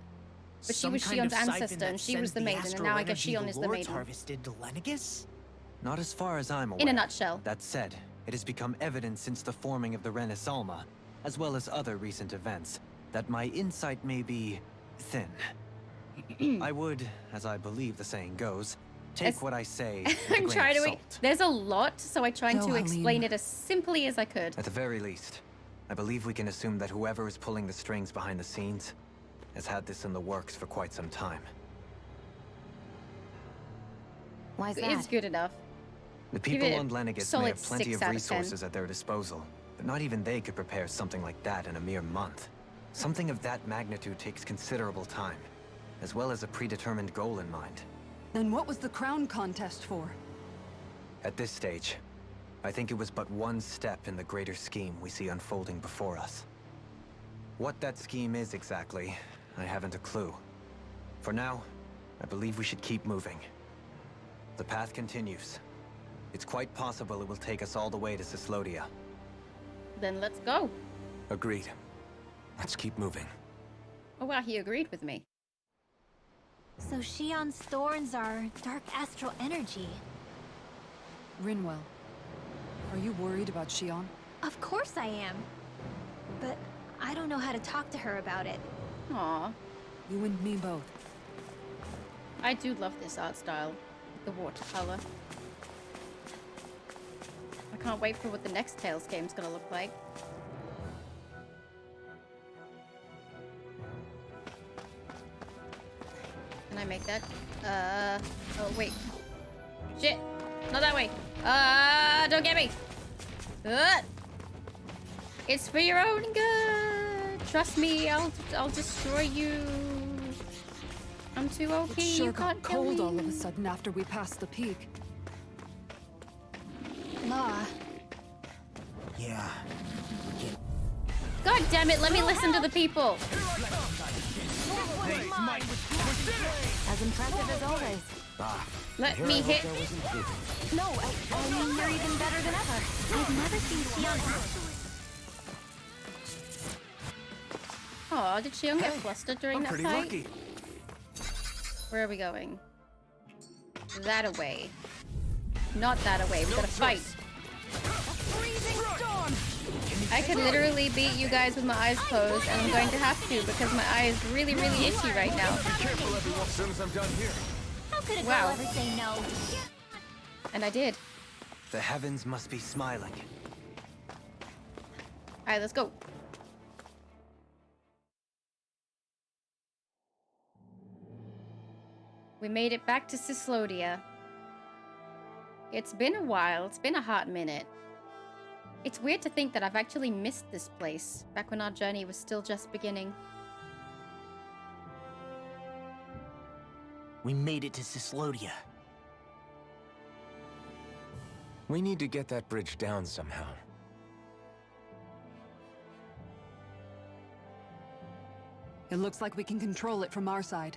But she Some was kind of Shionne's siphon ancestor, that and she sends was the maiden, and astral now I guess energy Shionne the is the Lord's maiden. harvested to Lenegis? Not as far as I'm aware. In a nutshell. That said, it has become evident since the forming of the Renis Alma, as well as other recent events, that my insight may be thin. I would, as I believe the saying goes, take what I say with a I'm grain trying of to... salt. There's a lot, so I tried to Halim. explain it as simply as I could. At the very least, I believe we can assume that whoever is pulling the strings behind the scenes has had this in the works for quite some time. Why's that? It's good enough. The Give people it on Lenegis may solid have plenty 6 of out of 10. resources at their disposal, but not even they could prepare something like that in a mere month. Something of that magnitude takes considerable time, as well as a predetermined goal in mind. Then what was the crown contest for? At this stage, I think it was but one step in the greater scheme we see unfolding before us. What that scheme is exactly, I haven't a clue. For now, I believe we should keep moving. The path continues. It's quite possible it will take us all the way to Cislodia. Then let's go. Agreed. Let's keep moving. Oh wow, he agreed with me. So Shionne's thorns are dark astral energy. Rinwell, are you worried about Shionne? Of course I am. But I don't know how to talk to her about it. Aw. You and me both. I do love this art style. The watercolor. I can't wait for what the next Tales game's gonna look like. Can I make that? Oh wait. Shit! Not that way! Don't get me! It's for your own good! Trust me, I'll destroy you. I'm too OP, It sure you got can't kill cold me. all of a sudden after we passed the peak. La. Yeah. God damn it, let me listen to the people! As impressive as always. Let me hit. No, I mean, you're even better than ever. I've never seen Shionne act. Oh, did Shionne get flustered during I'm that pretty fight? lucky. Where are we going? That away. Not that away. We gotta fight. I could literally beat you guys with my eyes closed, and I'm going to have to because my eye is really, really itchy right now. Be careful, everyone, as soon as I'm done here. How could a girl Wow. ever say no? And I did. The heavens must be smiling. Alright, let's go. We made it back to Cislodia. It's been a while. It's been a hot minute. It's weird to think that I've actually missed this place, back when our journey was still just beginning. We made it to Cislodia. We need to get that bridge down somehow. It looks like we can control it from our side.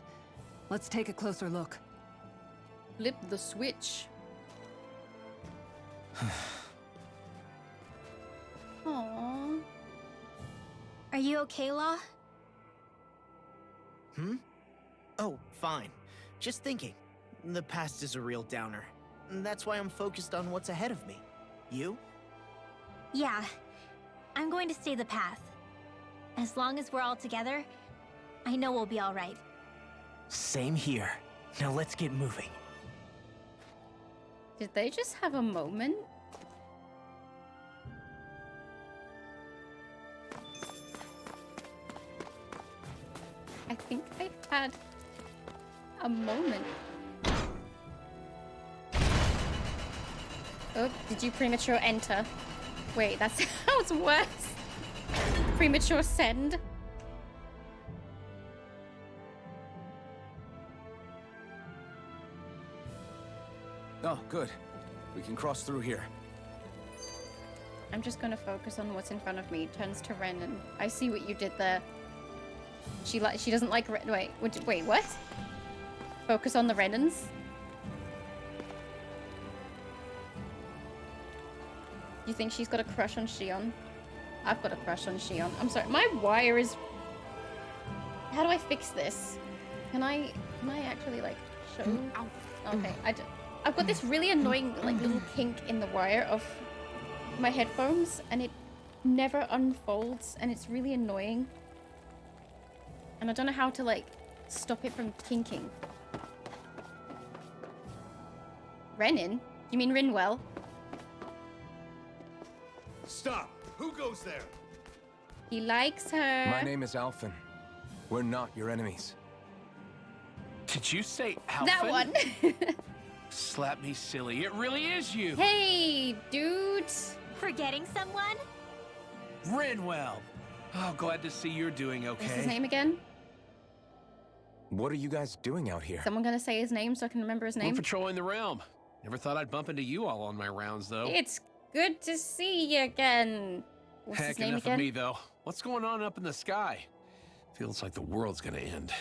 Let's take a closer look. Flip the switch. Aww. Are you okay, La? Hmm? Oh, fine. Just thinking. The past is a real downer. That's why I'm focused on what's ahead of me. You? Yeah. I'm going to stay the path. As long as we're all together, I know we'll be all right. Same here. Now let's get moving. Did they just have a moment? I think they had a moment. Oh, did you premature enter? Wait, that sounds worse. Premature send. Oh, good. We can cross through here. I'm just gonna focus on what's in front of me. Turns to Ren, and I see what you did there. She doesn't like Ren. Wait, what? Focus on the Renans. You think she's got a crush on Shionne? I've got a crush on Shionne. I'm sorry, my wire is. How do I fix this? Can I actually like show? Okay, I've got this really annoying like little kink in the wire of my headphones, and it never unfolds, and it's really annoying. And I don't know how to like stop it from kinking. Renin? You mean Rinwell? Stop! Who goes there? He likes her. My name is Alphen. We're not your enemies. Did you say Alphen? That one. Slap me silly. It really is you. Hey, dude. Forgetting someone? Rinwell. Oh, glad to see you're doing okay. What's his name again? What are you guys doing out here? Someone gonna say his name so I can remember his We're name? patrolling the realm. Never thought I'd bump into you all on my rounds, though. It's good to see you again. What's Heck, his name enough again? of me, though. What's going on up in the sky? Feels like the world's gonna end.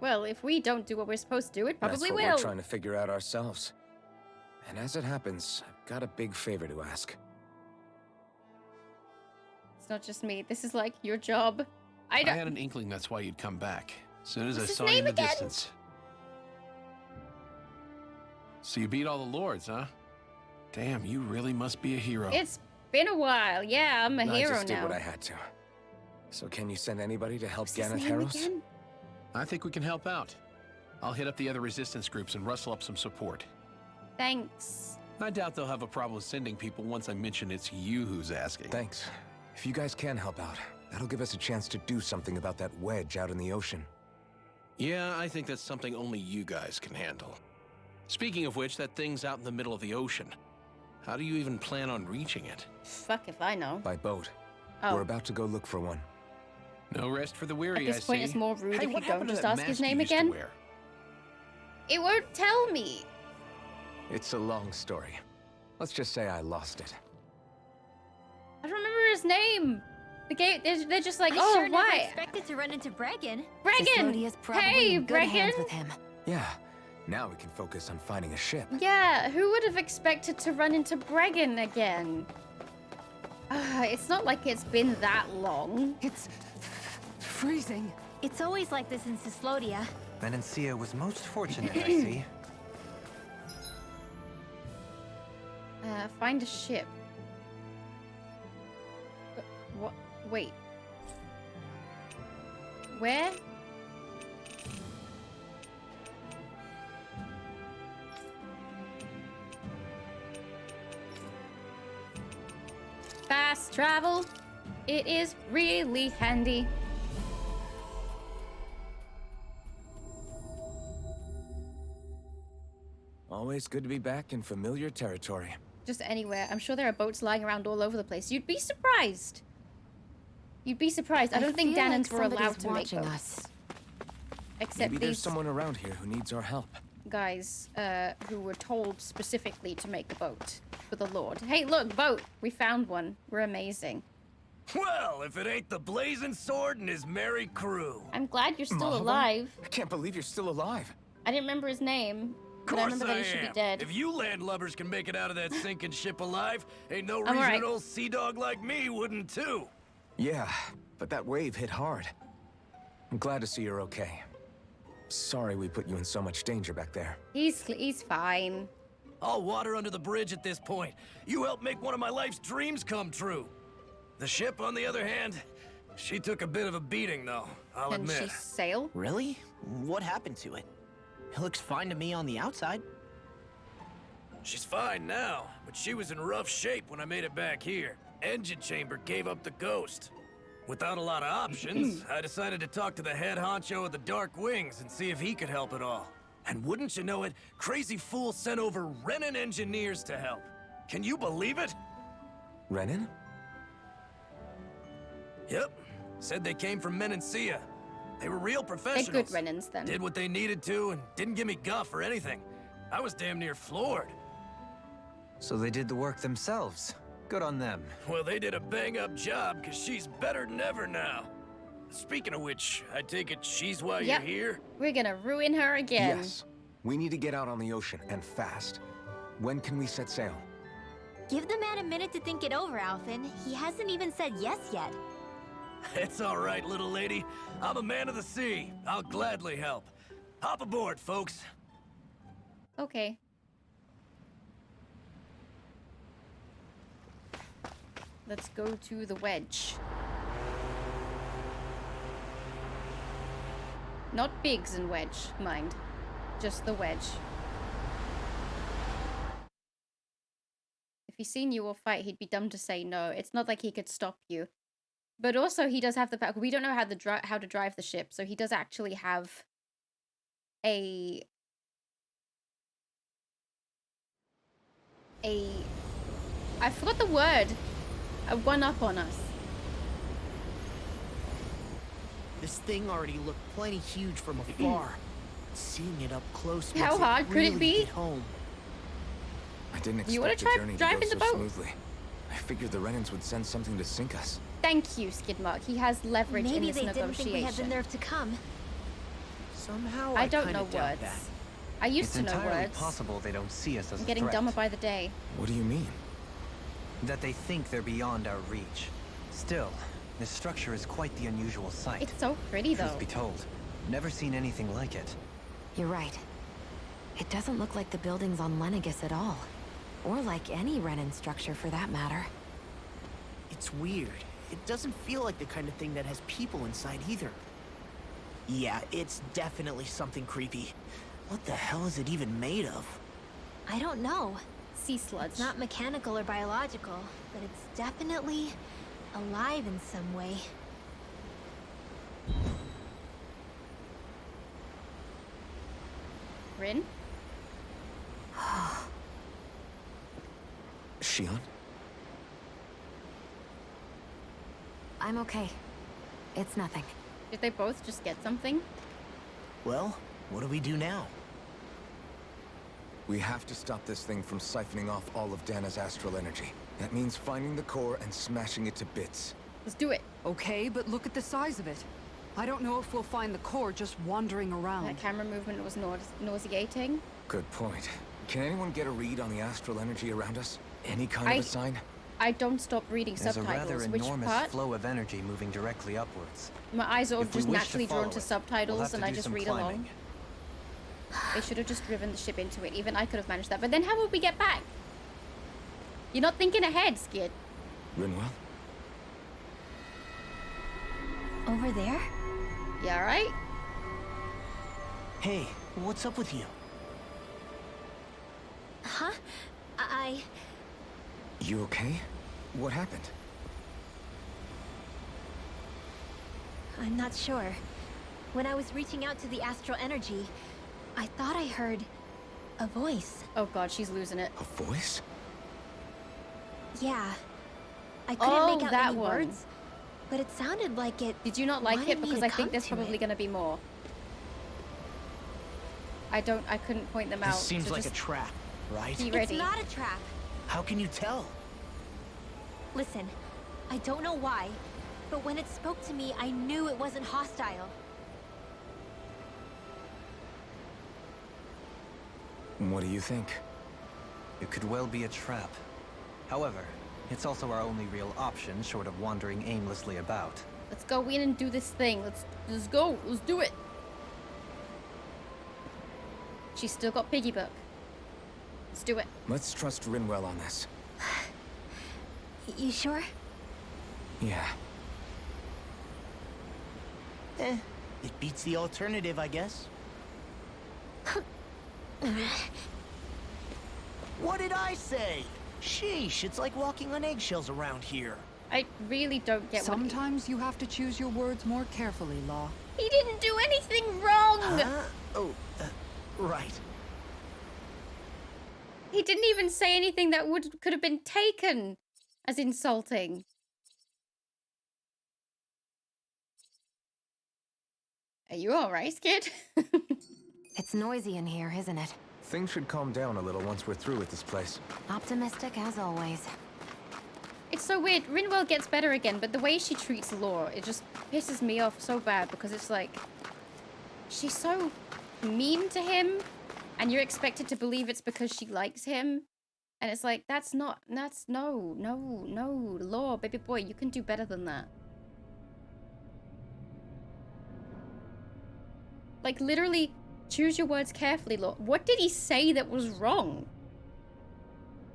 Well, if we don't do what we're supposed to do, it probably That's what will. we're trying to figure out ourselves. And as it happens, I've got a big favor to ask. It's not just me. This is like your job. I I don't. had an inkling that's why you'd come back. As soon as What's I his saw you in name the again? distance. So you beat all the lords, huh? Damn, you really must be a hero. It's been a while. Yeah, I'm a I hero just did now. what I had to. So can you send anybody to help What's his Ganeth name Harros? again? I think we can help out. I'll hit up the other resistance groups and rustle up some support. Thanks. I doubt they'll have a problem sending people once I mention it's you who's asking. Thanks. If you guys can help out, that'll give us a chance to do something about that wedge out in the ocean. Yeah, I think that's something only you guys can handle. Speaking of which, that thing's out in the middle of the ocean. How do you even plan on reaching it? Fuck if I know. By boat. Oh. We're about to go look for one. No rest for the weary, At this point, I see. it's more rude Hey, if you what don't happened to just that ask his mask you name used to again. wear? It won't tell me. It's a long story. Let's just say I lost it. I don't remember his name. The game, they're just like, I oh, sure never why? expected to run into Bregan. Bregan! Cystodia's probably Hey, in good hands Bregan! with him. Yeah, now we can focus on finding a ship. Yeah, who would have expected to run into Bregan again? It's not like it's been that long. It's freezing. It's always like this in Cyslodia. Venencia was most fortunate, I see. Find a ship. What? Wait. Where? Fast travel. It is really handy. Always good to be back in familiar territory. Just anywhere. I'm sure there are boats lying around all over the place. You'd be surprised. You'd be surprised. I don't think feel Danans like were allowed somebody's to make watching boats. us. Except Maybe there's these someone around here who needs our help. guys who were told specifically to make a boat for the Lord. Hey, look, boat. We found one. We're amazing. Well, if it ain't the blazing sword and his merry crew. I'm glad you're still Mahava? alive. I can't believe you're still alive. I didn't remember his name, Of but I course remember that he should be am. dead. If you landlubbers can make it out of that sinking ship alive, ain't no I'm reason alright. an old sea dog like me wouldn't too. Yeah, but that wave hit hard. I'm glad to see you're okay. Sorry we put you in so much danger back there. He's fine. All water under the bridge at this point. You helped make one of my life's dreams come true. The ship, on the other hand, she took a bit of a beating, though, I'll Can admit. she sail? Really? What happened to it? It looks fine to me on the outside. She's fine now, but she was in rough shape when I made it back here. Engine chamber gave up the ghost. Without a lot of options, I decided to talk to the head honcho of the Dark Wings and see if he could help at all. And wouldn't you know it, Crazy Fool sent over Renan engineers to help. Can you believe it? Renan? Yep. Said they came from Menancia. They were real They're professionals. good Renans then. Did what they needed to and didn't give me guff or anything. I was damn near floored. So they did the work themselves. Good on them. Well, they did a bang-up job, because she's better than ever now. Speaking of which, I take it she's why Yep. you're here? We're gonna ruin her again. Yes. We need to get out on the ocean, and fast. When can we set sail? Give the man a minute to think it over, Alphen. He hasn't even said yes yet. It's all right, little lady. I'm a man of the sea. I'll gladly help. Hop aboard, folks. Okay. Let's go to the wedge. Not Biggs and Wedge, mind. Just the wedge. If he seen you all fight, he'd be dumb to say no. It's not like he could stop you. But also he does have the power. We don't know how to drive the ship, so he does actually have a I forgot the word. A one-up on us. This thing already looked plenty huge from afar. Seeing it up close How makes hard it could really it be? hit home. I didn't You wanna expect the try journey to driving go the so boat? smoothly. I figured the Renans would send something to sink us. Thank you, Skidmark. He has leverage in Maybe this they didn't negotiation. think we had the nerve to come. Somehow I don't kinda know doubt words. that. I used It's to know entirely words. possible they don't see us as I'm a getting threat. dumber by the day. What do you mean? That they think they're beyond our reach. Still, this structure is quite the unusual sight. It's so pretty, though. Truth be told, never seen anything like it. You're right. It doesn't look like the buildings on Lenegis at all. Or like any Renan structure for that matter. It's weird. It doesn't feel like the kind of thing that has people inside either. Yeah, it's definitely something creepy. What the hell is it even made of? I don't know. Sea sludge. It's not mechanical or biological, but it's definitely alive in some way. Rin? Shionne? I'm okay. It's nothing. Did they both just get something? Well, what do we do now? We have to stop this thing from siphoning off all of Dana's astral energy. That means finding the core and smashing it to bits. Let's do it. Okay, but look at the size of it. I don't know if we'll find the core just wandering around. That camera movement was nauseating. Good point. Can anyone get a read on the astral energy around us? Any kind of a sign? I don't stop reading There's subtitles. a rather Which enormous part? flow of energy moving directly upwards. My eyes are If we just wish naturally follow drawn to it, subtitles, we'll have and to I do just some read climbing. along. They should have just driven the ship into it. Even I could have managed that. But then how would we get back? You're not thinking ahead, Skid. Rinwell? Over there? You alright? Hey, what's up with you? Huh? You okay? What happened? I'm not sure. When I was reaching out to the astral energy, I thought I heard a voice. Oh god, she's losing it. A voice? Yeah. I couldn't make out that any one. words, but it sounded like it. Did you not like wanted it? me Because to I think come there's to probably it. going to be more. I couldn't point them out. This seems so like a just trap, right? be It's ready. not a trap. How can you tell? Listen, I don't know why, but when it spoke to me, I knew it wasn't hostile. What do you think? It could well be a trap. However, it's also our only real option short of wandering aimlessly about. Let's go in and do this thing. Let's go. Let's do it. She's still got Piggy Book. Let's do it. Let's trust Rinwell on this. You sure? Yeah. It beats the alternative, I guess. What did I say? Sheesh, it's like walking on eggshells around here. I really don't get what Sometimes you have to choose your words more carefully, Law. he didn't do anything wrong. Huh? Oh, right. He didn't even say anything that could have been taken as insulting. Are you alright, Skid? It's noisy in here, isn't it? Things should calm down a little once we're through with this place. Optimistic as always. It's so weird. Rinwell gets better again, but the way she treats Law, it just pisses me off so bad because it's like she's so mean to him, and you're expected to believe it's because she likes him, and it's like that's no, Law, baby boy, you can do better than that. Like literally, choose your words carefully, Law. What did he say that was wrong?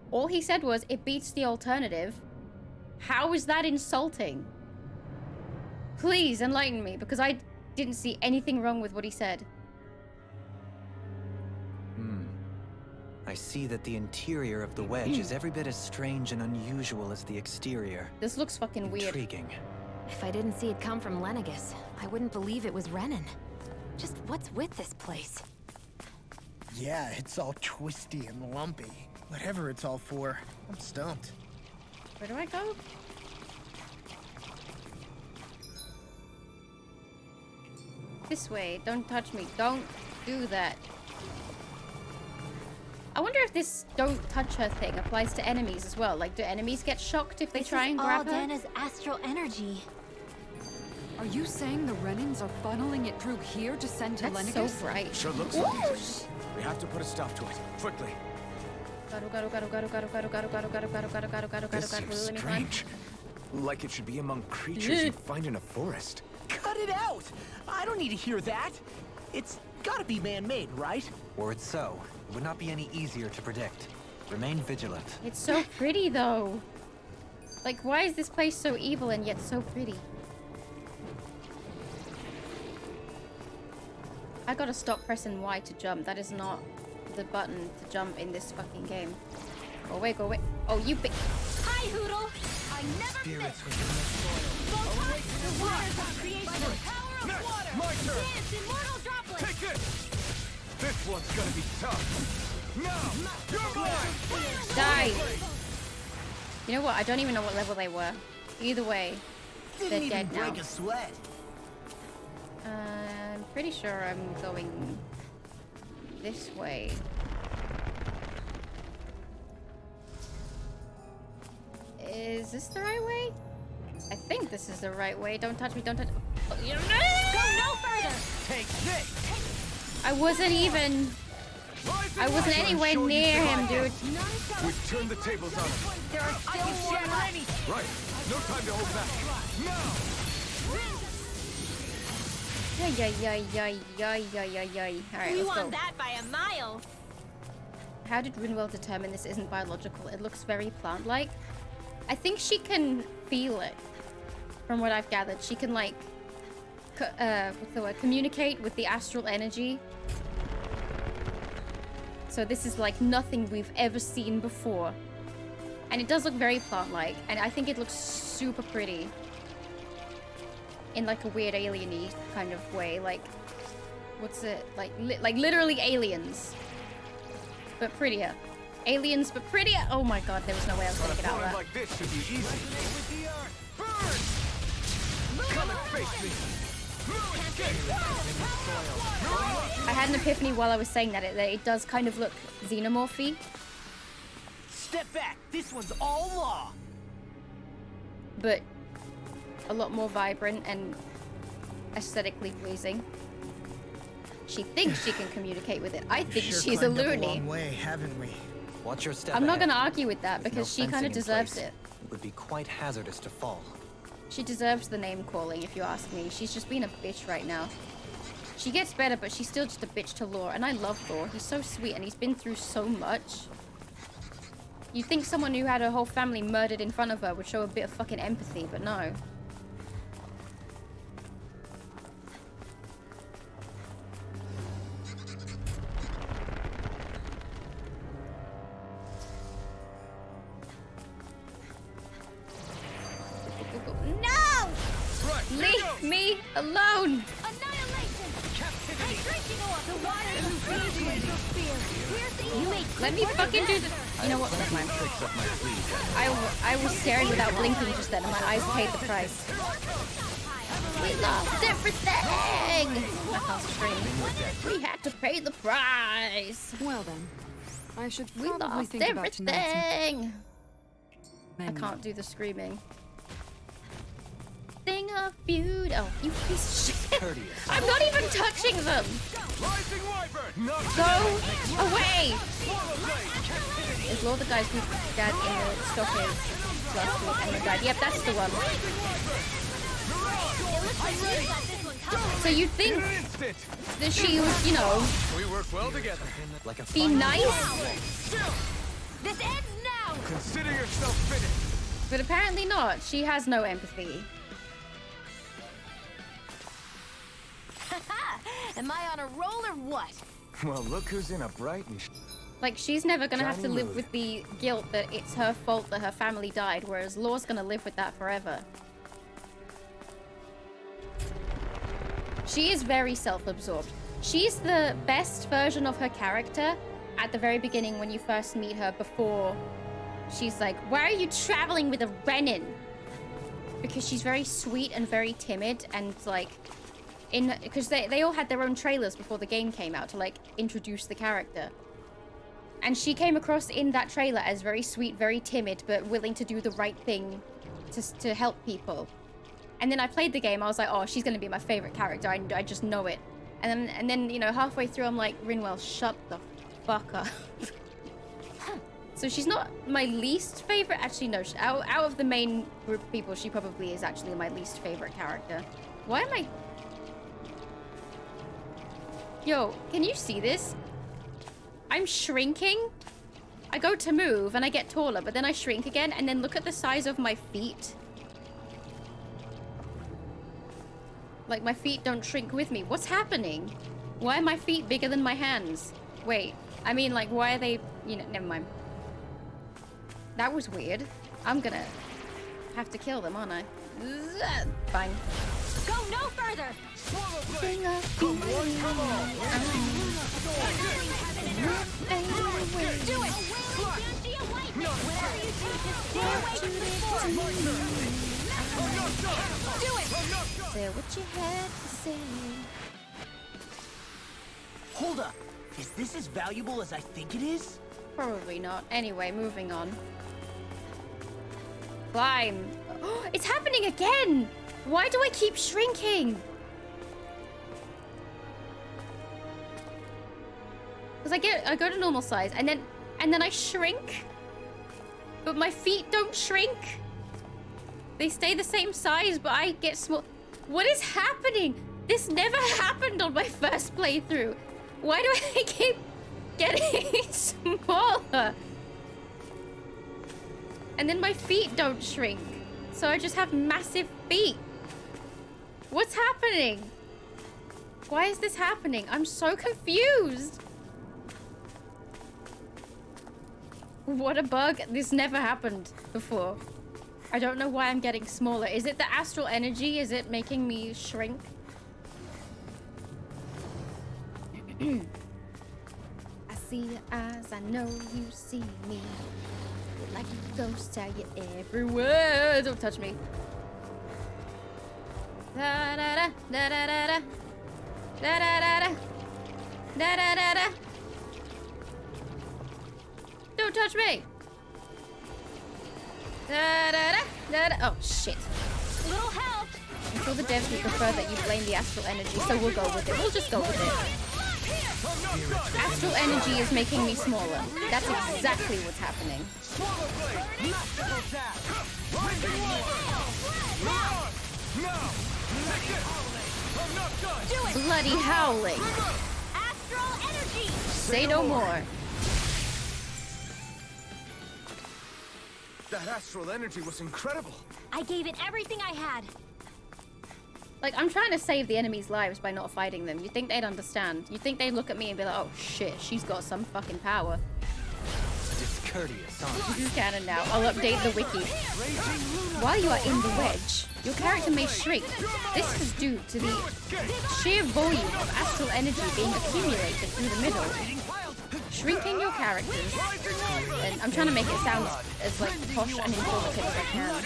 All he said was it beats the alternative. How is that insulting? Please enlighten me, because I didn't see anything wrong with what he said. I see that the interior of the wedge is every bit as strange and unusual as the exterior. This looks fucking weird. Intriguing. If I didn't see it come from Lenegis, I wouldn't believe it was Renan. Just what's with this place? Yeah, it's all twisty and lumpy. Whatever it's all for, I'm stumped. Where do I go? This way. Don't touch me. Don't do that. I wonder if this don't touch her thing applies to enemies as well. Like, do enemies get shocked if they try and grab her? All Dana's astral energy. Are you saying the Renans are funneling it through here to send to That's Lenegis? so bright. Sure looks like it. We have to put a stop to it. Quickly. This seems strange. Like it should be among creatures you find in a forest. Cut it out! I don't need to hear that. It's gotta be man-made, right? Were it so, it would not be any easier to predict. Remain vigilant. It's so pretty though. Like, why is this place so evil and yet so pretty? I gotta stop pressing Y to jump. That is not the button to jump in this fucking game. Go away, go away. Oh, you big. Hi, Hoodle! I never miss! Go touch the waters of creation! By the power of water! My turn! Dance, immortal droplets! Take this! This one's gonna be tough. Now, you're mine! Die! You know what? I don't even know what level they were. Either way, Didn't they're even dead now. break a sweat. I'm pretty sure I'm going this way. Is this the right way? I think this is the right way. Don't touch me, don't touch. Oh, Go no further! Take this! I wasn't even. I wasn't anywhere near him, dude. We've turned the tables on him. There are still more left! Right. No time to hold back. Now! Alright, We let's go. won that by a mile! How did Rinwell determine this isn't biological? It looks very plant-like. I think she can feel it, from what I've gathered. She can, like, what's the word? Communicate with the astral energy. So this is, like, nothing we've ever seen before. And it does look very plant-like, and I think it looks super pretty. In, like, a weird alien-y kind of way. Like, what's it? Like literally aliens. But prettier. Aliens, but prettier. Oh my god, there was no way I was gonna get out of that. Like this should be easy. Burn! Come and face me. I had an epiphany while I was saying that it does kind of look xenomorphy. Step back. This one's all law. But a lot more vibrant and aesthetically pleasing. She thinks she can communicate with it. I think Sure she's a climbed up loony. long way, haven't we? Watch your step I'm not ahead. gonna argue with that With because no she kind of fencing in deserves place, it. It would be quite hazardous to fall. She deserves the name calling, if you ask me. She's just being a bitch right now. She gets better, but she's still just a bitch to Lore. And I love Lore. He's so sweet and he's been through so much. You'd think someone who had her whole family murdered in front of her would show a bit of fucking empathy, but no. No! Right, Leave me alone! Annihilation! Captivity! Drinking oil! The water is freezing with your spear! You made Let me fucking do the... You know what? Never mind. I was staring without blinking just then, and my eyes paid the price. We lost everything! I can't scream. We had to pay the price! Well then, I should We probably lost think about tonight's everything! I menu. can't do the screaming. Thing of beauty. Oh, you piece of shit. Courteous. I'm not even touching them! Rising Wyvern! Go away! Is Lord the guy who died in the stockade last week and then died? Yep, that's the one. So you'd think that she would, you know, We work well together. Like a be fine nice, This ends now! Consider yourself finished. but apparently not. She has no empathy. Am I on a roll or what? Well, look who's in a bright and... Like, she's never gonna have to Johnny live Mood. with the guilt that it's her fault that her family died, whereas Lore's gonna live with that forever. She is very self-absorbed. She's the best version of her character at the very beginning when you first meet her, before she's like, why are you traveling with a Renin? Because she's very sweet and very timid, and like, because they all had their own trailers before the game came out to like introduce the character. And she came across in that trailer as very sweet, very timid, but willing to do the right thing to help people. And then I played the game, I was like, oh, she's gonna be my favorite character, I just know it. And then, you know, halfway through I'm like, Rinwell, shut the fuck up. So she's not my least favorite. Actually, no, out of the main group of people, she probably is actually my least favorite character. Why am I... Yo, can you see this? I'm shrinking. I go to move and I get taller, but then I shrink again, and then look at the size of my feet. Like, my feet don't shrink with me. What's happening? Why are my feet bigger than my hands? Wait, I mean, like, why are they... You know, never mind. That was weird. I'm gonna have to kill them, aren't I? Fine. Go no further! Come on, come on! Do it! Do it! Say what you had to say. Hold up. Is this as valuable as I think it is? Probably not. Anyway, moving on. Climb. Oh, it's happening again! Why do I keep shrinking? Because I go to normal size, and then I shrink. But my feet don't shrink. They stay the same size, but I get small. What is happening? This never happened on my first playthrough. Why do I keep getting smaller? And then my feet don't shrink. So I just have massive feet. What's happening? Why is this happening? I'm so confused. What a bug. This never happened before. I don't know why I'm getting smaller. Is it the astral energy? Is it making me shrink? I see your eyes, I know you see me. You're like a ghost, how you everywhere. Don't touch me. Da da da da da da da da da da da da da da. Don't touch me. Da da da da da. Oh shit. Little help. I'm sure the devs would prefer that you blame the astral energy, so we'll go with it. We'll just go with it. Astral energy is making me smaller. That's exactly what's happening. Bloody howling. Astral energy. Say no more. That astral energy was incredible. I gave it everything I had. Like, I'm trying to save the enemy's lives by not fighting them. You'd think they'd understand. You'd think they'd look at me and be like, oh shit, she's got some fucking power. Discourteous, This is canon now. I'll update the wiki. While you are in the wedge, your character may shrink. This is due to the sheer volume of astral energy being accumulated through the middle, shrinking your characters. And I'm trying to make it sound as like posh and informative as I can.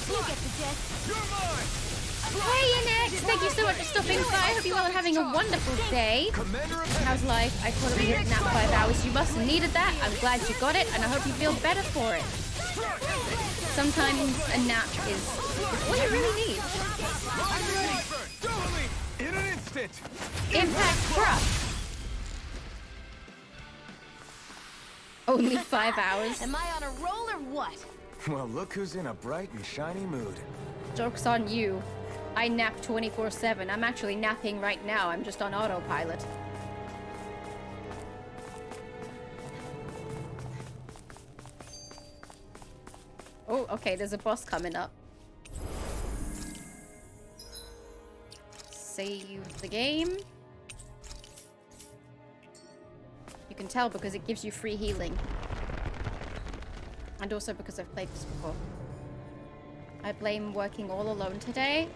You get the gist. Hey, Inex! Thank you so much for stopping by. I hope you all are having a wonderful day. How's life? I totally didn't nap 5 hours. You must have needed that. I'm glad you got it, and I hope you feel better for it. Sometimes a nap is what you really need. In an instant. Impact Crush. Only 5 hours. Am I on a roll or what? Well, look who's in a bright and shiny mood. Joke's on you. I nap 24/7. I'm actually napping right now. I'm just on autopilot. Oh, okay, there's a boss coming up. Save the game. You can tell because it gives you free healing. And also because I've played this before. I blame working all alone today.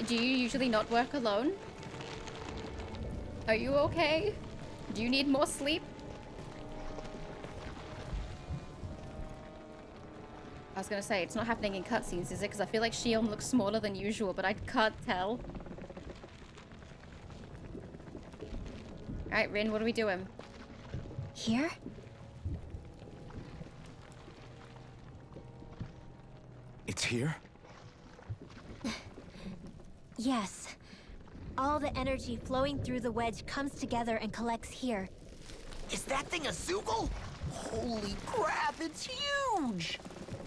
Do you usually not work alone? Are you okay? Do you need more sleep? I was gonna say, it's not happening in cutscenes, is it? Because I feel like Shionne looks smaller than usual, but I can't tell. Alright, Rin, what are we doing? Here? It's here? Yes. All the energy flowing through the wedge comes together and collects here. Is that thing a Zoogle? Holy crap, it's huge!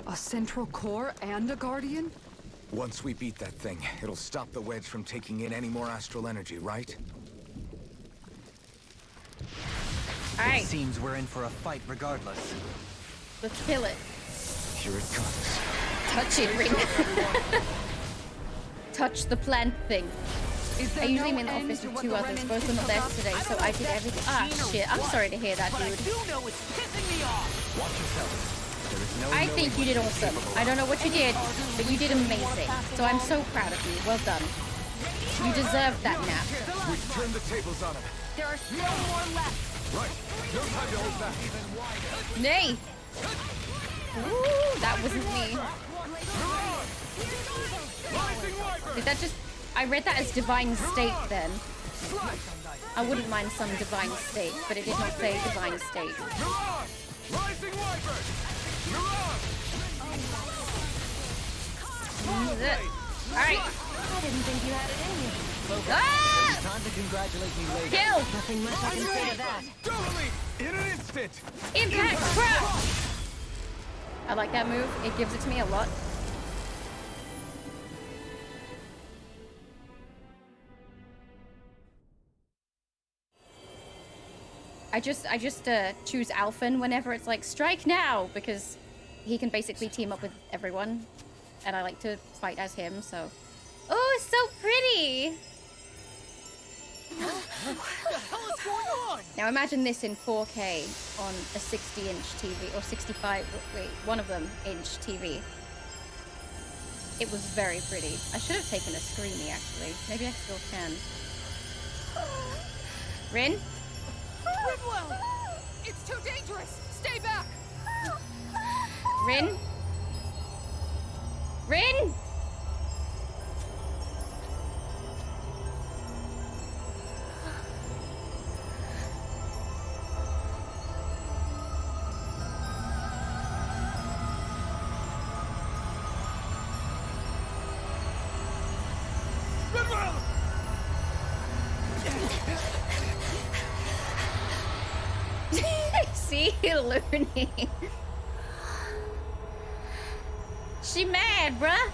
A central core and a guardian? Once we beat that thing, it'll stop the wedge from taking in any more astral energy, right? Alright. It seems we're in for a fight regardless. Let's kill it. Here it comes. Touch it, Rin. Touch the plant thing. I usually am in the office with two others. Both of them are there today, so I did everything. Ah, shit. I'm sorry to hear that, dude. I do know it's pissing me off. Watch yourself. There is no I think you did awesome. I don't know what you did, but you did amazing. So I'm so proud of you. Well done. You deserve that nap. We've turned the tables on him. There are still more left. Right. No time to hold back. Nay. Ooh, that wasn't me. Did that just... I read that as divine state then. I wouldn't mind some divine state, but it did not say divine state. Alright. I didn't think you had it in you. Ah! Time to congratulate me later. Kill! Nothing much I can say to that. Totally! In an instant! Impact crap! I like that move. It gives it to me a lot. I just choose Alphen whenever it's like strike now because he can basically team up with everyone, and I like to fight as him. So, oh, it's so pretty. What the hell is going on? Now imagine this in 4K on a 60-inch TV or 65. Wait, one of them inch TV. It was very pretty. I should have taken a screenie actually. Maybe I still can. Rin? Rinwell! It's too dangerous! Stay back! Rin? Rin? See, Looney. She mad, bruh.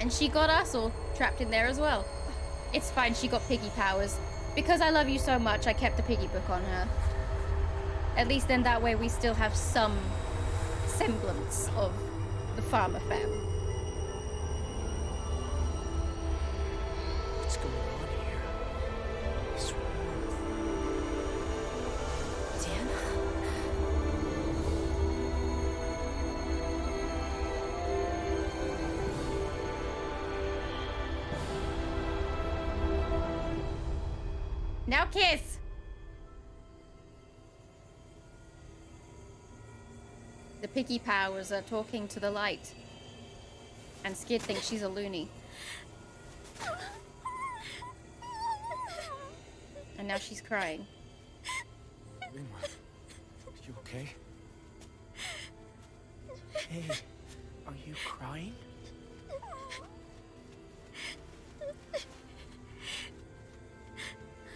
And she got us all trapped in there as well. It's fine, she got piggy powers. Because I love you so much, I kept the piggy book on her. At least then that way we still have some semblance of the farmer fam. What's going on here? This Now kiss! The piggy powers are talking to the light. And Skid thinks she's a loony. And now she's crying. Rinwell, are you okay? Hey, are you crying?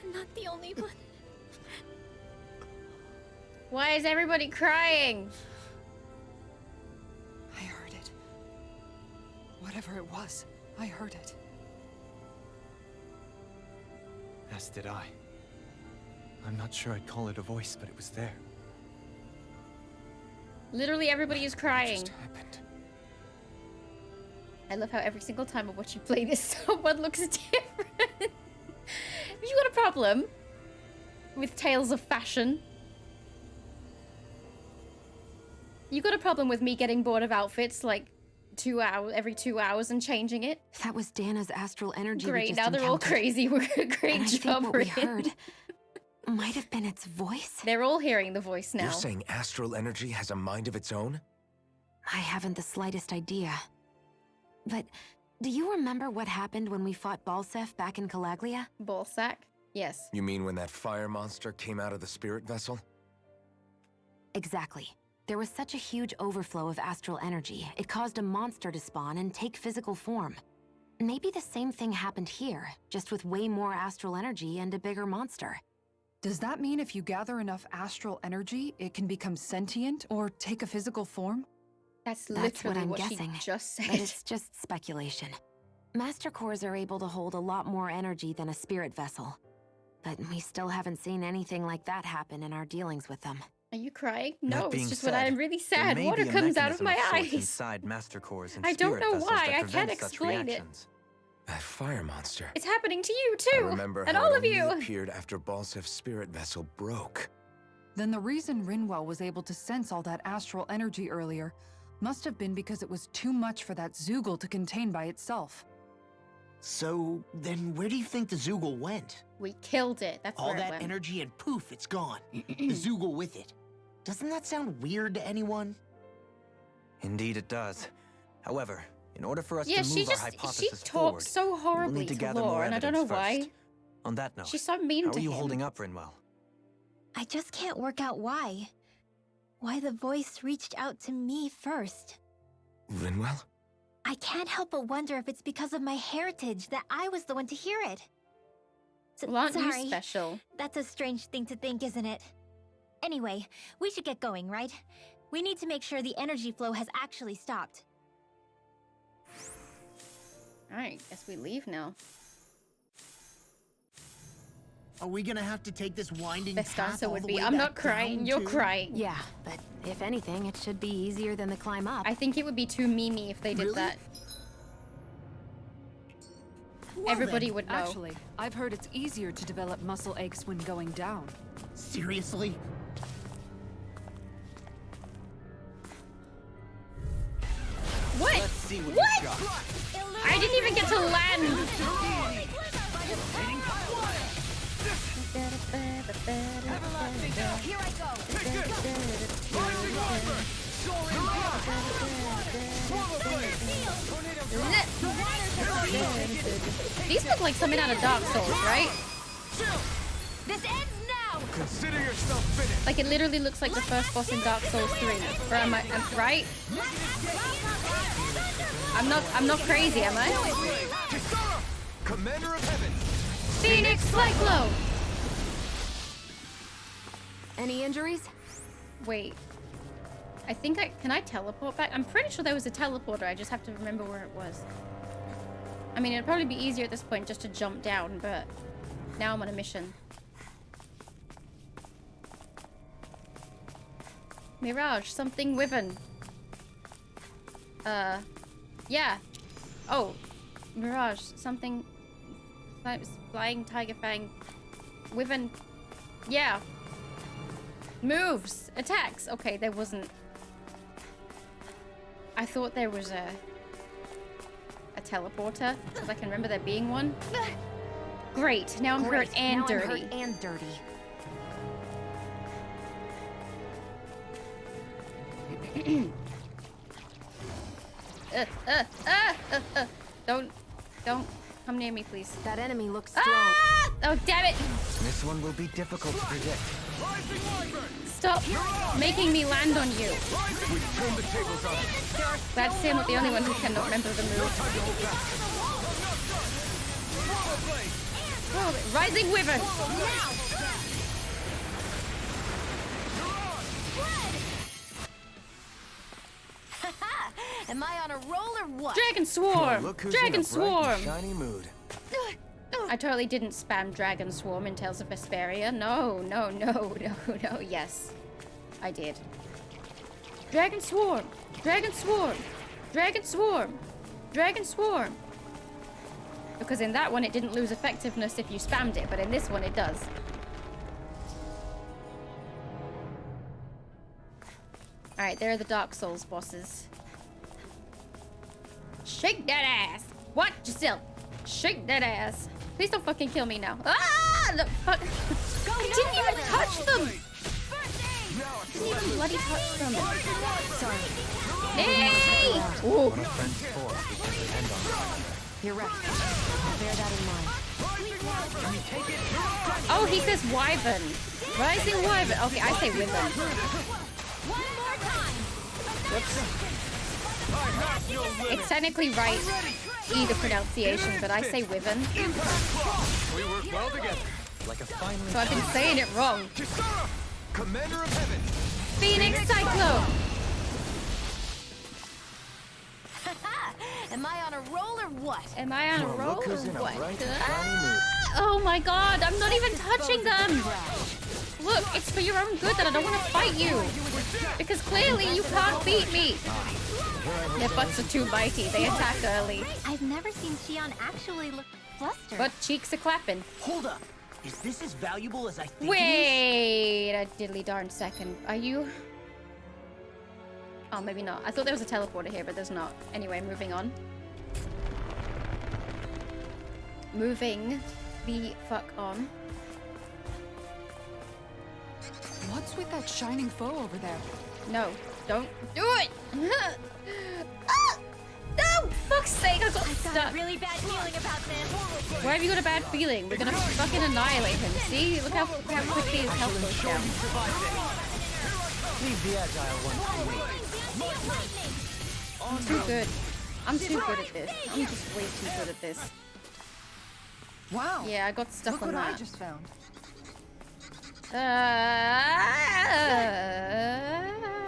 I'm not the only one. Why is everybody crying? I heard it. Whatever it was, I heard it. As did I. I'm not sure I'd call it a voice, but it was there. Literally everybody is crying. What just happened? I love how every single time I watch you play this, someone looks different. Have you got a problem with Tales of Fashion? You got a problem with me getting bored of outfits like every 2 hours and changing it? That was Dana's astral energy. Great, now they're all crazy. Great and job, I think what we Rin. heard might have been its voice. They're all hearing the voice now. You're saying astral energy has a mind of its own? I haven't the slightest idea. But do you remember what happened when we fought Balsef back in Calaglia? Ballsack? Yes. You mean when that fire monster came out of the spirit vessel? Exactly. There was such a huge overflow of astral energy, it caused a monster to spawn and take physical form. Maybe the same thing happened here, just with way more astral energy and a bigger monster. Does that mean if you gather enough astral energy, it can become sentient or take a physical form? That's what literally I'm what guessing. she just said. But it's just speculation. Master cores are able to hold a lot more energy than a spirit vessel. But we still haven't seen anything like that happen in our dealings with them. Are you crying? That No, being it's just said, when I'm really there sad. may Water be a comes out of mechanism my sorts eyes. inside master cores and I don't spirit know vessels why. that I can't prevent such explain it. reactions. That fire monster. It's happening to you I too, remember and how all it of only you. appeared after Balsef's spirit vessel broke. Then the reason Rinwell was able to sense all that astral energy earlier must have been because it was too much for that Zoogle to contain by itself. So, then where do you think the Zoogle went? We killed it. That's All where it that went. energy and poof, it's gone. The Zoogle with it. Doesn't that sound weird to anyone? Indeed it does. However, in order for us Yeah, to she move our just hypothesis she forward, talks so we'll horribly need to to gather Lore, more and I don't evidence know why. first. On that note, She's so mean how to are you him. holding up, Rinwell? I just can't work out why. Why the voice reached out to me first. Rinwell? I can't help but wonder if it's because of my heritage that I was the one to hear it. Well, aren't Sorry. you special? That's a strange thing to think, isn't it? Anyway, we should get going, right? We need to make sure the energy flow has actually stopped. Alright, guess we leave now. Are we gonna have to take this winding Best path answer all would the be, way I'm not back crying, down you're to- crying. Yeah, but if anything, it should be easier than the climb up. I think it would be too memey if they did Really? that. Well Everybody then, would know. Actually, I've heard it's easier to develop muscle aches when going down. Seriously? What? Let's see what What? you got. I didn't even get to land. Here I go! These look like something out of Dark Souls, right? This ends now! Consider yourself finished. Like it literally looks like the first boss in Dark Souls 3. Or am I right? I'm not crazy, am I? Kisara, Commander of Heaven. Phoenix Cyclone! Any injuries? Wait. Can I teleport back? I'm pretty sure there was a teleporter, I just have to remember where it was. I mean, it'd probably be easier at this point just to jump down, but now I'm on a mission. Mirage, something Wyvern. Yeah. Oh, Mirage, something... Flying Tiger Fang. Wyvern. Yeah. Moves. Attacks. Okay, there wasn't... I thought there was a teleporter, because I can remember there being one. Great, now I'm hurt and now dirty. I'm hurt and dirty. Don't come near me, please. That enemy looks strong. Ah! Oh, damn it! This one will be difficult to predict. Stop making me land on you. We've turned the tables on them. Glad to say I'm not the only one who cannot remember the move. Oh, Rising Wyvern! Am I on a roll or what? Dragon Swarm! Look who's Dragon in a bright Swarm! and shiny mood. I totally didn't spam Dragon Swarm in Tales of Vesperia. No. Yes, I did. Dragon Swarm! Dragon Swarm! Dragon Swarm! Dragon Swarm! Because in that one it didn't lose effectiveness if you spammed it, but in this one it does. Alright, there are the Dark Souls bosses. Shake that ass! What? Giselle? Shake that ass. Please don't fucking kill me now. Ah! The fuck. I didn't even touch them! Didn't even bloody touch them. Sorry. Hey! Ooh. You're right. I'll bear that in mind. Oh, he says wyvern. Rising wyvern. Okay, I say wyvern. Whoops. It's technically right, either pronunciation, but I say wyvern. We work well together. Like a finely So I've been saying it wrong. Kisara, Commander of Heaven. Phoenix Cyclone. Am I on a roll or what? Am I on a Well, roll look or who's in a what? right Oh my god, I'm not even touching them! Look, it's for your own good that I don't want to fight you! Because clearly you can't beat me! Their butts are too mighty, they attack early. I've never seen Shionne actually look flustered. But cheeks are clapping. Hold up. Is this as valuable as I think Wait a diddly darn second. Are you... Oh, maybe not. I thought there was a teleporter here, but there's not. Anyway, moving on. Moving the fuck on. What's with that shining foe over there? No, don't do it! Ah! No! Fuck's sake, I got I've stuck. got a really bad feeling about this. Why have you got a bad feeling? We're gonna fucking annihilate him. See? Look how quickly his health goes down. Leave the agile one I'm too good. I'm too good at this. I'm just way too good at this. Wow. Yeah, I got stuck Look on what I that. just found.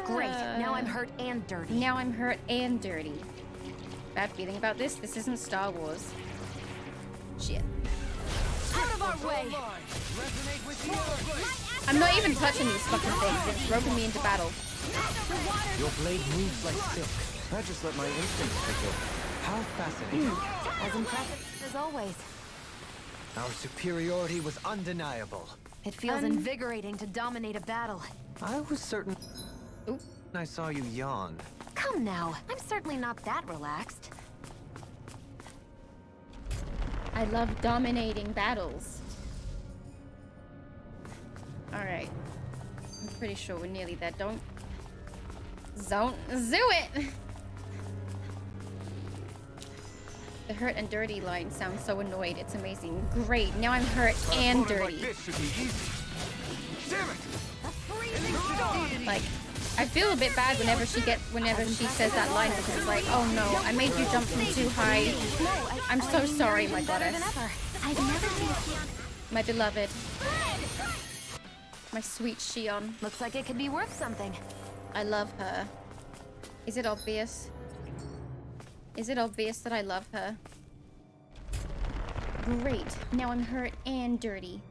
Great. Now I'm hurt and dirty. Now I'm hurt and dirty. Bad feeling about this. This isn't Star Wars. Shit. Out of our way. I'm not even touching these fucking things. It's roping me into battle. Your blade moves like silk. I just let my instincts take over. How fascinating. As impressive as always. Our superiority was undeniable. It feels invigorating to dominate a battle. I was certain I saw you yawn. Come now. I'm certainly not that relaxed. I love dominating battles. Alright. I'm pretty sure we're nearly there. Don't zoo it! The hurt and dirty line sounds so annoyed. It's amazing. Great. Now I'm hurt and dirty. Like, I feel a bit bad whenever she says that line because it's like, oh no, I made you jump from too high. I'm so sorry, my goddess. I've never seen Shionne. My beloved. My sweet Shionne. Looks like it could be worth something. I love her. Is it obvious? Is it obvious that I love her? Great. Now I'm hurt and dirty.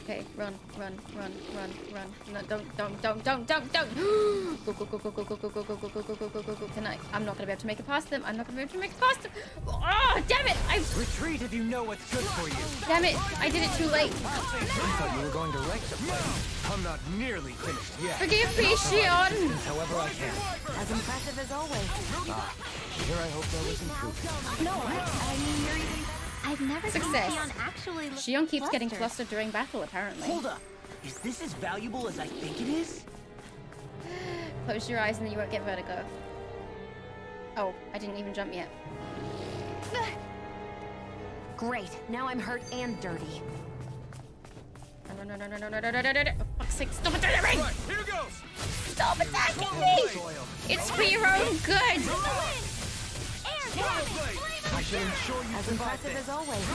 Okay, run. No, don't. Go. Can I'm not gonna be able to make it past them. I'm not gonna be able to make it past them. Oh, damn it! Retreat if you know what's good for you. Damn it! I did it too late. I thought you were going to wreck the place. I'm not nearly finished yet. Forgive me, Shionne. However I can. As impressive as always. Here I hope there was improvement. No, I mean you're even. I've never Success. seen Shionne actually look Shionne keeps getting flustered. flustered during battle, apparently. Hold up. Is this as valuable as I think it is? Close your eyes and then you won't get vertigo. Oh, I didn't even jump yet. Great. Now I'm hurt and dirty. No. For fuck's sake, stop attacking me! Right, here goes. Stop attacking me! It's for your own good! I shall ensure you As survive impressive this. as always.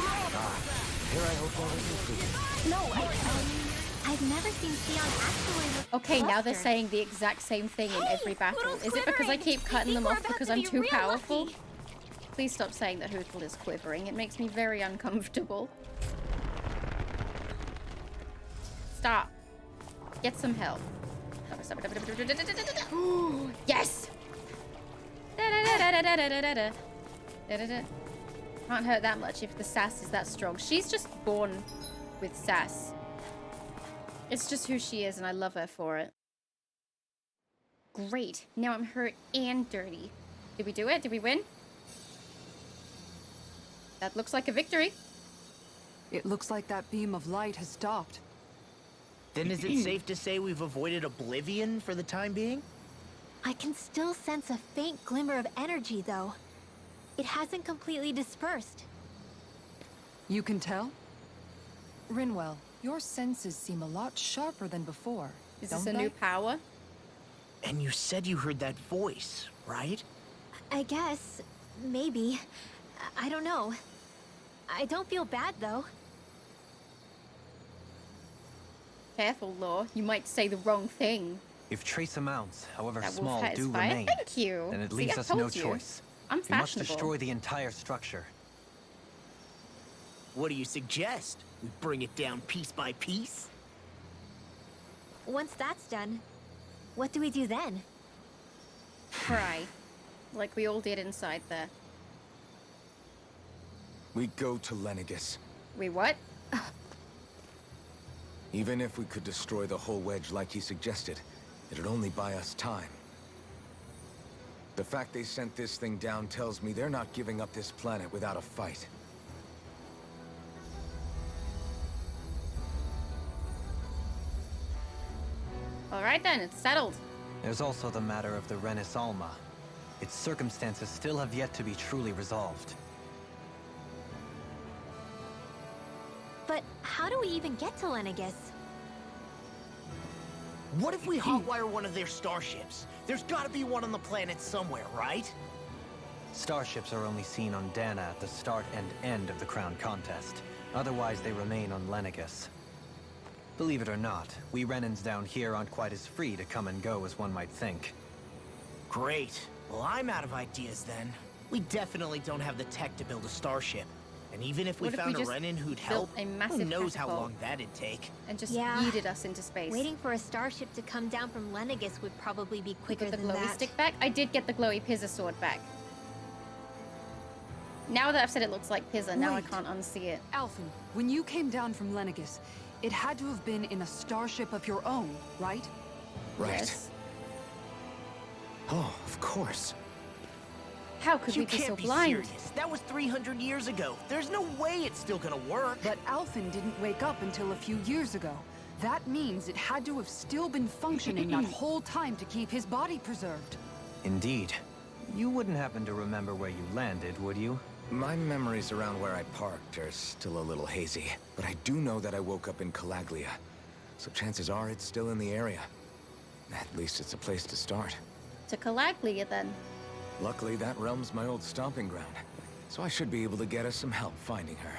Here I hope there was improvement. No, I've never seen Shionne actually look Okay, now they're flustered. saying the exact same thing in every battle. Hootle's Is it because I quivering. keep cutting them We're off about because to I'm be too real powerful? lucky. Please stop saying that Hootle is quivering. It makes me very uncomfortable. Stop. Get some help. Yes! Can't hurt that much if the sass is that strong. She's just born with sass. It's just who she is, and I love her for it. Great. Now I'm hurt and dirty. Did we do it? Did we win? That looks like a victory. It looks like that beam of light has stopped. Then is it safe to say we've avoided oblivion for the time being? I can still sense a faint glimmer of energy, though. It hasn't completely dispersed. You can tell? Rinwell, your senses seem a lot sharper than before. Is this a new power? And you said you heard that voice, right? I guess. Maybe. I don't know. I don't feel bad, though. Careful, Law. You might say the wrong thing. If trace amounts, however That small, wolf hat is do fire. remain, Thank you. then it See, leaves I us no told you. choice. I'm We must fashionable. destroy the entire structure. What do you suggest? We bring it down piece by piece? Once that's done, what do we do then? Cry. Like we all did inside there. We go to Lenegis. We what? Even if we could destroy the whole wedge like he suggested, it'd only buy us time. The fact they sent this thing down tells me they're not giving up this planet without a fight. Alright then, it's settled. There's also the matter of the Renis Alma. Its circumstances still have yet to be truly resolved. But how do we even get to Lenegis? What if we hotwire one of their starships? There's gotta be one on the planet somewhere, right? Starships are only seen on Dana at the start and end of the Crown Contest. Otherwise, they remain on Lenegis. Believe it or not, we Renans down here aren't quite as free to come and go as one might think. Great. Well, I'm out of ideas then. We definitely don't have the tech to build a starship. And even if we What if found we a just Renin who'd built help, a who massive knows how catapult? long that'd take? And just Yeah. yeeted us into space. Waiting for a starship to come down from Lenegis would probably be You quicker got the than glowy that. stick back? I did get the glowy Pizza sword back. Now that I've said it looks like Pizza, now I Wait. can't unsee it. Alphen, when you came down from Lenegis, it had to have been in a starship of your own, right? Right. Yes. Oh, of course. How could You we be can't so be blind? serious. That was 300 years ago. There's no way it's still gonna work. But Alphen didn't wake up until a few years ago. That means it had to have still been functioning that whole time to keep his body preserved. Indeed. You wouldn't happen to remember where you landed, would you? My memories around where I parked are still a little hazy, but I do know that I woke up in Calaglia, so chances are it's still in the area. At least it's a place to start. To Calaglia, then. Luckily, that realm's my old stomping ground, so I should be able to get us some help finding her.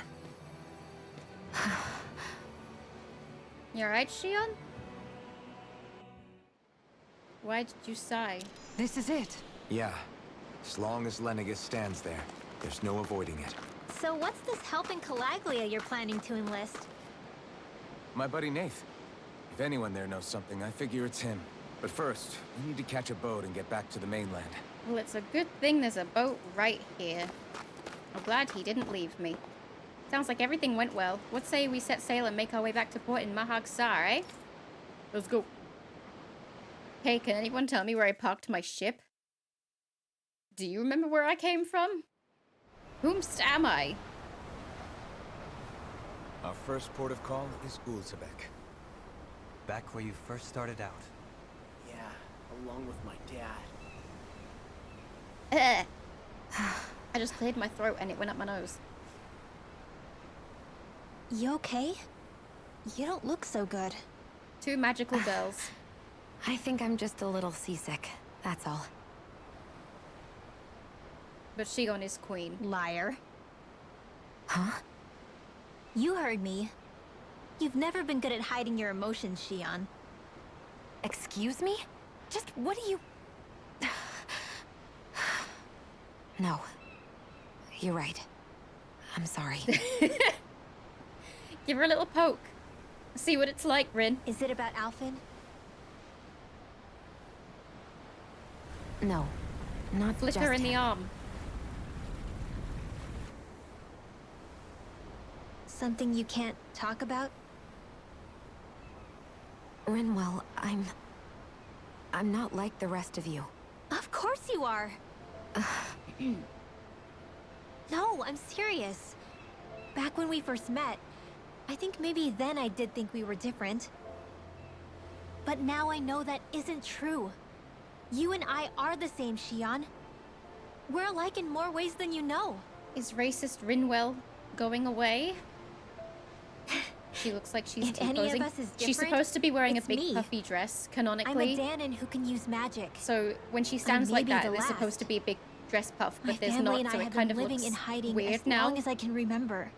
You alright, Shionne? Why did you sigh? This is it. Yeah, as long as Lenegis stands there, there's no avoiding it. So what's this help in Calaglia you're planning to enlist? My buddy Nath. If anyone there knows something, I figure it's him. But first, we need to catch a boat and get back to the mainland. Well, it's a good thing there's a boat right here. I'm glad he didn't leave me. Sounds like everything went well. What say we set sail and make our way back to port in Mahag Sar, eh? Let's go. Hey, can anyone tell me where I parked my ship? Do you remember where I came from? Whomst am I? Our first port of call is Ulzebek. Back where you first started out. Yeah, along with my dad. I just cleared my throat and it went up my nose. You okay? You don't look so good. Two magical girls. I think I'm just a little seasick, that's all. But Shionne is queen. Liar. Huh? You heard me. You've never been good at hiding your emotions, Shionne. Excuse me? Just what do you... No. You're right. I'm sorry. Give her a little poke. See what it's like, Rin. Is it about Alphen? No. Not Flick just her in the him. arm. Something you can't talk about? Rinwell, I'm not like the rest of you. Of course you are. No, I'm serious. Back when we first met, I think maybe then I did think we were different. But now I know that isn't true. You and I are the same, Shionne. We're alike in more ways than you know. Is racist Rinwell going away? She looks like she's If any T-posing. of us is She's different, supposed to be wearing a it's big me. puffy dress, I'm canonically. a Danon who can use magic. So when she stands like maybe that, the there's last. supposed to be a big dress puff, My but there's family not, and so I it have kind been of living looks in hiding weird as now. long as I can remember.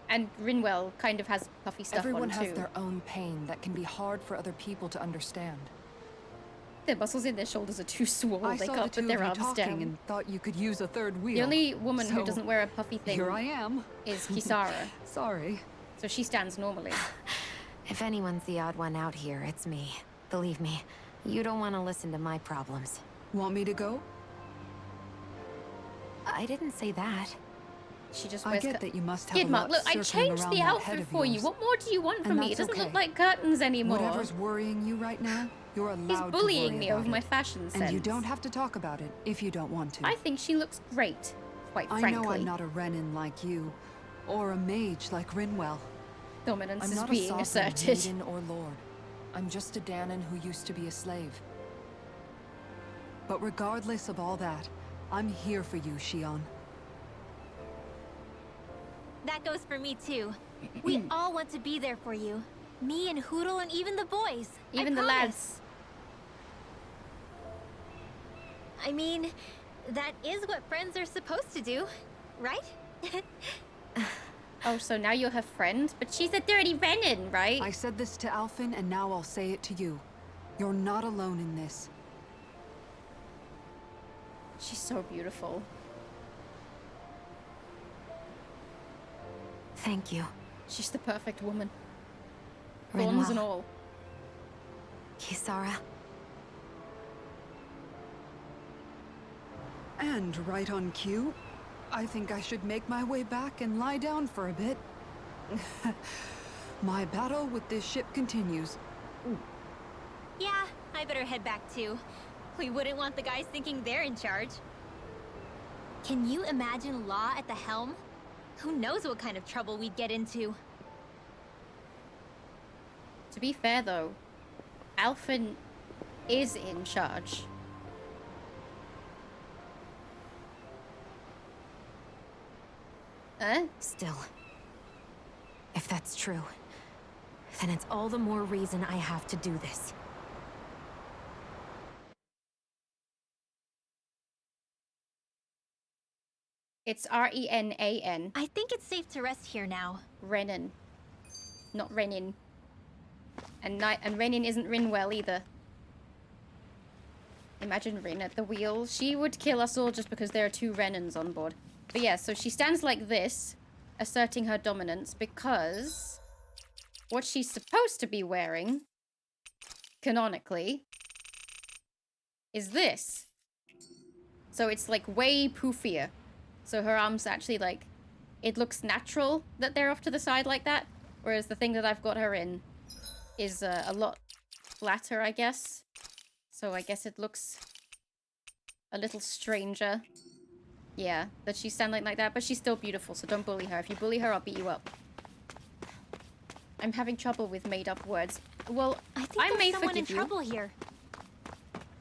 And Rinwell kind of has puffy stuff Everyone on has too. their own pain that can be hard for other people to understand. Their muscles in their shoulders are too swole. I They saw can't the two put their of you arms talking down. and thought you could use a third wheel. The only woman who So, doesn't wear a puffy thing here I am. is Kisara. Sorry. So she stands normally. If anyone's the odd one out here, it's me. Believe me, you don't want to listen to my problems. Want me to go? I didn't say that. She just I wears get that you must have Kid a Mark, lot look, I circling changed around the that head outfit of for you. yours. What more do you want from And me? It that's doesn't look okay. like curtains anymore. Whatever's worrying you right now, you're allowed He's to bullying worry me about over it. my fashion sense. And you don't have to talk about it if you don't want to. I think she looks great, quite I frankly. know I'm not a Renin like you, or a mage like Rinwell. Dominance I'm is not being a sovereign, asserted. maiden, or lord. I'm just a Danon who used to be a slave. But regardless of all that, I'm here for you, Shionne. That goes for me too. We all want to be there for you. Me and Hootle and even the boys. Even the lads. I mean, that is what friends are supposed to do, right? Oh, so now you're her friend? But she's a dirty Renin, right? I said this to Alphen, and now I'll say it to you. You're not alone in this. She's so beautiful. Thank you. She's the perfect woman. Rinwell. Thorns and all. Kisara. And right on cue, I think I should make my way back and lie down for a bit. My battle with this ship continues. Yeah, I better head back too. We wouldn't want the guys thinking they're in charge. Can you imagine Law at the helm? Who knows what kind of trouble we'd get into? To be fair, though, Alphen is in charge. Huh? Still, if that's true, then it's all the more reason I have to do this. It's R-E-N-A-N. I think it's safe to rest here now. Renin. Not Renin. And Renin isn't Rinwell either. Imagine Rin at the wheel. She would kill us all just because there are two Renins on board. But yeah, so she stands like this, asserting her dominance, because what she's supposed to be wearing, canonically, is this. So it's like way poofier. So her arms actually like, it looks natural that they're off to the side like that. Whereas the thing that I've got her in is a lot flatter, I guess. So I guess it looks a little stranger. Yeah, that she's standing like that, but she's still beautiful, so don't bully her. If you bully her, I'll beat you up. I'm having trouble with made-up words. Well, I think I there's may someone in forgive you. trouble here.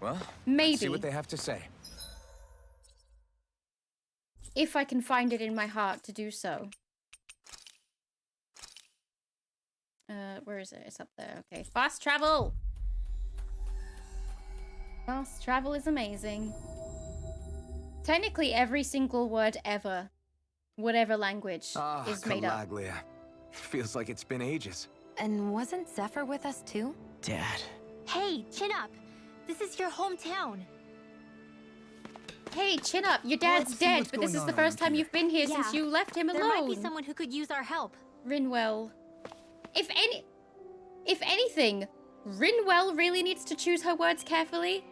Well, Maybe. let's see what they have to say. If I can find it in my heart to do so. Where is it? It's up there. Okay. Fast travel! Fast travel is amazing. Technically, every single word ever, whatever language, is made up. Calaglia. Feels like it's been ages. And wasn't Zephyr with us too? Dad. Hey, chin up. This is your hometown. Hey, chin up. Your dad's Let's see dead, what's but this going is the on first around time here. you've been here since Yeah. you left him There alone. might be someone who could use our help. Rinwell. If anything, Rinwell really needs to choose her words carefully.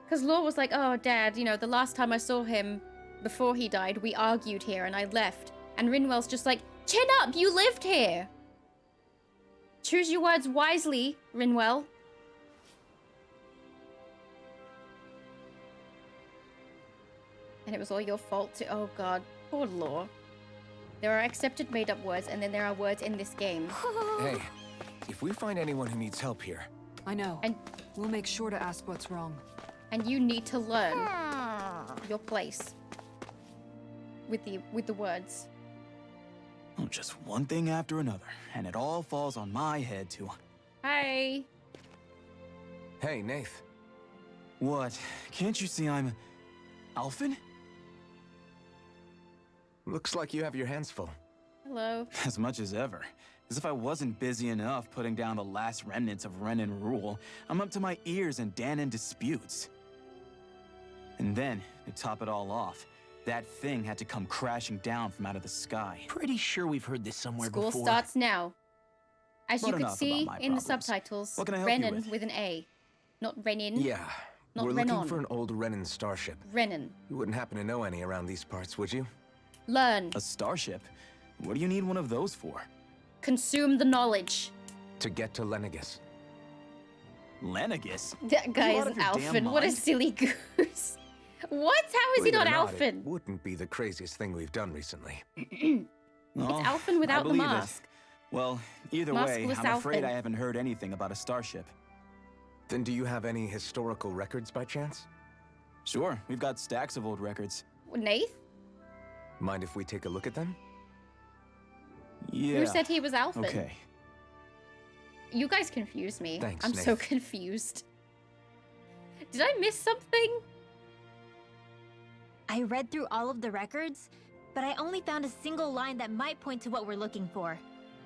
Because Law was like, oh, Dad, you know, the last time I saw him before he died, we argued here and I left. And Rinwell's just like, chin up, you lived here. Choose your words wisely, Rinwell. And it was all your fault too. Oh god, poor Law. There are accepted made-up words, and then there are words in this game. Hey, if we find anyone who needs help here... I know. And we'll make sure to ask what's wrong. And you need to learn your place with the words. Oh, just one thing after another, and it all falls on my head too. Hi. Hey, Nath. What? Can't you see I'm... Alphen? Looks like you have your hands full. Hello. As much as ever. As if I wasn't busy enough putting down the last remnants of Renan rule, I'm up to my ears in Danon disputes. And then, to top it all off, that thing had to come crashing down from out of the sky. Pretty sure we've heard this somewhere School before. starts now. As But you could enough see about my in the problems. subtitles, What can I help you Renan with? an A. Not Renin. Yeah. Not We're Renan. looking for an old Renan starship. Renan. You wouldn't happen to know any around these parts, would you? Learn. A starship? What do you need one of those for? Consume the knowledge. To get to Lenegis. Lenegis? That guy You is out of your damn Alphen. What a mind? silly goose. What? How is he Believe it not or not, Alphen? It wouldn't be the craziest thing we've done recently. Well, Alphen without I the believe it. mask. Well, either way, Maskless I'm afraid Alphen. I haven't heard anything about a starship. Then do you have any historical records by chance? Sure, we've got stacks of old records. Nath? Mind if we take a look at them? Yeah. Who said he was Alphen? Okay. You guys confuse me. Thanks, I'm so Nath. confused. Did I miss something? I read through all of the records, but I only found a single line that might point to what we're looking for.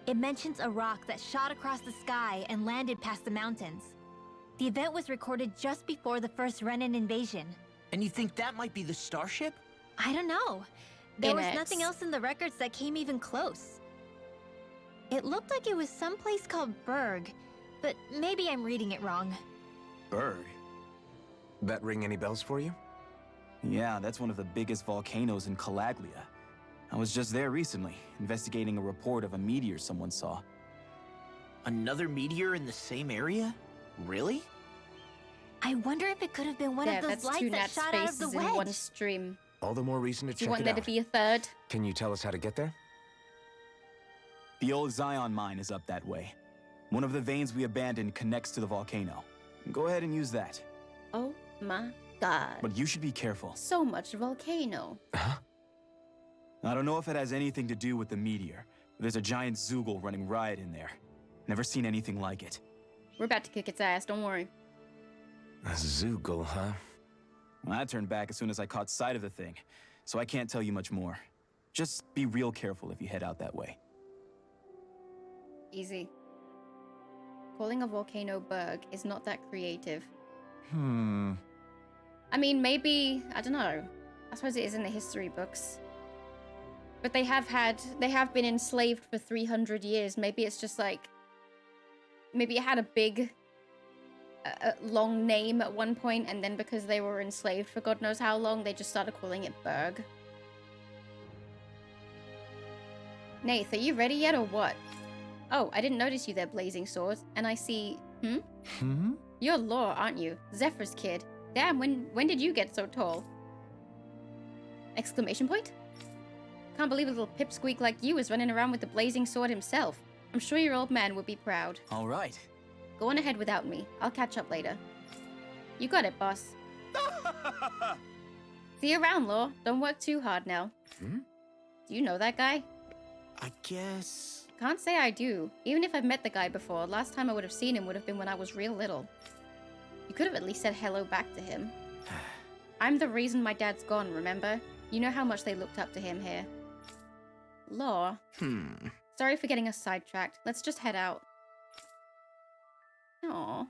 It mentions a rock that shot across the sky and landed past the mountains. The event was recorded just before the first Renan invasion. And you think that might be the starship? I don't know. There was Inex. nothing else in the records that came even close. It looked like it was someplace called Berg, but maybe I'm reading it wrong. Berg? That ring any bells for you? Yeah, that's one of the biggest volcanoes in Calaglia. I was just there recently, investigating a report of a meteor someone saw. Another meteor in the same area? Really? I wonder if it could have been one Yeah, of those that's lights two that Nat's shot out of the faces in one wedge. stream. All the more reason to Do you check want it there out. to be a third? Can you tell us how to get there? The old Zion mine is up that way. One of the veins we abandoned connects to the volcano. Go ahead and use that. Oh my god. But you should be careful. So much volcano. I don't know if it has anything to do with the meteor. But there's a giant Zoogle running riot in there. Never seen anything like it. We're about to kick its ass, don't worry. A Zoogle, huh? Well, I turned back as soon as I caught sight of the thing, so I can't tell you much more. Just be real careful if you head out that way. Easy. Calling a volcano Berg is not that creative. I mean, maybe, I don't know. I suppose it is in the history books. But they have been enslaved for 300 years. Maybe it's just like, maybe it had a big, long name at one point, and then because they were enslaved for God knows how long, they just started calling it Berg. Nath, are you ready yet or what? Oh, I didn't notice you there, blazing swords, and I see, You're Law, aren't you? Zephyr's kid. Damn, when did you get so tall? Exclamation point? Can't believe a little pipsqueak like you is running around with the blazing sword himself. I'm sure your old man would be proud. All right. Go on ahead without me. I'll catch up later. You got it, boss. See you around, Law. Don't work too hard now. Do you know that guy? I guess... Can't say I do. Even if I've met the guy before, last time I would have seen him would have been when I was real little. You could have at least said hello back to him. I'm the reason my dad's gone, remember? You know how much they looked up to him here. Law. Sorry for getting us sidetracked. Let's just head out. Aw.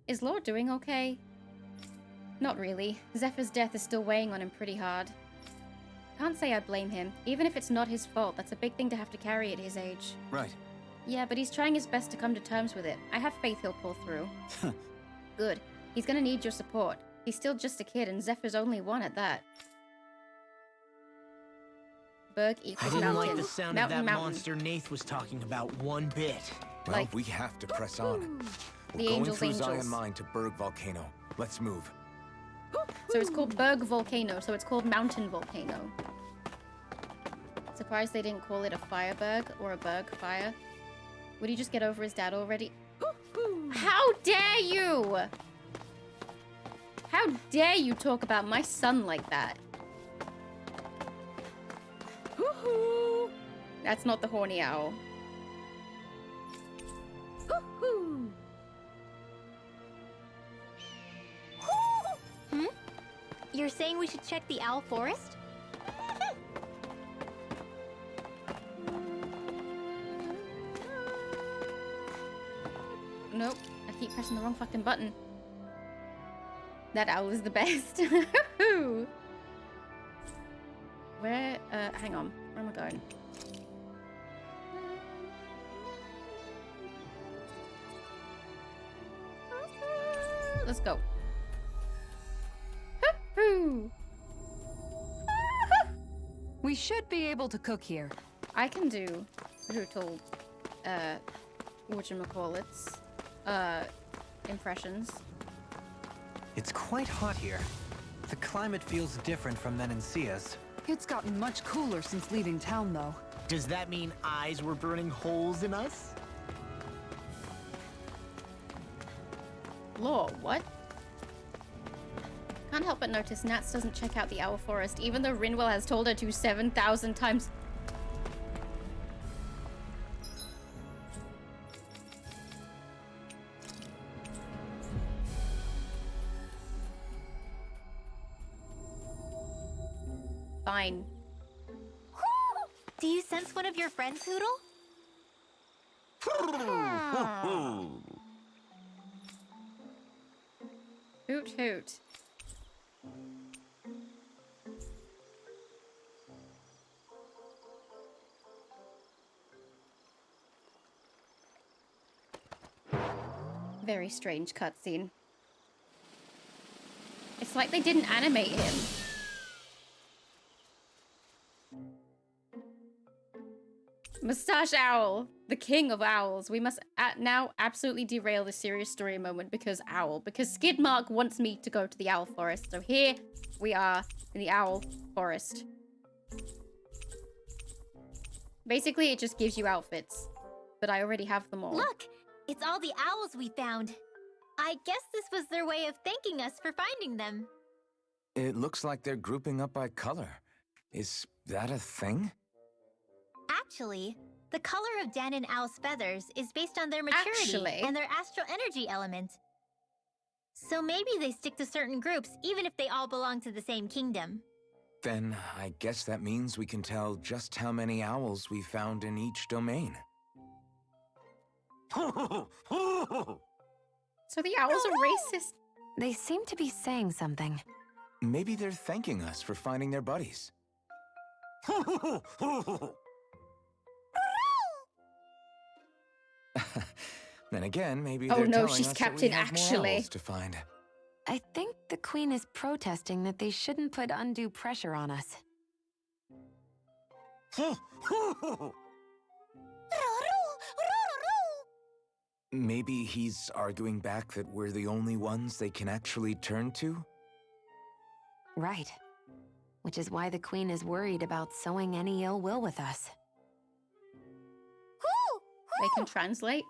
Is Law doing okay? Not really. Zephyr's death is still weighing on him pretty hard. Can't say I blame him. Even if it's not his fault, that's a big thing to have to carry at his age. Right. Yeah, but he's trying his best to come to terms with it. I have faith he'll pull through. Good. He's gonna need your support. He's still just a kid, and Zephyr's only one at that. Berg I equals didn't mountain. like the sound Mountain, of that mountain. monster Nath was talking about one bit. Well, Like- we have to press on. The We're going Angels' through Zion Angels. Mine to Berg Volcano. Let's move. So it's called Berg Volcano, so it's called Mountain Volcano. Surprised they didn't call it a Fireberg or a Berg Fire. Would he just get over his dad already? How dare you! How dare you talk about my son like that? That's not the horny owl. Hmm? You're saying we should check the owl forest? Nope, I keep pressing the wrong fucking button. That owl is the best. Where, hang on, where am I going? Let's go. We should be able to cook here. I can do brutal, whatchamacallits, impressions. It's quite hot here. The climate feels different from Menancia's. It's gotten much cooler since leaving town, though. Does that mean eyes were burning holes in us? Lore, what? Can't help but notice Nats doesn't check out the Owl Forest, even though Rinwell has told her to 7,000 times. Fine. Do you sense one of your friends, Hoodle? Hoot hoot. Very strange cutscene. It's like they didn't animate him. Mustache Owl, the king of owls. We must now absolutely derail this serious story moment because Owl. Because Skidmark wants me to go to the Owl Forest. So here we are in the Owl Forest. Basically, it just gives you outfits. But I already have them all. Look! It's all the owls we found. I guess this was their way of thanking us for finding them. It looks like they're grouping up by color. Is that a thing? Actually, the color of Dan and Owl's feathers is based on their maturity and their astral energy element. So maybe they stick to certain groups even if they all belong to the same kingdom. Then I guess that means we can tell just how many owls we found in each domain. So the owls are racist. They seem to be saying something. Maybe they're thanking us for finding their buddies. Then again, maybe they're telling she's us Captain that we have more actually. owls to find. I think the Queen is protesting that they shouldn't put undue pressure on us. Maybe he's arguing back that we're the only ones they can actually turn to? Right. Which is why the Queen is worried about sowing any ill will with us. They can translate.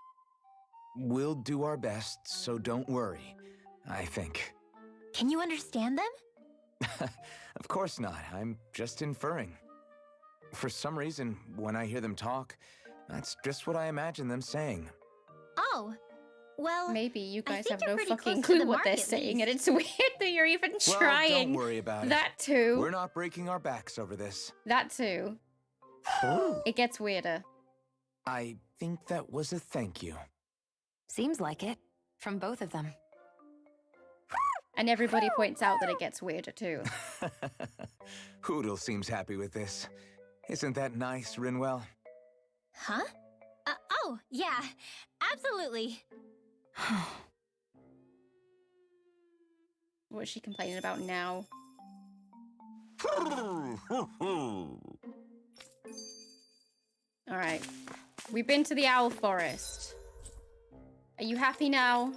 We'll do our best, so don't worry, I think. Can you understand them? Of course not. I'm just inferring. For some reason, when I hear them talk, that's just what I imagine them saying. Oh, well, maybe you guys have you're no pretty fucking close to clue the what mark they're at saying, least. and it's weird that you're even Well, trying. don't worry about it. That too. We're not breaking our backs over this. That too. It gets weirder. I think that was a thank you. Seems like it. From both of them. And everybody points out that it gets weirder too. Hoodle seems happy with this. Isn't that nice, Rinwell? Huh? Oh, yeah, absolutely. What is she complaining about now? Alright. We've been to the Owl Forest. Are you happy now?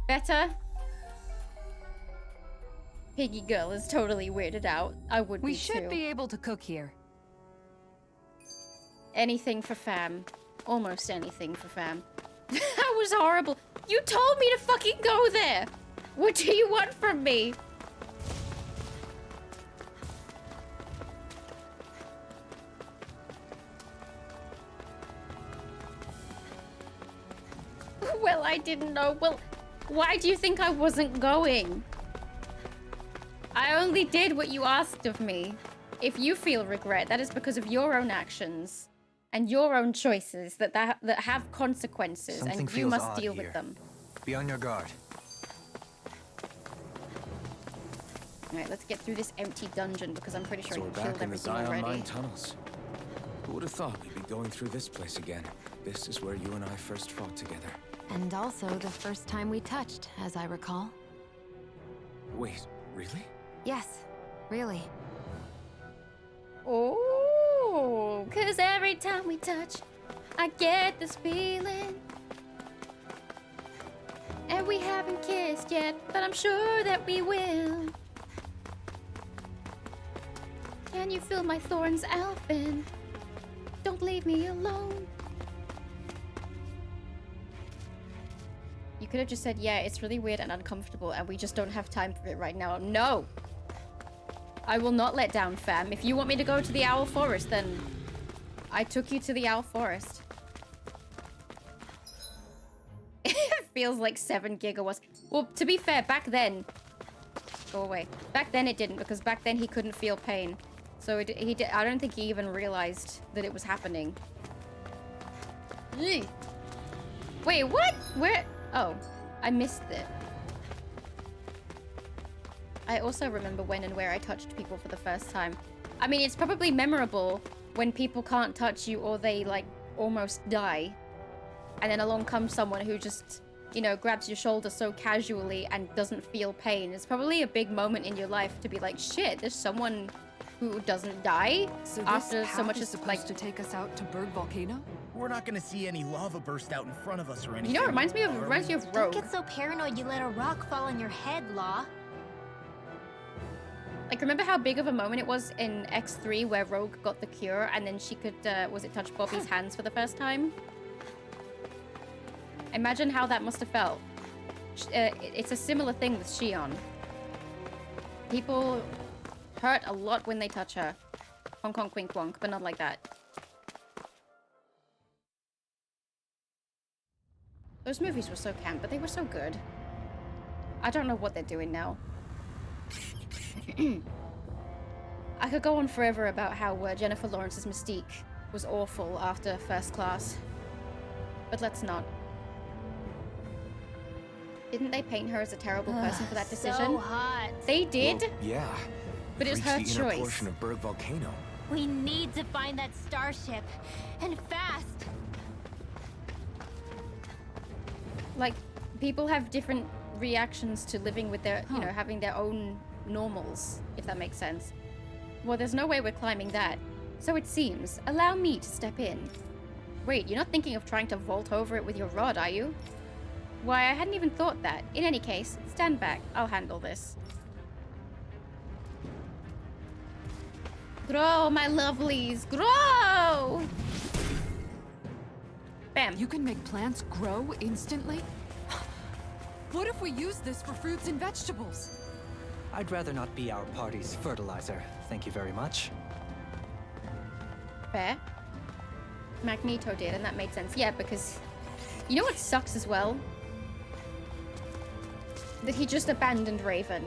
Better? Piggy girl is totally weirded out. I would We be should too. be able to cook here. Anything for fam. Almost anything for fam. That was horrible. You told me to fucking go there. What do you want from me? Well, I didn't know. Well, why do you think I wasn't going? I only did what you asked of me. If you feel regret, that is because of your own actions and your own choices that have consequences, Something and you feels must odd deal here. with them. Be on your guard. All right, let's get through this empty dungeon because I'm pretty sure So you we're killed back in the everything Zion already. Mine tunnels. Who would have thought we'd be going through this place again? This is where you and I first fought together. And also the first time we touched, as I recall. Wait, really? Yes, really. Oh, cause every time we touch, I get this feeling. And we haven't kissed yet, but I'm sure that we will. Can you feel my thorns, Alphen? Don't leave me alone. You could have just said, yeah, it's really weird and uncomfortable, and we just don't have time for it right now. No! I will not let down, fam. If you want me to go to the Owl Forest, then I took you to the Owl Forest. It feels like 7 gigawatts. Well, to be fair, back then... Go away. Back then it didn't, because back then he couldn't feel pain. So I don't think he even realized that it was happening. Eek. Wait, what? Where? Oh, I missed it. I also remember when and where I touched people for the first time. I mean, it's probably memorable when people can't touch you or they, like, almost die. And then along comes someone who just, you know, grabs your shoulder so casually and doesn't feel pain. It's probably a big moment in your life to be like, shit, there's someone who doesn't die So after this so path much is is supposed like to take us out to Berg Volcano? We're not gonna see any lava burst out in front of us or anything. You know, it reminds me of Don't Rogue. get so paranoid you let a rock fall on your head, Law. Like, remember how big of a moment it was in X3 where Rogue got the cure and then she could, was it touch Bobby's hands for the first time? Imagine how that must have felt. It's a similar thing with Shionne. People hurt a lot when they touch her. Honk honk wink wonk, but not like that. Those movies were so camp, but they were so good. I don't know what they're doing now. I could go on forever about how Jennifer Lawrence's Mystique was awful after First Class. But let's not. Didn't they paint her as a terrible person for that decision? So hot. They did? Well, yeah. But We've it's her reached the inner choice. portion of Berg Volcano. We need to find that starship. And fast. Like, people have different reactions to living with their, you know, having their own normals, if that makes sense. Well, there's no way we're climbing that. So it seems. Allow me to step in. Wait, you're not thinking of trying to vault over it with your rod, are you? Why, I hadn't even thought that. In any case, stand back. I'll handle this. Grow, my lovelies, grow! Bam. You can make plants grow instantly? What if we use this for fruits and vegetables? I'd rather not be our party's fertilizer. Thank you very much. Fair. Magneto did, and that made sense. Yeah, because... You know what sucks as well? That he just abandoned Raven.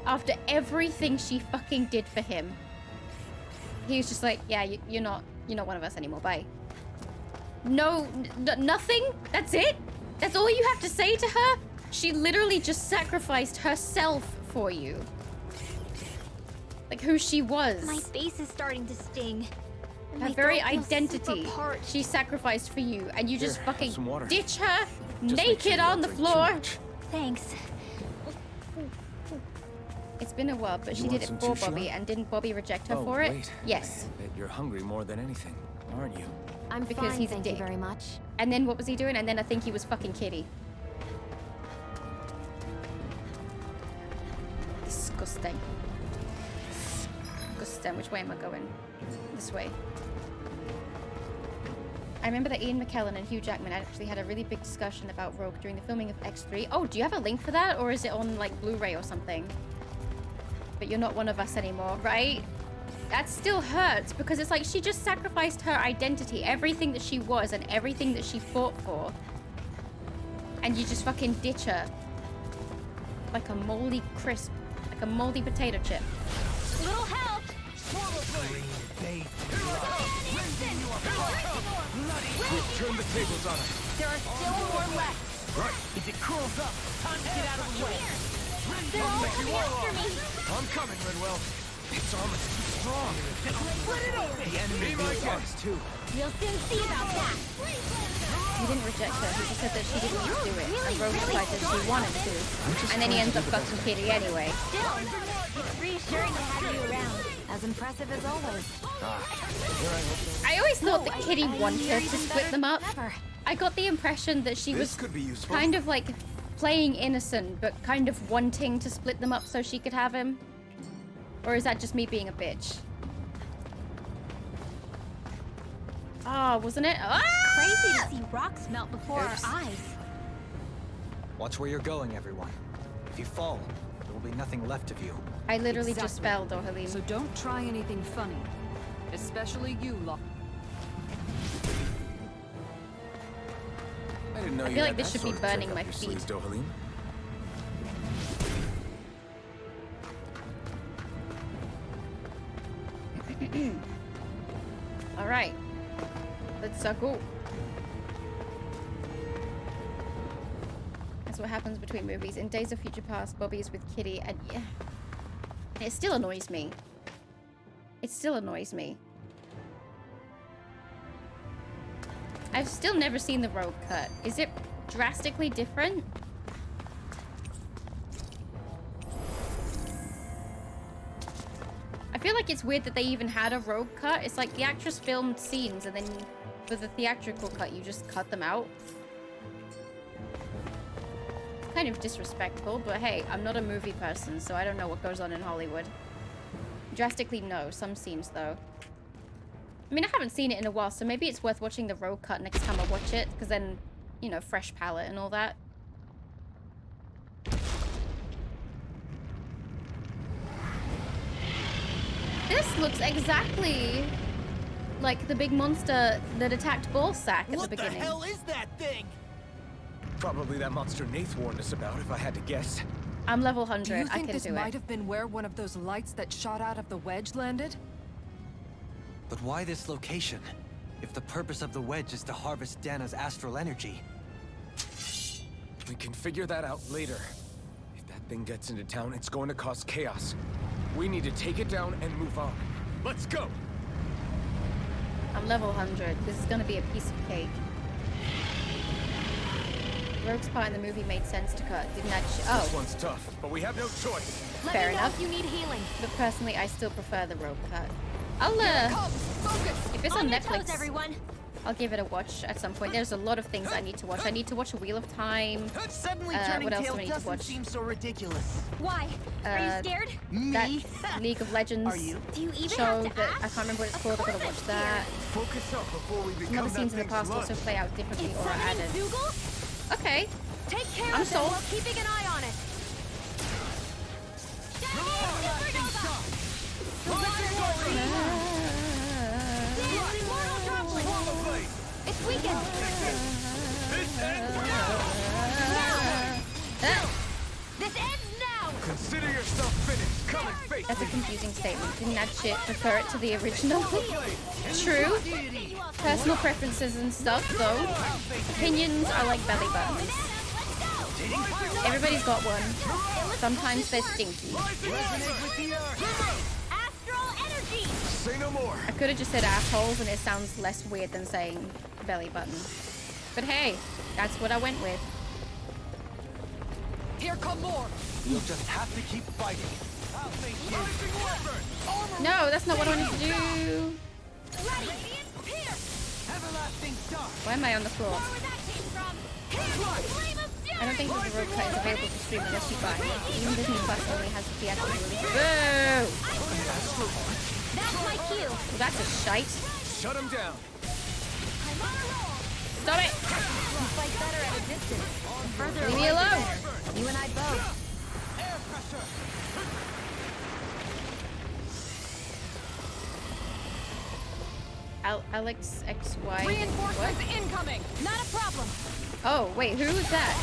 After everything she fucking did for him. He was just like, yeah, you're not one of us anymore, bye. No, nothing? That's it? That's all you have to say to her? She literally just sacrificed herself for you. Like who she was. My face is starting to sting. And Her my very throat feels identity. super parched. She sacrificed for you, and you just Here, fucking have some water. ditch her Just make naked sure you on don't the drink too floor. much. Thanks. It's been a while, but You she want did it some for too, Bobby, Shionne? and didn't Bobby reject her Oh, for it? wait. Yes. I bet you're hungry more than anything, aren't you? I'm Because fine, he's a thank you dick. very much. And then what was he doing? And then I think he was fucking Kitty. Disgusting. Disgusting. Which way am I going? This way. I remember that Ian McKellen and Hugh Jackman actually had a really big discussion about Rogue during the filming of X3. Oh, do you have a link for that? Or is it on, like, Blu-ray or something? But you're not one of us anymore, right? That still hurts, because it's like she just sacrificed her identity, everything that she was and everything that she fought for. And you just fucking ditch her. Like a moldy crisp. Like a moldy potato chip. Little help! Turn the tables on us. There are still more left. Right. If it curls up, time to get out of the way. They're all coming after me. I'm coming, Rinwell. Its armor's too strong. Split it open! The enemy Be my will guest. too. We'll soon see about that. He didn't reject her, he just said that she didn't need to do it. And Rogue replied that she wanted to. And then he ends up fucking Kitty anyway. Still, it's reassuring to have you around. As impressive as always. I always thought that Kitty wanted to split them up. I got the impression that she was could be useful. kind of like playing innocent, but kind of wanting to split them up so she could have him. Or is that just me being a bitch? Ah, wasn't it? Ah! Crazy to see rocks melt before Oops. our eyes. Watch where you're going, everyone. If you fall, there will be nothing left of you. I literally just fell, Dohalim. So don't try anything funny. Especially you, Locke. I didn't know I you feel had like this that should be sort of trick burning up my your feet. sleeves, Dohalim. Alright. Let's go. That's what happens between movies. In Days of Future Past, Bobby is with Kitty, and yeah. It still annoys me. It still annoys me. I've still never seen the Rogue cut. Is it drastically different? I feel like it's weird that they even had a Rogue cut. It's like the actress filmed scenes and then for the theatrical cut, you just cut them out. It's kind of disrespectful, but hey, I'm not a movie person, so I don't know what goes on in Hollywood. Drastically no, some scenes though. I mean, I haven't seen it in a while, so maybe it's worth watching the Rogue cut next time I watch it, because then, you know, fresh palette and all that. This looks exactly like the big monster that attacked Ballsack at the beginning. What the hell is that thing? Probably that monster Nath warned us about, if I had to guess. I'm level 100. Do you I think can this do might it. have been where one of those lights that shot out of the wedge landed? But why this location? If the purpose of the wedge is to harvest Dana's astral energy. We can figure that out later. If that thing gets into town, it's going to cause chaos. We need to take it down and move on. Let's go! I'm level 100. This is going to be a piece of cake. Rogue's part in the movie made sense to cut. Didn't that This one's tough, but we have no choice. Let Fair me know enough. if you need healing. But personally, I still prefer the Rogue cut. I'll, if it's on your Netflix, toes, everyone. I'll give it a watch at some point. There's a lot of things I need to watch. I need to watch A Wheel of Time. Suddenly What turning else tail do I need to doesn't watch? seem so ridiculous. Why? Are you scared? That Me? League of Legends Are you? Do you even show have to that ask? I can't remember what it's called. I've got to watch that. Focus up before we Some become other that scenes in the thing's past also lunch. play out differently It's or are summoning added. Dougal? Okay. Take care I'm of them sold. while keeping an eye on it. It's weakened. This ends now. Consider yourself finished. Come and face That's a me. confusing statement. Didn't add shit. Prefer it to the original. True. Personal preferences and stuff, though. Opinions are like belly buttons. Everybody's got one. Sometimes they're stinky. Astral energy. Say no more. I could have just said assholes and it sounds less weird than saying belly button. But hey, that's what I went with. Here come more! You'll just have to keep fighting. I'll make you. No, that's not what I wanted to do. Ready! Here! Everlasting dark. Why am I on the floor? Where that came from! Here! Flame of I don't think the road cut is available to stream unless you buy it. Even Disney Plus only has the theatrical release. Boo! That's my cue! Well, that's a shite. Shut him down. I'm on a roll! Stop it! You fight better at a distance. The further Leave me away, the alone. better. You and I both. Air pressure. Alex XY. Reinforcements What? incoming! Not a problem! Oh, wait, who was that?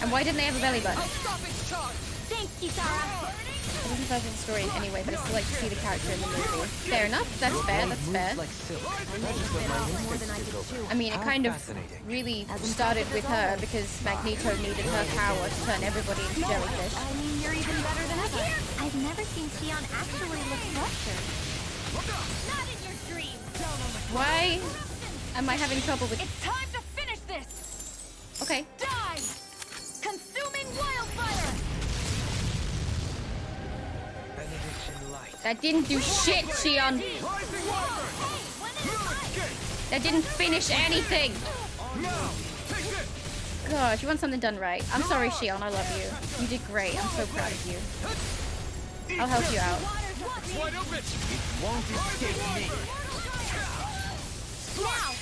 And why didn't they have a belly button? I'll stop its charge! Thanks, Kisara! It doesn't tell the story in any way, but I still like to see the character in the movie. Fair enough, that's fair, that's fair. Like silk. I may have bit off more than I could chew. I mean, it How kind of fascinating. really started with her because Magneto needed her power to turn everybody into jellyfish. I mean, you're even better than ever. I've never seen Shionne actually look flustered. Not in your dreams! Why am I having trouble with... It's time to finish this! Okay. Die! Consuming wildfire! Benediction light. That didn't do shit, Shionne. That didn't finish anything. Now, take this. God, you want something done right. I'm sorry, Shionne, I love you. You did great. I'm so proud of you. I'll help you out. It's wide open. It won't escape me. Now!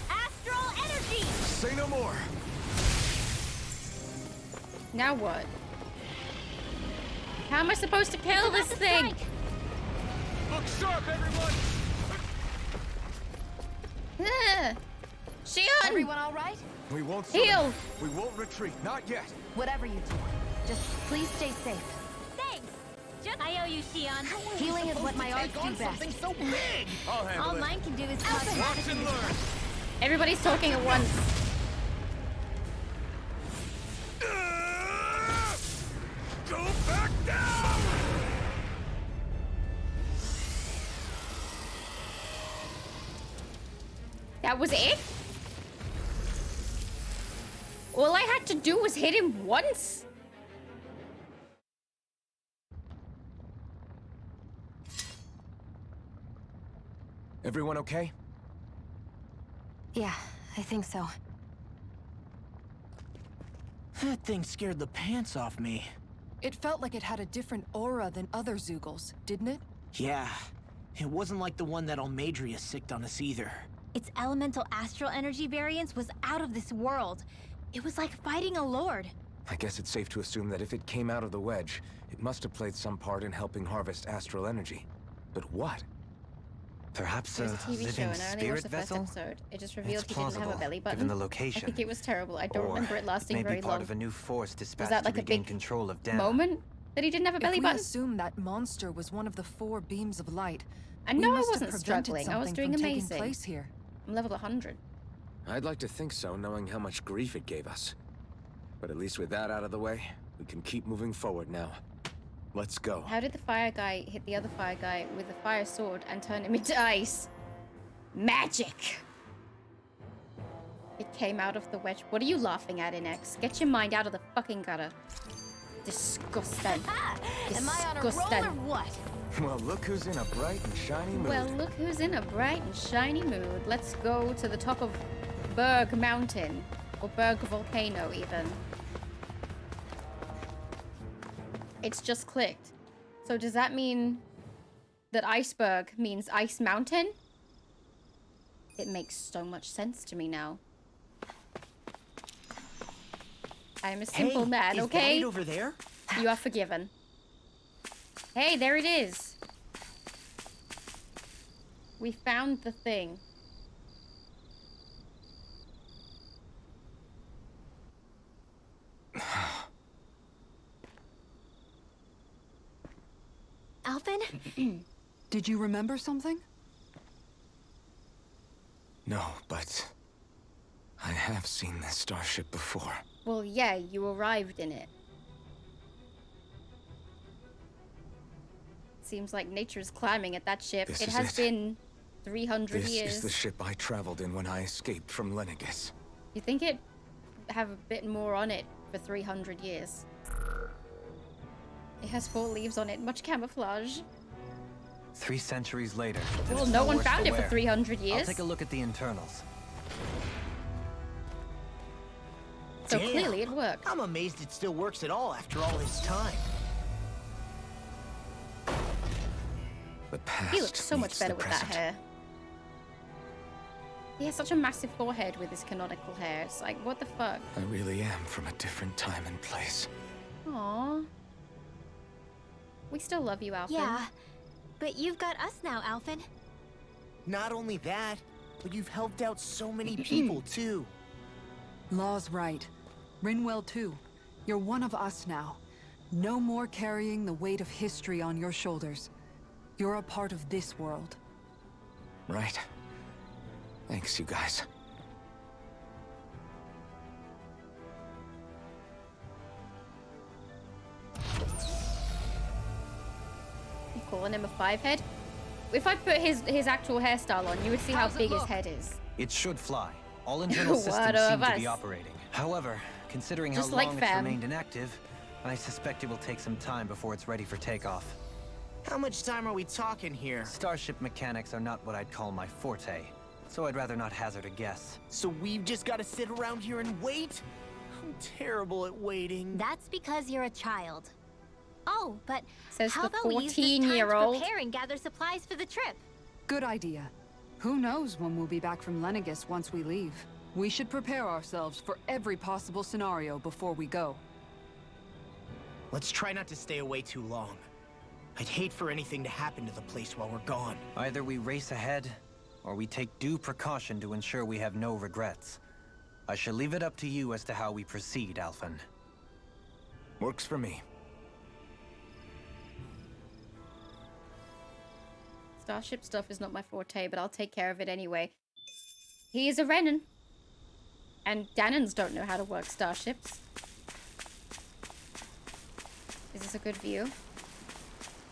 Astral energy! Say no more. Now what? How am I supposed to kill this thing? Look sharp, everyone. Shionne! Everyone all right? We won't Heal! We won't retreat. Not yet. Whatever you do, just please stay safe. Thanks! I owe you, Shionne. Healing is what my arts do best. so big! I'll handle All it. mine can do is cause Watch havoc. and learn. Everybody's talking at once. Go back down. That was it? All I had to do was hit him once? Everyone okay? Yeah, I think so. That thing scared the pants off me. It felt like it had a different aura than other Zeugles, didn't it? Yeah, it wasn't like the one that Almadria sicked on us either. Its elemental astral energy variance was out of this world. It was like fighting a lord. I guess it's safe to assume that if it came out of the wedge, it must have played some part in helping harvest astral energy. But what? Perhaps It a was a TV show living and I only watched spirit the first vessel? episode. It just revealed It's he didn't have a plausible, belly button. given the location. I think it was terrible. I don't Or remember it lasting maybe very part long. of a new force dispatched that like to a regain big control of Dana. Moment that he didn't have a belly If we button? assume that monster was one of the 4 beams of light, I we know I must have wasn't prevented struggling. I was something doing from taking amazing. place here. I'm level 100. I'd like to think so, knowing how much grief it gave us. But at least with that out of the way, we can keep moving forward now. Let's go. How did the fire guy hit the other fire guy with the fire sword and turn him into ice? Magic! It came out of the wedge. What are you laughing at, Inex? Get your mind out of the fucking gutter. Disgusting. Am I on a roll or Disgusting. what? Well, look who's in a bright and shiny mood. Well, look who's in a bright and shiny mood. Let's go to the top of Berg Mountain. Or Berg Volcano, even. It's just clicked. So does that mean that iceberg means ice mountain? It makes so much sense to me now. I'm a simple man, is okay? that it over there? You are forgiven. Hey, there it is. We found the thing. Alphen? Did you remember something? No, but I have seen this starship before. Well, yeah, you arrived in it. Seems like nature's climbing at that ship. This It is has it. been 300 This years. is the ship I traveled in when I escaped from Lenegis. You think it have a bit more on it for 300 years. It has 4 leaves on it. Much camouflage. 3 centuries later. Well, no one found it for 300 years. I'll take a look at the internals. So Damn. clearly it worked. I'm amazed it still works at all after all this time. The past He looks so much meets better the with present. that hair. He has such a massive forehead with his canonical hair. It's like, what the fuck? I really am from a different time and place. Aww. We still love you, Alphen. Yeah, but you've got us now, Alphen. Not only that, but you've helped out so many people too. Law's right. Rinwell too. You're one of us now. No more carrying the weight of history on your shoulders. You're a part of this world. Right. Thanks, you guys. You calling him a 5-head? If I put his actual hairstyle on, you would see how big his head is. It should fly. All internal What systems of seem to be us? operating. However, considering Just how like long it's fam. remained inactive, I suspect it will take some time before it's ready for takeoff. How much time are we talking here? Starship mechanics are not what I'd call my forte, so I'd rather not hazard a guess. So we've just got to sit around here and wait? I'm terrible at waiting. That's because you're a child. Oh, but Says how the about we use this time to 14-year-old. prepare and gather supplies for the trip? Good idea. Who knows when we'll be back from Lenegis once we leave? We should prepare ourselves for every possible scenario before we go. Let's try not to stay away too long. I'd hate for anything to happen to the place while we're gone. Either we race ahead, or we take due precaution to ensure we have no regrets. I shall leave it up to you as to how we proceed, Alphen. Works for me. Starship stuff is not my forte, but I'll take care of it anyway. He is a Renan. And Danans don't know how to work starships. Is this a good view?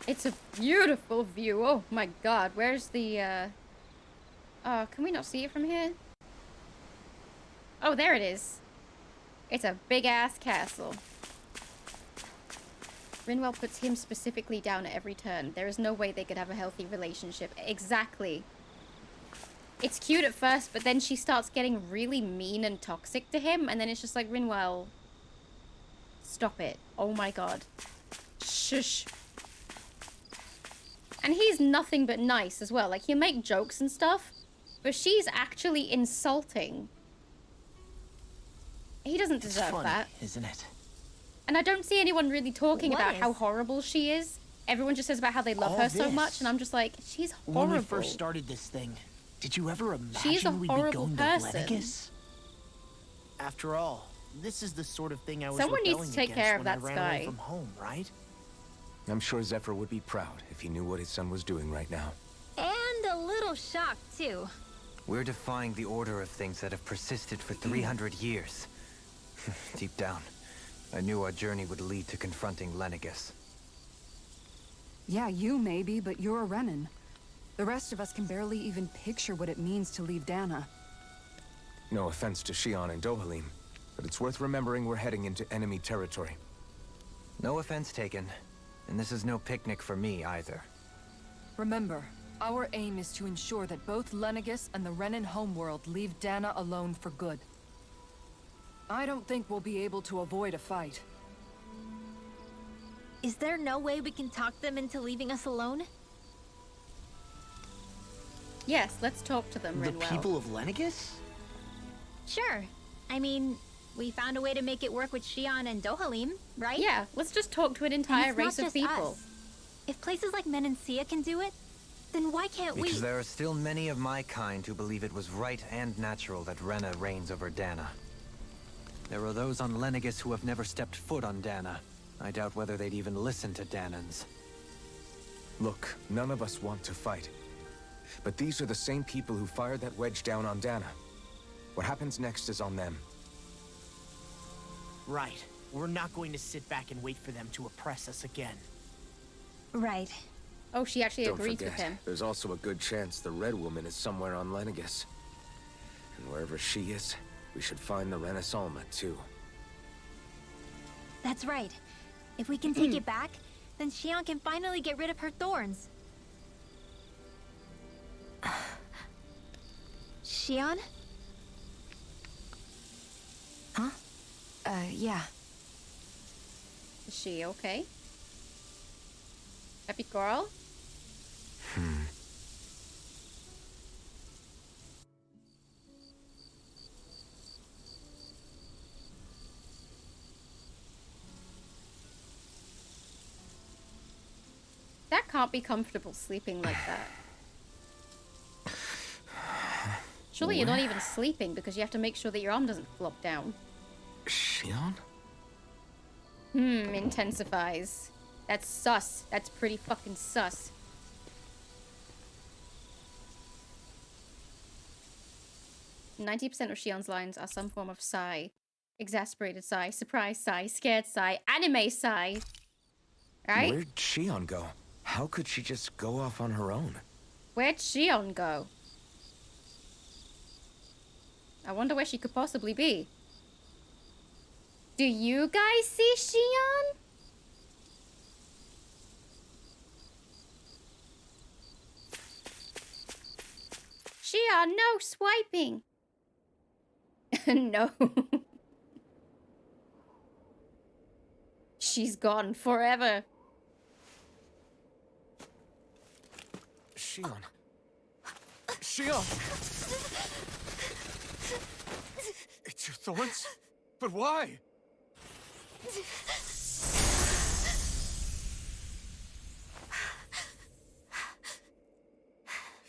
It's a beautiful view. Oh my god. Where's the, Oh, can we not see it from here? Oh, there it is. It's a big-ass castle. Rinwell puts him specifically down at every turn. There is no way they could have a healthy relationship. Exactly. It's cute at first, but then she starts getting really mean and toxic to him, and then it's just like, Rinwell, stop it. Oh my god. Shush. And he's nothing but nice as well. Like, he'll make jokes and stuff, but she's actually insulting. He doesn't deserve It's funny, that. isn't it? And I don't see anyone really talking What about is? how horrible she is. Everyone just says about how they love All her so this. much, and I'm just like, she's horrible. When we first started this thing, did you ever imagine She's a we'd be horrible going person. to Lenegis? After all, this is the sort of thing I was Someone needs to rebelling take against care of when I that ran sky. away from home, right? I'm sure Zephyr would be proud if he knew what his son was doing right now. And a little shocked, too. We're defying the order of things that have persisted for 300 years. Deep down, I knew our journey would lead to confronting Lenegis. Yeah, you maybe, but you're a Renan. The rest of us can barely even picture what it means to leave Dana. No offense to Shionne and Dohalim, but it's worth remembering we're heading into enemy territory. No offense taken, and this is no picnic for me either. Remember, our aim is to ensure that both Lenegis and the Renan homeworld leave Dana alone for good. I don't think we'll be able to avoid a fight. Is there no way we can talk them into leaving us alone? Yes, let's talk to them, The Rinwell. people of Lenegis? Sure. I mean, we found a way to make it work with Shionne and Dohalim, right? Yeah, let's just talk to an And entire it's not race of just people. us. If places like Menancia can do it, then why can't we? Because there are still many of my kind who believe it was right and natural that Rena reigns over Dana. There are those on Lenegis who have never stepped foot on Dana. I doubt whether they'd even listen to Danans. Look, none of us want to fight. But these are the same people who fired that wedge down on Dana. What happens next is on them. Right. We're not going to sit back and wait for them to oppress us again. Right. Oh, she actually Don't agrees forget, with him. there's also a good chance the Red Woman is somewhere on Lenegis. And wherever she is, we should find the Renaissance too. That's right. If we can take it back, then Shionne can finally get rid of her thorns. Shionne? Huh? Yeah. Is she okay? Happy girl? That can't be comfortable sleeping like that. Surely you're not even sleeping because you have to make sure that your arm doesn't flop down. Shionne? Intensifies. That's sus. That's pretty fucking sus. "90% of Shionne's lines are some form of sigh. Exasperated sigh, surprised sigh, scared sigh, anime sigh." Right? Where'd Shionne go? How could she just go off on her own? Where'd Shionne go? I wonder where she could possibly be. Do you guys see Shionne? Shionne, no swiping. No. She's gone forever. Shionne. Shionne! It's your thorns? But why?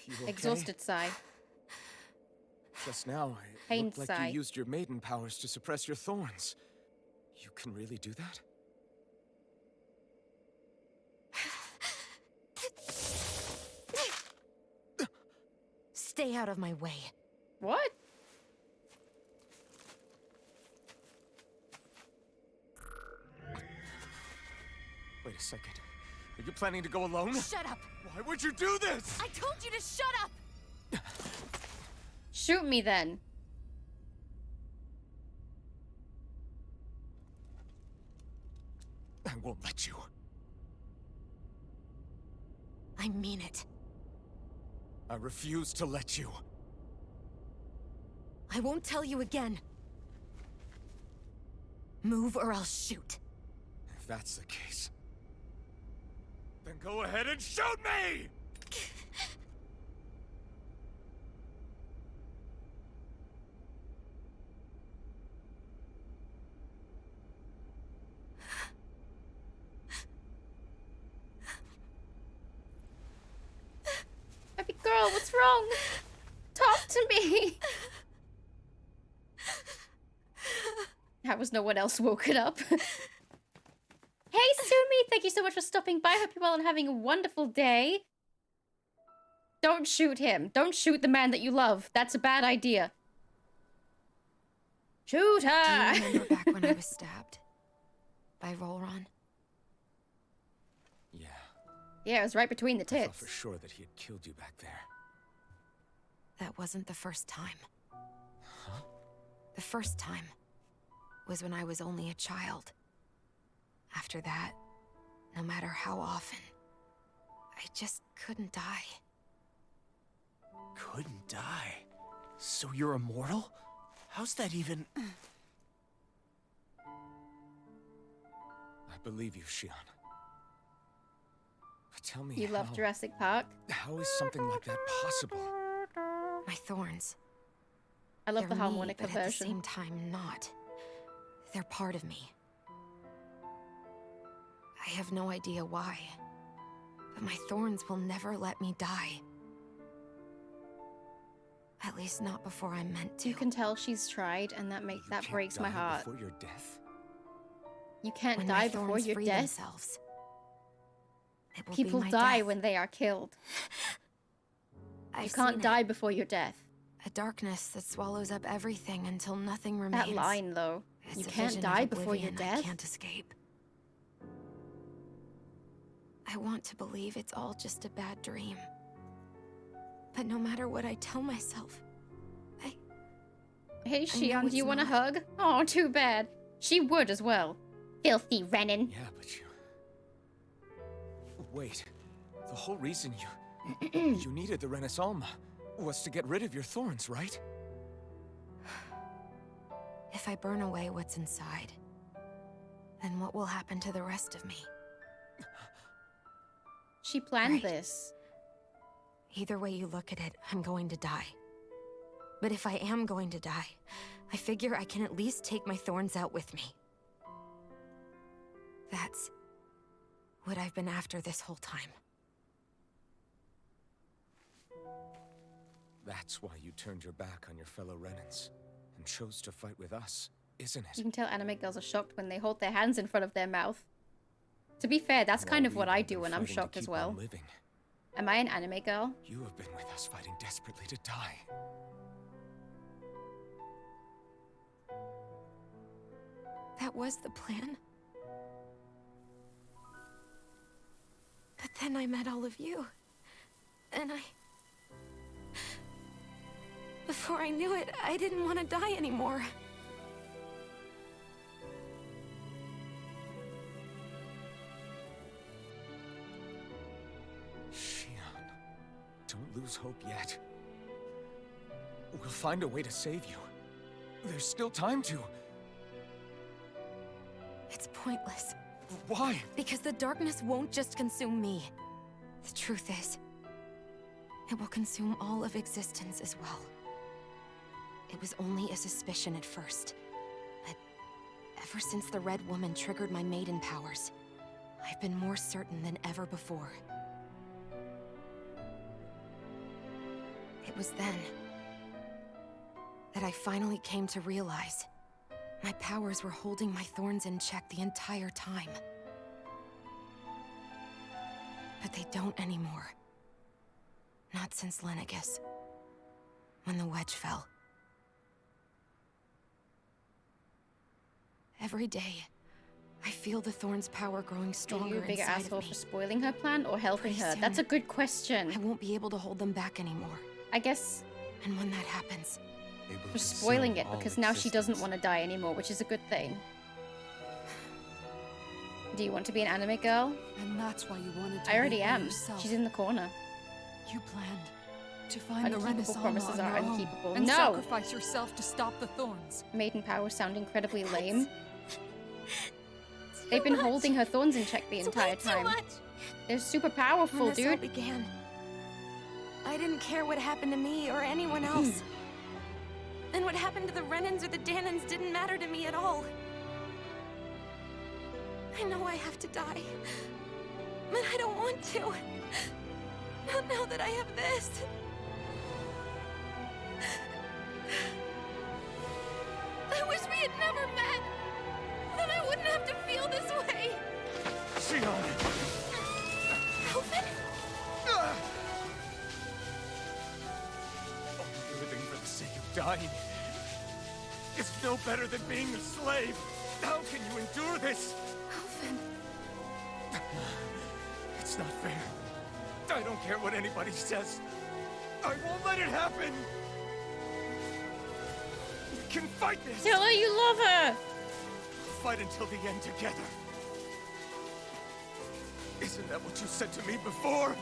You okay? Exhausted sigh. Just now, it Pain looked like sigh. you used your maiden powers to suppress your thorns. You can really do that? Stay out of my way. What? Wait a second. Are you planning to go alone? Shut up! Why would you do this? I told you to shut up! Shoot me then. I won't let you. I mean it. I refuse to let you. I won't tell you again. Move or I'll shoot. If that's the case, then go ahead and shoot me! Happy girl, what's wrong? Talk to me. How was no one else woken up? Hey, Sumi, thank you so much for stopping by. Hope you're well and having a wonderful day. Don't shoot him. Don't shoot the man that you love. That's a bad idea. Shoot her! Do you remember back when I was stabbed? By Volron? Yeah. Yeah, it was right between the I thought tits. for sure that he had killed you back there. That wasn't the first time. Huh? The first time was when I was only a child. After that, no matter how often, I just couldn't die. Couldn't die? So you're immortal? How's that even... I believe you, Shionne. But tell me You love how... Jurassic Park? How is something like that possible? My thorns. I love They're the me, harmonica but at the version. same time not. They're part of me. I have no idea why, but my thorns will never let me die. At least not before I'm meant to. You can tell she's tried, and that breaks my heart. Before your death? You can't When die my before thorns your free death. themselves, it will be People my die death. when they are killed. You I've can't seen die it. before your death. A darkness that swallows up everything until nothing remains. That line, though. It's You a can't vision of die before your oblivion I death. can't escape. I want to believe it's all just a bad dream. But no matter what I tell myself, Hey, know Shionne, do it's you want a not. hug? Oh, too bad. She would as well. Filthy Renin. Yeah, but you... Wait. The whole reason you needed the Renaissance was to get rid of your thorns, right? If I burn away what's inside, then what will happen to the rest of me? She planned this. Either way you look at it, I'm going to die. But if I am going to die, I figure I can at least take my thorns out with me. That's what I've been after this whole time. That's why you turned your back on your fellow Renans and chose to fight with us, isn't You it? can tell anime girls are shocked when they hold their hands in front of their mouth. To be fair, that's kind of what I do when I'm shocked as well. Am I an anime girl? You have been with us fighting desperately to die. That was the plan. But then I met all of you. And before I knew it, I didn't want to die anymore. Shionne, don't lose hope yet. We'll find a way to save you. There's still time to. It's pointless. Why? Because the darkness won't just consume me. The truth is, it will consume all of existence as well. It was only a suspicion at first, but ever since the Red Woman triggered my maiden powers, I've been more certain than ever before. It was then that I finally came to realize my powers were holding my thorns in check the entire time. But they don't anymore. Not since Lenegis, when the wedge fell. Every day, I feel the thorn's power growing stronger Are you a big inside asshole of me. for spoiling her plan or helping Pretty her? soon, That's a good question. I won't be able to hold them back anymore. I guess And when that happens, for spoiling it, because now she doesn't want to die anymore, which is a good thing. Do you want to be an anime girl? And that's why you wanted to I already leave by am. yourself. She's in the corner. You planned to find the Unkeepable Renaissance promises on are your own unkeepable. and No! sacrifice yourself to stop the thorns. Maiden powers sound incredibly lame. They've been holding her thorns in check the entire time. They're super powerful, when this all dude. began, I didn't care what happened to me or anyone else. And what happened to the Renans or the Danans didn't matter to me at all. I know I have to die, but I don't want to. Not now that I have this. I wish we had never met. Then I wouldn't have to feel this way. Shionne! Alvin? Only living for the sake of dying is no better than being a slave. How can you endure this? Alvin. It's not fair. I don't care what anybody says. I won't let it happen. We can fight this. Tell her you love her. Fight until the end together. Isn't that what you said to me before?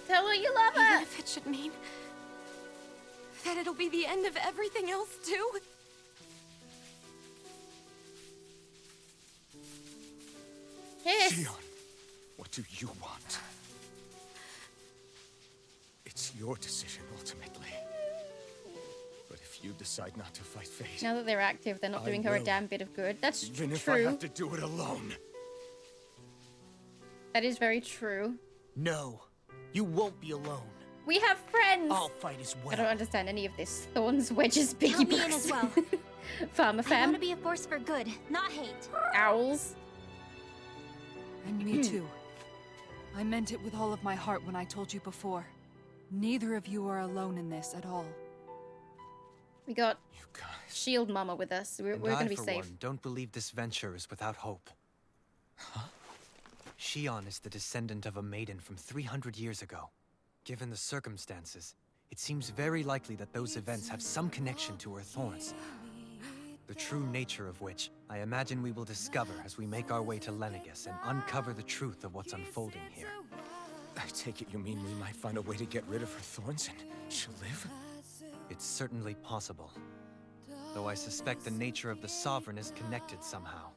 Tell her you love her. Even if it should mean that it'll be the end of everything else too. Yes. Shionne, what do you want? It's your decision ultimately. But if you decide not to fight fate, Now that they're active, they're not I doing her a will. damn bit of good. That's even if I true. have to do it alone. That is very true. No, you won't be alone. We have friends. I'll fight as well. I don't understand any of this. Thorns, wedges, piggy Count me in books. as well. Farmer I fam. want to be a force for good, not hate. Owls. And me too. I meant it with all of my heart when I told you before. Neither of you are alone in this at all. We got Shield Mama with us. We're And gonna I, be for safe. one, don't believe this venture is without hope. Huh? Shionne is the descendant of a maiden from 300 years ago. Given the circumstances, it seems very likely that those events have some connection to her thorns. The true nature of which, I imagine we will discover as we make our way to Lenegis and uncover the truth of what's unfolding here. I take it you mean we might find a way to get rid of her thorns and she'll live? It's certainly possible. Though I suspect the nature of the Sovereign is connected somehow.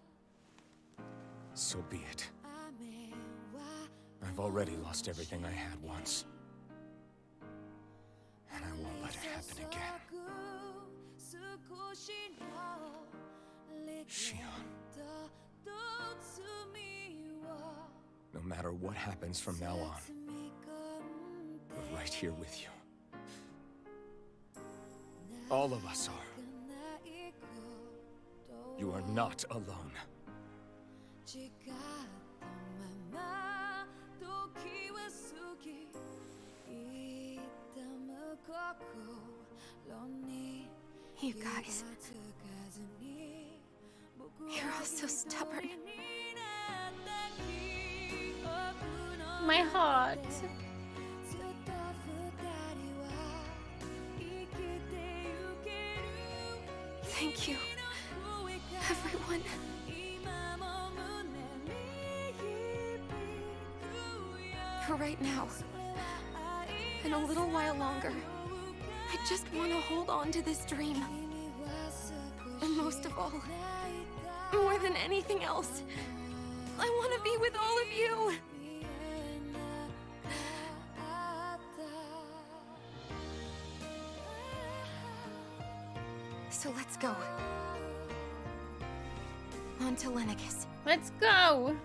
So be it. I've already lost everything I had once. And I won't let it happen again. Shionne. No matter what happens from now on, we're right here with you. All of us are. You are not alone. You guys. You're all so stubborn. My heart. Thank you, everyone. For right now, and a little while longer, I just want to hold on to this dream. And most of all, more than anything else, I want to be with all of you. So let's go. On to Lenegis. Let's go!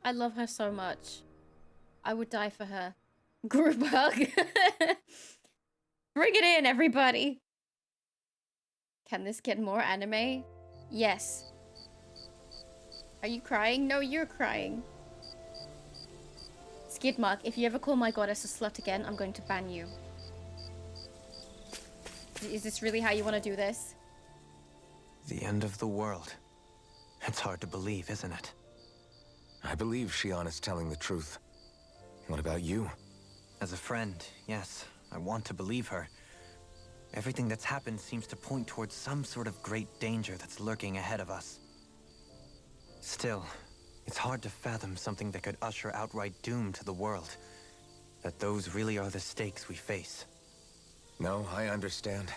I love her so much. I would die for her. Group hug. Bring it in, everybody. Can this get more anime? Yes. Are you crying? No, you're crying. Skidmark, if you ever call my goddess a slut again, I'm going to ban you. Is this really how you want to do this? The end of the world. It's hard to believe, isn't it? I believe Shionne is telling the truth. What about you? As a friend, yes, I want to believe her. Everything that's happened seems to point towards some sort of great danger that's lurking ahead of us. Still, it's hard to fathom something that could usher outright doom to the world. That those really are the stakes we face. No, I understand.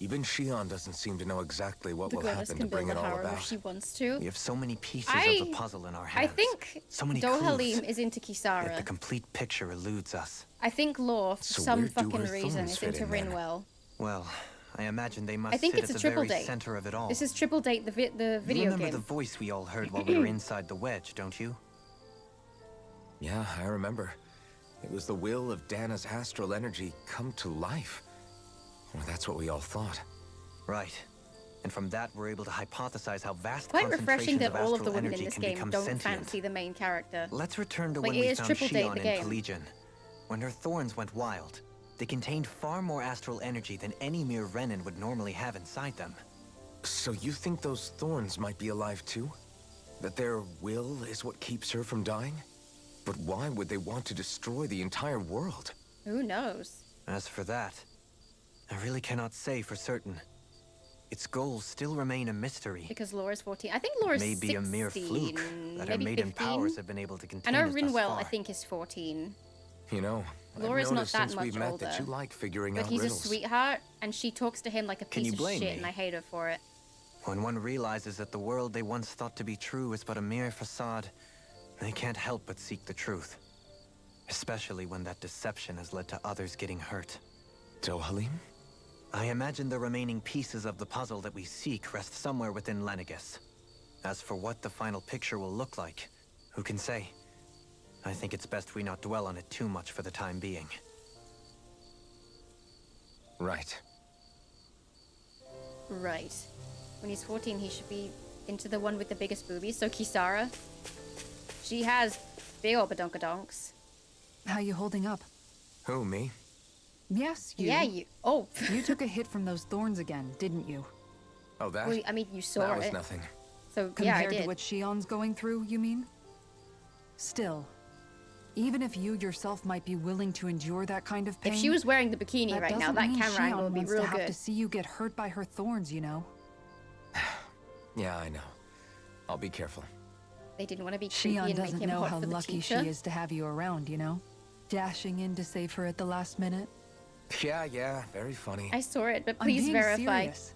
Even Shionne doesn't seem to know exactly what will happen to bring it all about. If she wants to. We have so many pieces of the puzzle in our hands. I think so many Dohalim is into Kisara. Yet the complete picture eludes us. I think Law, for some fucking reason, is into Rinwell. Well, I imagine they must I think sit it's at a the triple very date. center of it all. This is Triple Date, the video you remember game. the voice we all heard while we were inside the wedge, don't you? Yeah, I remember. It was the will of Dana's astral energy come to life. Or that's what we all thought. Right. And from that, we're able to hypothesize how vast Quite refreshing that all of the women energy in this can game become don't sentient. fancy the main character. Let's return to Like, when it we is found Triple Date, Shionne the in game. Collegian. When her thorns went wild, they contained far more astral energy than any mere Renin would normally have inside them. So you think those thorns might be alive too? That their will is what keeps her from dying? But why would they want to destroy the entire world? Who knows? As for that, I really cannot say for certain. Its goals still remain a mystery. Because Laura's 14. I think Laura's 16. Maybe a mere fluke that her maybe maiden 15? powers have been able to I contain know us thus Rinwell, far. I think, is 14. You know, Laura's I've not noticed that since much we met older. that you like figuring But out he's riddles. a sweetheart, and she talks to him like a Can piece you of blame shit, me? and I hate her for it. When one realizes that the world they once thought to be true is but a mere facade, they can't help but seek the truth. Especially when that deception has led to others getting hurt. Dohalim? I imagine the remaining pieces of the puzzle that we seek rest somewhere within Lenegis. As for what the final picture will look like, who can say? I think it's best we not dwell on it too much for the time being. Right. Right. When he's 14, he should be into the one with the biggest boobies. So Kisara, she has big obadonkadonks. How you holding up? Who, me? Yes, you. Yeah, you. Oh. You took a hit from those thorns again, didn't you? Oh, that? Well, I mean, you saw that was it. nothing. So, Compared yeah, I to did. what Shionne's going through, you mean? Still, Even if you yourself might be willing to endure that kind of pain... If she was wearing the bikini right now, that camera angle would be real have good. to see you get hurt by her thorns, you know? Yeah, I know. I'll be careful. They didn't want to be creepy Shionne and make doesn't him know hot how for the lucky she teacher. is to have you around, you know? Dashing in to save her at the last minute. Yeah, very funny. I saw it, but I'm please being verify. serious.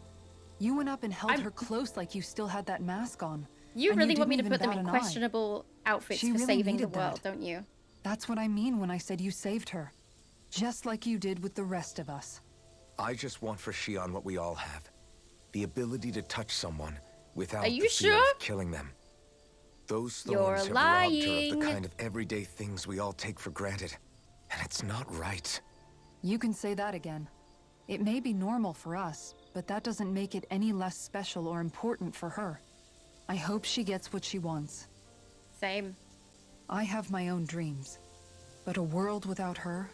You went up and held her close like you still had that mask on. You and really want me to didn't put them even in bat an eye. questionable outfits She for really saving the needed world, that. don't you? That's what I mean when I said you saved her. Just like you did with the rest of us. I just want for Shionne what we all have. The ability to touch someone without Are you the fear sure? of killing them. Those You're thorns have robbed her of lying. the kind of everyday things we all take for granted. And it's not right. You can say that again. It may be normal for us, but that doesn't make it any less special or important for her. I hope she gets what she wants. Same. I have my own dreams. But a world without her,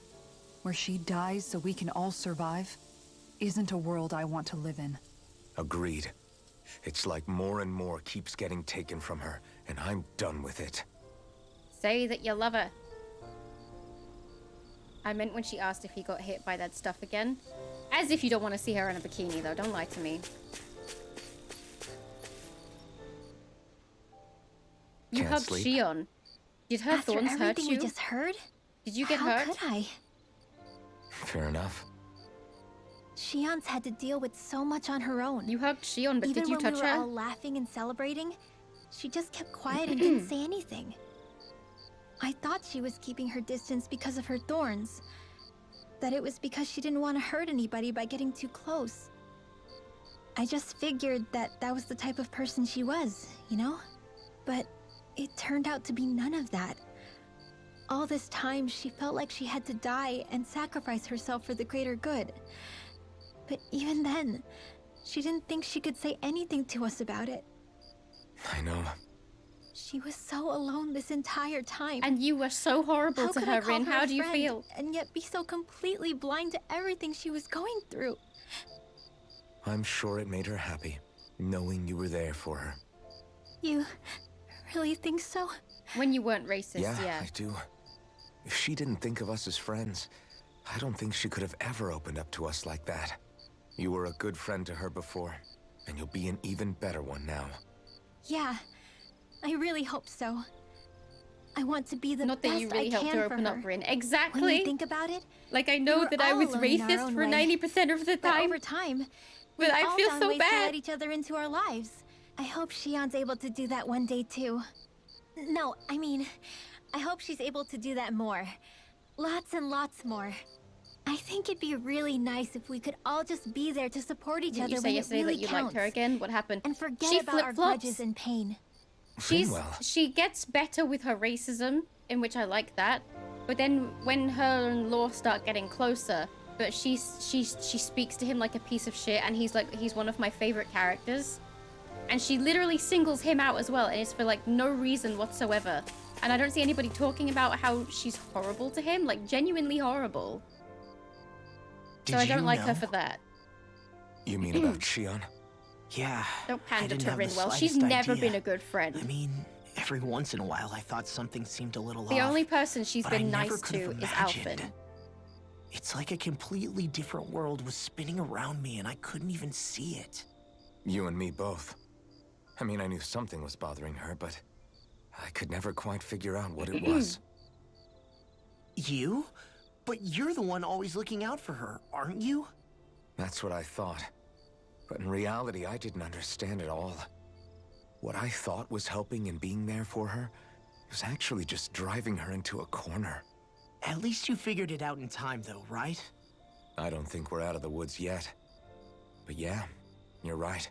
where she dies so we can all survive, isn't a world I want to live in. Agreed. It's like more and more keeps getting taken from her, and I'm done with it. Say that you love her. I meant when she asked if he got hit by that stuff again. As if you don't want to see her in a bikini, though. Don't lie to me. You Can't hugged sleep? Shionne. Did her After thorns hurt everything you? we just heard? Did you get How hurt? could I? Fair enough. Shionne's had to deal with so much on her own. You hugged Shionne, but Even did you when touch we were her? all laughing and celebrating, she just kept quiet and didn't say anything. I thought she was keeping her distance because of her thorns. That it was because she didn't want to hurt anybody by getting too close. I just figured that that was the type of person she was, you know? But it turned out to be none of that. All this time, she felt like she had to die and sacrifice herself for the greater good. But even then, she didn't think she could say anything to us about it. I know. She was so alone this entire time. And you were so horrible How to could I her, call Rin. her How a do you friend feel? and yet be so completely blind to everything she was going through? I'm sure it made her happy, knowing you were there for her. You really think so? When you weren't racist, Yeah, yeah. I do. If she didn't think of us as friends, I don't think she could have ever opened up to us like that. You were a good friend to her before, and you'll be an even better one now. Yeah, I really hope so. I want to be the Not best that you really I helped can her for open her. up, Rin. When Exactly. you think about it, Like, I we know were that I all was alone in our racist own for way. 90% of the But time. over time, But we I all feel found so ways to bad. let each other into our lives. I hope Shionne's able to do that one day too. No, I mean, I hope she's able to do that more. Lots and lots more. I think it'd be really nice if we could all just be there to support each Didn't other you say when it yesterday really that you counts. liked her again? What happened? And forget She about our flip-flops. grudges and pain. She gets better with her racism, in which I like that. But then when her and Law start getting closer, but she speaks to him like a piece of shit, and he's one of my favorite characters. And she literally singles him out as well, and it's for like no reason whatsoever. And I don't see anybody talking about how she's horrible to him, like genuinely horrible. So I don't like her for that. You mean about Shionne? Yeah. Don't I pander didn't to have the Rin well. She's slightest never idea. been a good friend. I mean, every once in a while I thought something seemed a little The off. only person she's but I been never nice could have to is imagined. Alphen. It's like a completely different world was spinning around me and I couldn't even see it. You and me both. I mean, I knew something was bothering her, but I could never quite figure out what it was. You? But you're the one always looking out for her, aren't you? That's what I thought. But in reality, I didn't understand it all. What I thought was helping and being there for her was actually just driving her into a corner. At least you figured it out in time though, right? I don't think we're out of the woods yet. But yeah, you're right.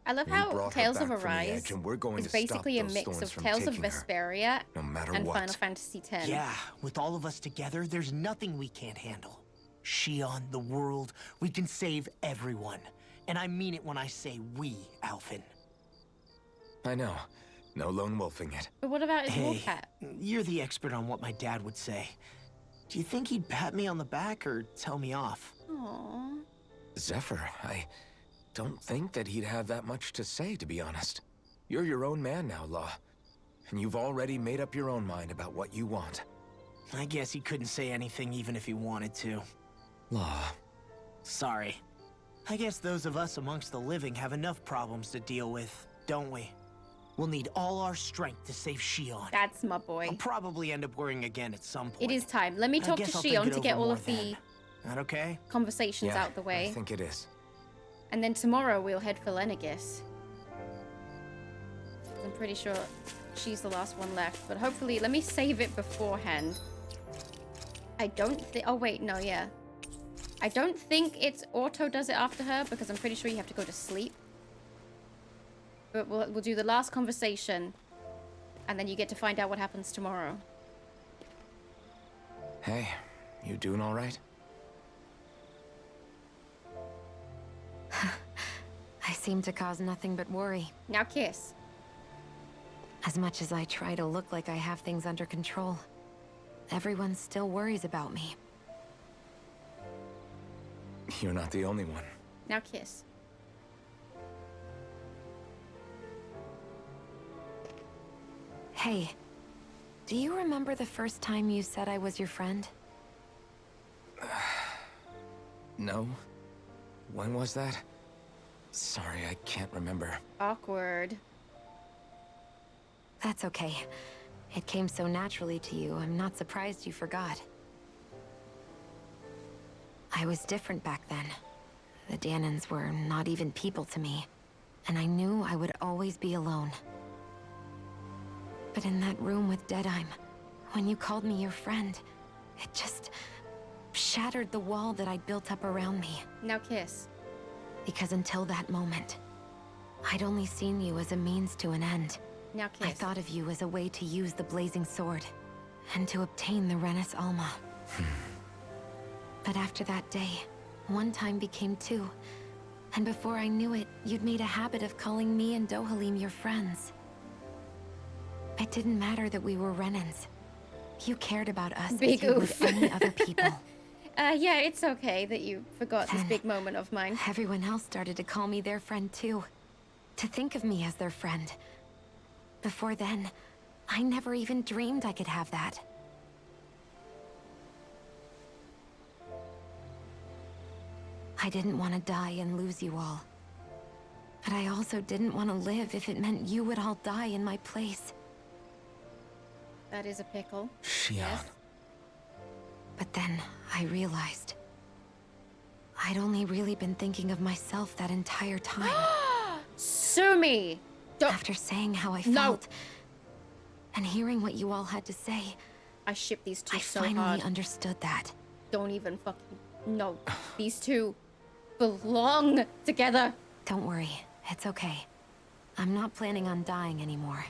I love We how brought her Tales of back from the Arise edge, and we're going is to stop basically a those mix thorns of from Tales of taking her, Vesperia no matter and what. Final Fantasy X. Yeah, with all of us together, there's nothing we can't handle. Shionne, the world, we can save everyone. And I mean it when I say we, Alphen. I know. No lone wolfing it. But what about his Hey, wolf hat? you're the expert on what my dad would say. Do you think he'd pat me on the back or tell me off? Aww. Zephyr, I don't think that he'd have that much to say, to be honest. You're your own man now, Law. And you've already made up your own mind about what you want. I guess he couldn't say anything even if he wanted to. Law. Sorry. I guess those of us amongst the living have enough problems to deal with, don't we? We'll need all our strength to save Shionne. That's my boy. I'll probably end up worrying again at some point. It is time. Let me talk to Shionne to get all of the That okay? conversations out the way. I think it is. And then tomorrow we'll head for Lenegis. I'm pretty sure she's the last one left, but hopefully, let me save it beforehand. I don't think, oh wait, no, yeah. I don't think it's auto does it after her because I'm pretty sure you have to go to sleep. But we'll do the last conversation and then you get to find out what happens tomorrow. Hey, you doing all right? I seem to cause nothing but worry. Now kiss. As much as I try to look like I have things under control, everyone still worries about me. You're not the only one. Now kiss. Hey, do you remember the first time you said I was your friend? No? When was that? Sorry, I can't remember. Awkward. That's okay. It came so naturally to you, I'm not surprised you forgot. I was different back then. The Danans were not even people to me, and I knew I would always be alone. But in that room with Deadheim, when you called me your friend, it just shattered the wall that I'd built up around me. Now kiss. Because until that moment, I'd only seen you as a means to an end. Now kiss. I thought of you as a way to use the blazing sword, and to obtain the Renis Alma. But after that day, one time became two, and before I knew it, you'd made a habit of calling me and Dohalim your friends. It didn't matter that we were Renans. You cared about us Big as you would oof. any other people. Yeah, it's okay that you forgot this big moment of mine. Everyone else started to call me their friend too. To think of me as their friend. Before then, I never even dreamed I could have that. I didn't want to die and lose you all. But I also didn't want to live if it meant you would all die in my place. That is a pickle. Shionne. But then I realized I'd only really been thinking of myself that entire time. Sue me! After saying how I felt and hearing what you all had to say, I ship these two I so finally hard. understood that. Don't even fucking... No. These two belong together. Don't worry. It's okay. I'm not planning on dying anymore.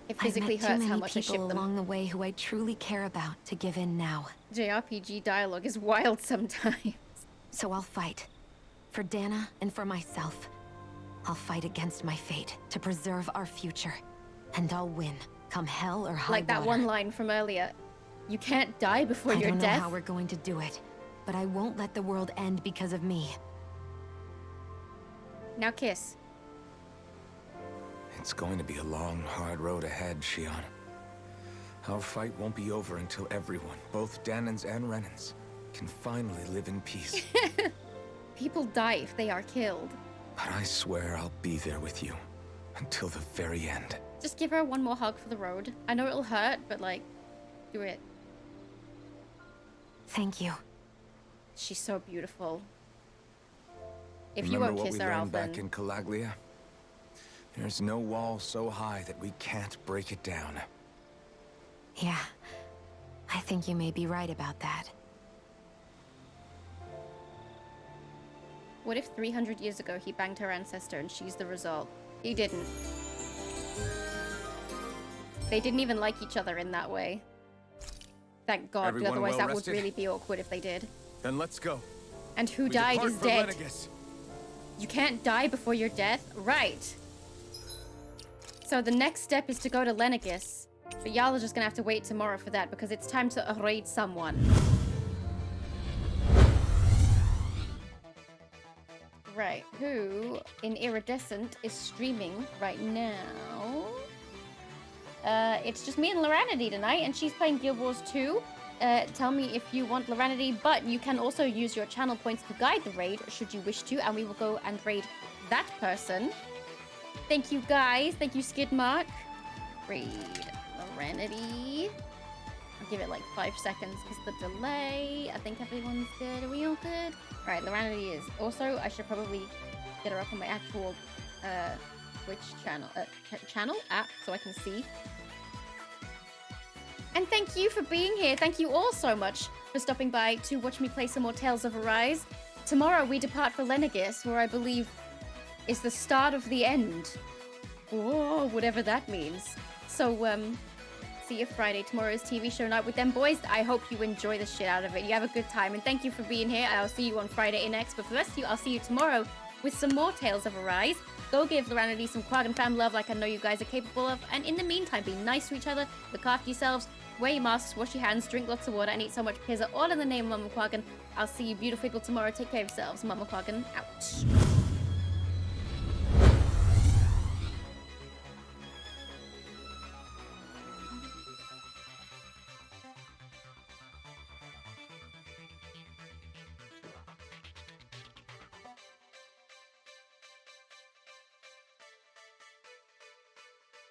It physically I've met hurts too how many much I people ship them. along the way who I truly care about to give in now. JRPG dialogue is wild sometimes. So I'll fight. For Dana and for myself. I'll fight against my fate to preserve our future. And I'll win, come hell or high Like that water. one line from earlier. You can't die before I your don't know death. how we're going to do it, but I won't let the world end because of me. Now kiss. It's going to be a long, hard road ahead, Shionne. Our fight won't be over until everyone, both Danans and Renans, can finally live in peace. People die if they are killed. But I swear I'll be there with you until the very end. Just give her one more hug for the road. I know it'll hurt, but like, do it. Thank you. She's so beautiful. If you Remember won't what kiss we her, learned back Alphen. in Calaglia? There's no wall so high that we can't break it down. Yeah, I think you may be right about that. What if 300 years ago he banged her ancestor and she's the result? He didn't. They didn't even like each other in that way. Thank God, Everyone otherwise well that rested? would really be awkward if they did. Then let's go. And who We died depart is for dead. Lenegis. You can't die before your death? Right. So the next step is to go to Lenegis. But y'all are just gonna have to wait tomorrow for that because it's time to raid someone. Right, who in Iridescent is streaming right now? it's just me and Loranity tonight, and she's playing Guild Wars 2. Tell me if you want Loranity, but you can also use your channel points to guide the raid, should you wish to, and we will go and raid that person. Thank you, guys. Thank you, Skidmark. Raid Loranity. I'll give it like 5 seconds because the delay. I think everyone's good. Are we all good? All right, Loranity is. Also, I should probably get her up on my actual Twitch channel app so I can see. And thank you for being here. Thank you all so much for stopping by to watch me play some more Tales of Arise. Tomorrow we depart for Lenegis, where I believe is the start of the end. Oh, whatever that means. So, see you Friday. Tomorrow is TV show night with them boys. I hope you enjoy the shit out of it. You have a good time. And thank you for being here. I'll see you on Friday next. But for the rest of you, I'll see you tomorrow with some more Tales of Arise. Go give Loranity some Quaggan fam love like I know you guys are capable of. And in the meantime, be nice to each other, look after yourselves, wear your masks, wash your hands, drink lots of water, and eat so much pizza, all in the name of Mama Quaggan. I'll see you beautiful people tomorrow. Take care of yourselves. Mama Quaggan out.